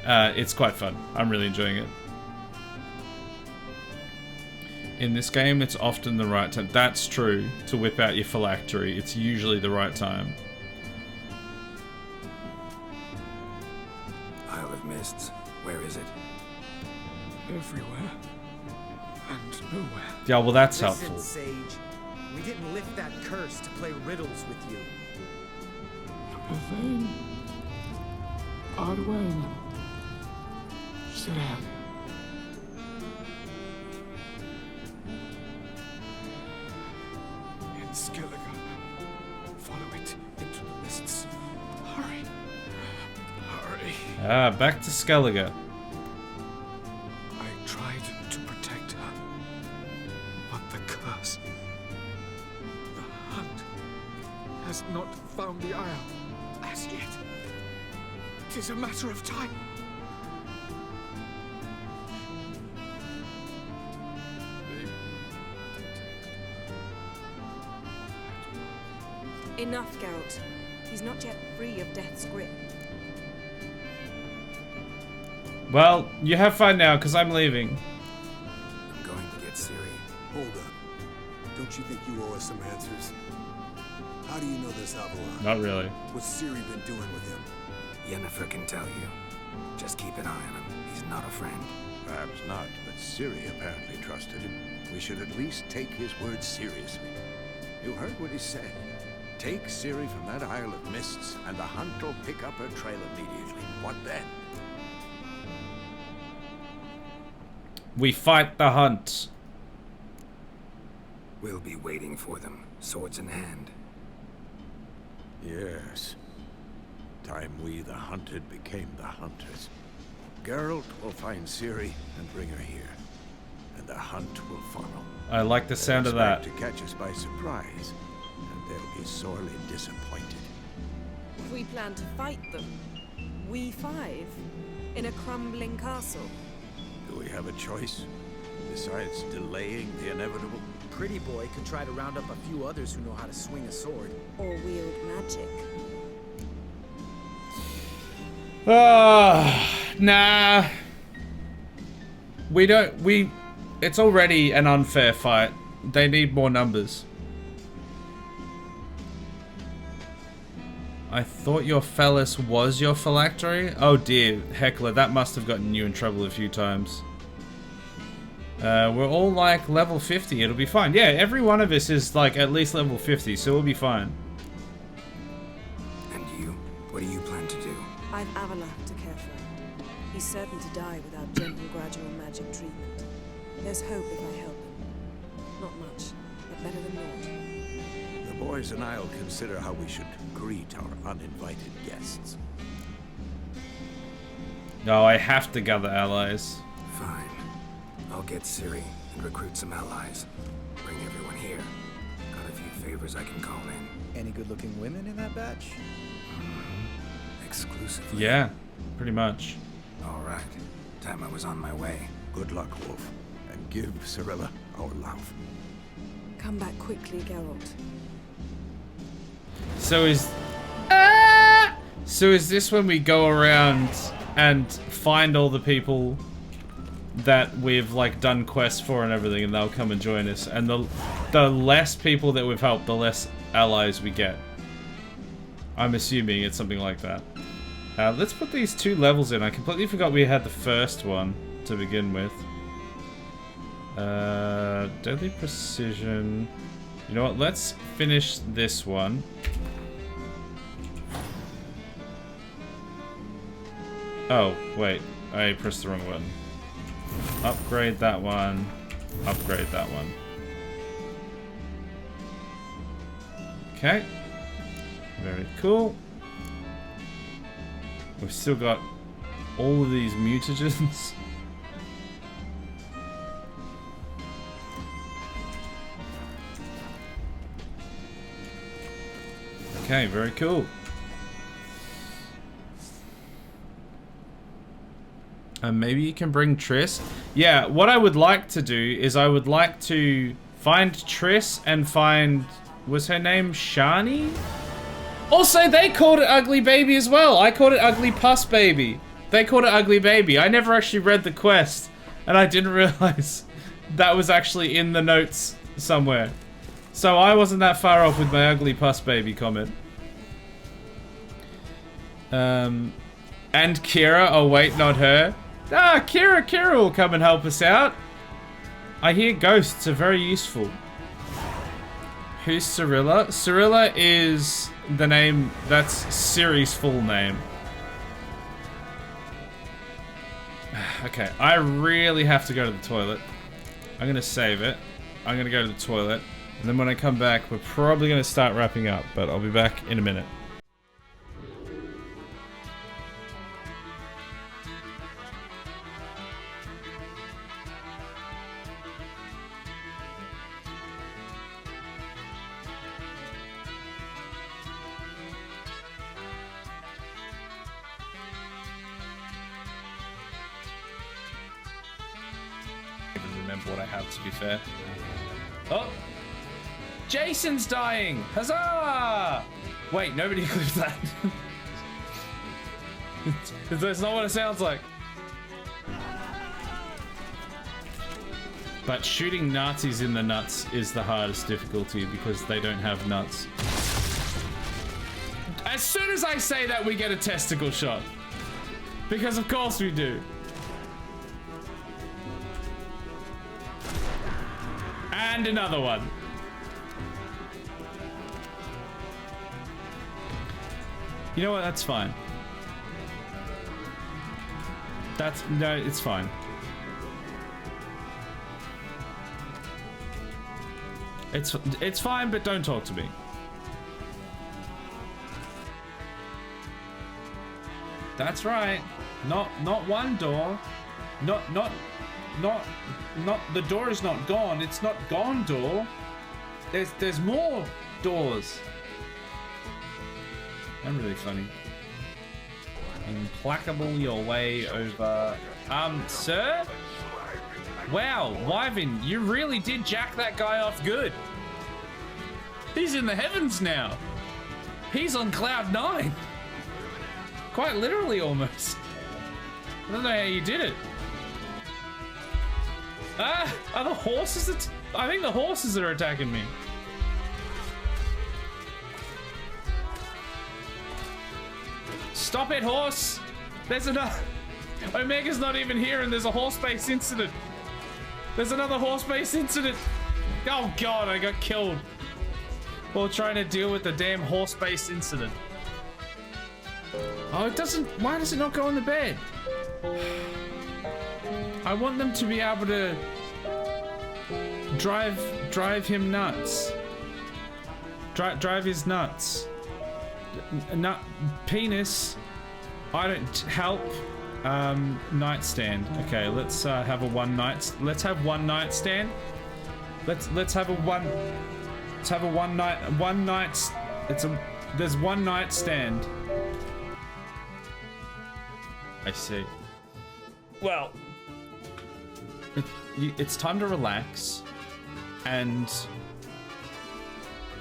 it's quite fun. I'm really enjoying it. In this game, it's often the right time. That's true. To whip out your phylactery, it's usually the right time. Isle of Mists. Where is it? Everywhere. And nowhere. Yeah, well that's Listen, helpful. Sage. We didn't lift that curse to play riddles with you. Yvain. Arwen. Seren. In Skellige. Ah, back to Skellige. I tried to protect her, but the curse, the hunt, has not found the Isle as yet. It is a matter of time. Enough, Geralt. He's not yet free of death's grip. Well, you have fun now, because I'm leaving. I'm going to get Ciri. Hold up. Don't you think you owe us some answers? How do you know this Avalon? Not really. What's Ciri been doing with him? Yennefer can tell you. Just keep an eye on him. He's not a friend. Perhaps not, but Ciri apparently trusted him. We should at least take his words seriously. You heard what he said. Take Ciri from that Isle of Mists, and the hunt will pick up her trail immediately. What then? We fight the hunt. We'll be waiting for them, swords in hand. Yes. Time we, the hunted, became the hunters. Geralt will find Ciri and bring her here, and the hunt will follow. I like the sound of that. To catch us by surprise, and they'll be sorely disappointed. We plan to fight them. We five? In a crumbling castle? Do we have a choice? Besides delaying the inevitable? Pretty boy could try to round up a few others who know how to swing a sword. Or wield magic. Nah. It's already an unfair fight. They need more numbers. I thought your phallus was your phylactery? Oh dear, Heckler, that must have gotten you in trouble a few times. We're all like level 50, it'll be fine. Yeah, every one of us is like at least level 50, so we'll be fine. And you? What do you plan to do? I've Avalon to care for. He's certain to die without gentle, gradual magic treatment. There's hope if I help him. Not much, but better than naught. The boys and I'll consider how we should greet our uninvited guests. No, I have to gather allies. Fine. I'll get Ciri and recruit some allies. Bring everyone here. Got a few favors I can call in. Any good-looking women in that batch? Exclusively. Yeah, pretty much. All right. Time I was on my way. Good luck, Wolf. And give Cirilla our love. Come back quickly, Geralt. So is this when we go around and find all the people that we've like done quests for and everything, and they'll come and join us, and the less people that we've helped, the less allies we get? I'm assuming it's something like that. Let's put these 2 levels in. I completely forgot we had the first one to begin with. Deadly precision. You know what? Let's finish this one. Oh, wait. I pressed the wrong button. Upgrade that one. Upgrade that one. Okay. Very cool. We've still got all of these mutagens. Okay, very cool. Maybe you can bring Triss. Yeah, what I would like to do is I would like to find Triss and find... Was her name Shani? Also, they called it Ugly Baby as well. I called it Ugly Puss Baby. They called it Ugly Baby. I never actually read the quest, and I didn't realize that was actually in the notes somewhere. So I wasn't that far off with my Ugly Puss Baby comment. And Kira. Oh wait, not her. Ah, Kira will come and help us out. I hear ghosts are very useful. Who's Cirilla? Cirilla is the name, that's Ciri's full name. Okay, I really have to go to the toilet. I'm gonna save it. I'm gonna go to the toilet. And then when I come back, we're probably gonna start wrapping up, but I'll be back in a minute. even remember what I have, to be fair. Oh! Jason's dying! Huzzah! Wait, nobody clipped that. That's not what it sounds like. But shooting Nazis in the nuts is the hardest difficulty because they don't have nuts. As soon as I say that, we get a testicle shot. Because of course we do. And another one. You know what? That's fine. No, it's fine. It's fine, but don't talk to me. That's right. Not one door. Not the door is not gone. It's not gone door. There's more doors. I'm really funny. Implacable your way over. Sir? Wow, Wyvern, you really did jack that guy off good. He's in the heavens now. He's on cloud 9. Quite literally, almost. I don't know how you did it. Ah, are the horses? I think the horses are attacking me. Stop it, horse! There's another. Omega's not even here, and there's a horse-based incident. There's another horse-based incident. Oh god, I got killed while trying to deal with the damn horse-based incident. Oh, it doesn't. Why does it not go in the bed? I want them to be able to drive him nuts. Drive his nuts. Nut penis. I don't help. Nightstand. Okay, let's have a one night. Let's have one night stand. Let's have a one. Let's have a one night. There's one night stand. I see. Well, it's time to relax and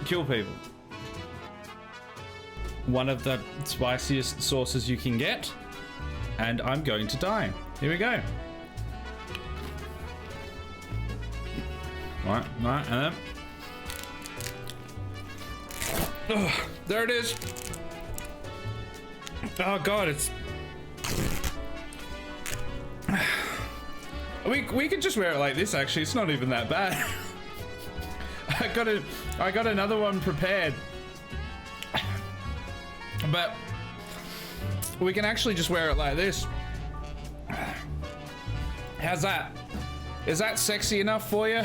kill people. One of the spiciest sauces you can get, and I'm going to die. Here we go. Right, and then... Oh, there it is. Oh god, it's... We could just wear it like this, actually. It's not even that bad. I got another one prepared. But we can actually just wear it like this. How's that? Is that sexy enough for you?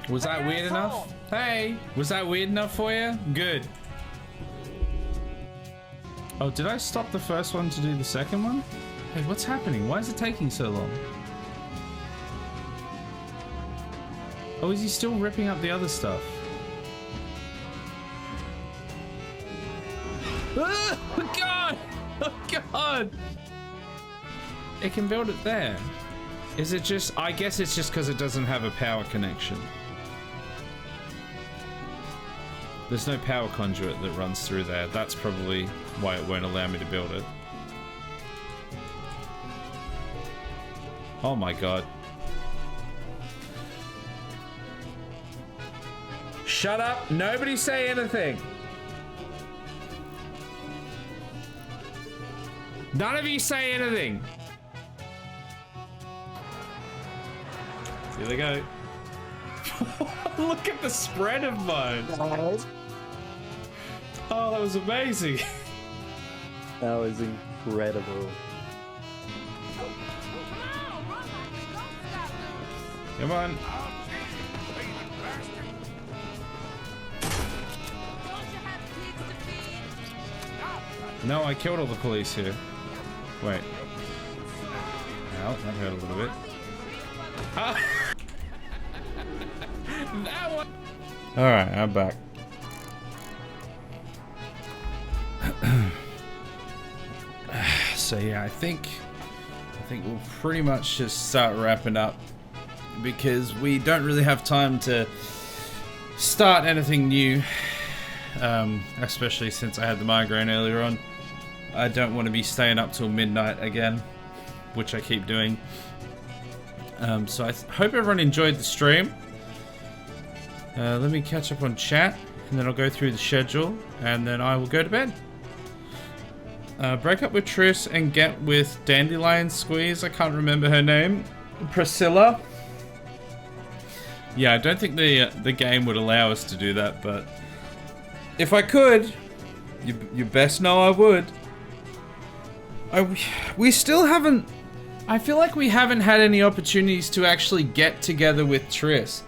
Was that weird enough? Hey, was that weird enough for you? Good. Oh, did I stop the first one to do the second one? Hey, what's happening? Why is it taking so long? Oh, is he still ripping up the other stuff? Oh, God! Oh, God! It can build it there. Is it just... I guess it's just because it doesn't have a power connection. There's no power conduit that runs through there. That's probably why it won't allow me to build it. Oh my god. Shut up! Nobody say anything! None of you say anything! Here they go. Look at the spread of mine. Oh, that was amazing. That was incredible. Come on. No, I killed all the police here. Wait. Ow, that hurt a little bit. Ah. Alright, I'm back. So yeah, I think we'll pretty much just start wrapping up because we don't really have time to start anything new, especially since I had the migraine earlier on. I don't want to be staying up till midnight again, which I keep doing. So I hope everyone enjoyed the stream. Let me catch up on chat, and then I'll go through the schedule, and then I will go to bed. Break up with Triss and get with Dandelion Squeeze. I can't remember her name. Priscilla. Yeah, I don't think the game would allow us to do that, but if I could, you best know I would. We still haven't. I feel like we haven't had any opportunities to actually get together with Triss.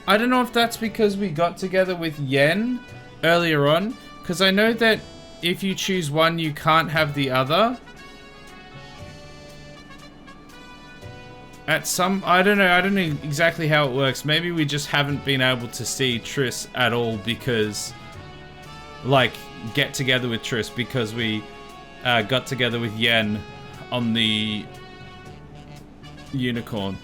I don't know if that's because we got together with Yen earlier on, because I know that if you choose one, you can't have the other. At some, I don't know exactly how it works. Maybe we just haven't been able to see Triss at all because, like, get together with Triss because we got together with Yen on the unicorn.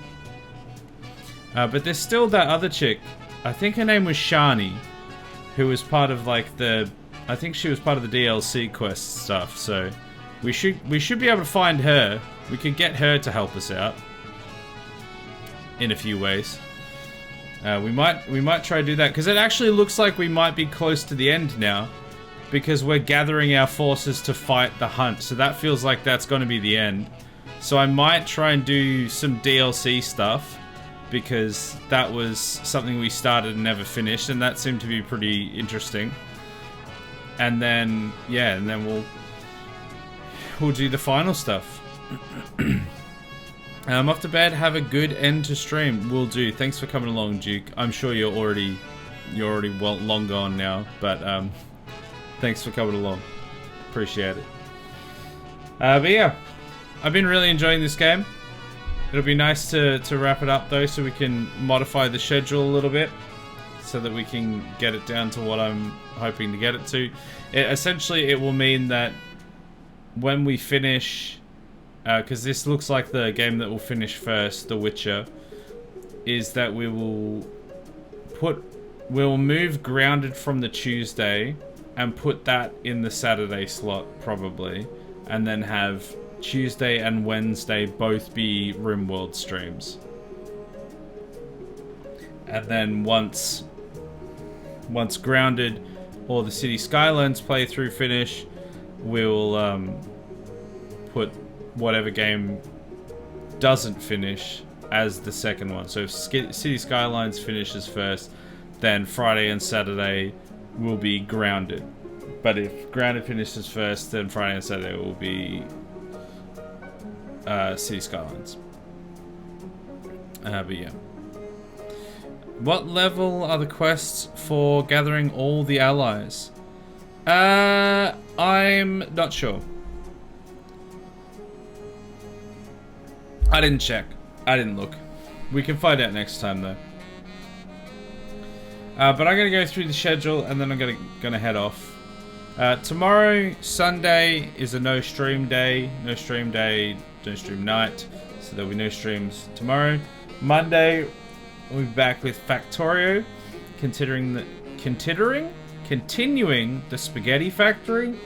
But there's still that other chick. I think her name was Shani, who was part of like the. I think she was part of the DLC quest stuff. So we should be able to find her. We could get her to help us out in a few ways. We might try to do that because it actually looks like we might be close to the end now, because we're gathering our forces to fight the hunt. So that feels like that's going to be the end. So I might try and do some DLC stuff, because that was something we started and never finished, and that seemed to be pretty interesting. And then, yeah, and then we'll do the final stuff. I'm off to bed. Have a good end to stream. Will do. Thanks for coming along, Duke. I'm sure you're already well long gone now, but thanks for coming along. Appreciate it. But yeah, I've been really enjoying this game. It'll be nice to wrap it up though, so we can modify the schedule a little bit, so that we can get it down to what I'm hoping to get it to. Essentially, it will mean that when we finish, because this looks like the game that will finish first, The Witcher, is that we'll move Grounded from the Tuesday and put that in the Saturday slot probably, and then have Tuesday and Wednesday both be RimWorld streams. And then once Grounded or the City Skylines playthrough finish, we'll put whatever game doesn't finish as the second one. So if City Skylines finishes first, then Friday and Saturday will be Grounded. But if Grounded finishes first, then Friday and Saturday will be City Skylines. But yeah. What level are the quests for gathering all the allies? I'm not sure. I didn't check. I didn't look. We can find out next time though. But I'm gonna go through the schedule and then I'm gonna head off. Tomorrow, Sunday, is a no stream day, no stream night, so there'll be no streams tomorrow. Monday, we'll be back with Factorio, continuing the Spaghetti Factory,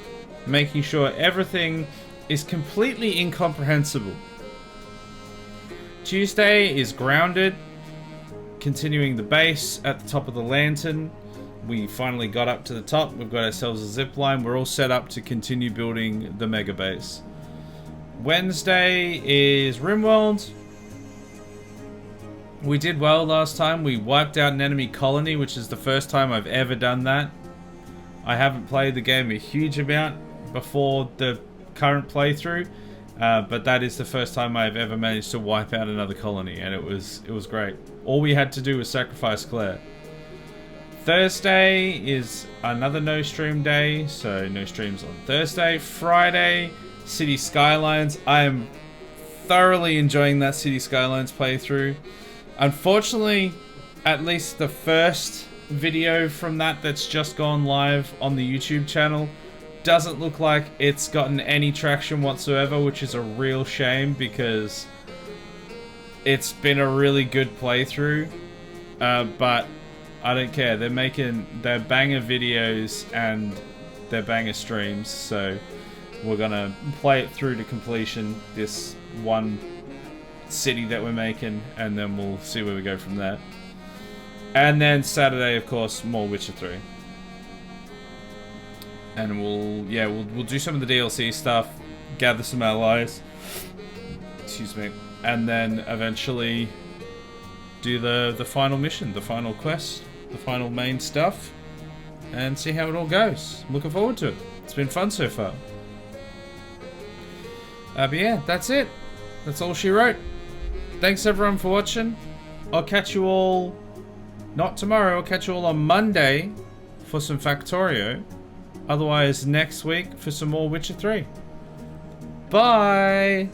making sure everything is completely incomprehensible. Tuesday is Grounded, continuing the base at the top of the lantern. We finally got up to the top. We've got ourselves a zip line. We're all set up to continue building the mega base. Wednesday is RimWorld. We did well last time. We wiped out an enemy colony, which is the first time I've ever done that. I haven't played the game a huge amount before the current playthrough, but that is the first time I've ever managed to wipe out another colony, and it was great. All we had to do was sacrifice Claire. Thursday is another no stream day, so no streams on Thursday. Friday, City Skylines. I am thoroughly enjoying that City Skylines playthrough. Unfortunately, at least the first video from that's just gone live on the YouTube channel doesn't look like it's gotten any traction whatsoever, which is a real shame because it's been a really good playthrough. But I don't care. They're banger videos and they're banger streams, so we're gonna play it through to completion, this one city that we're making, and then we'll see where we go from there. And then Saturday, of course, more Witcher 3. And we'll do some of the DLC stuff, gather some allies, excuse me, and then eventually do the final mission, the final quest, the final main stuff, and see how it all goes. I'm looking forward to it. It's been fun so far. But yeah, that's it. That's all she wrote. Thanks everyone for watching. I'll catch you all, not tomorrow, I'll catch you all on Monday for some Factorio. Otherwise, next week for some more Witcher 3. Bye!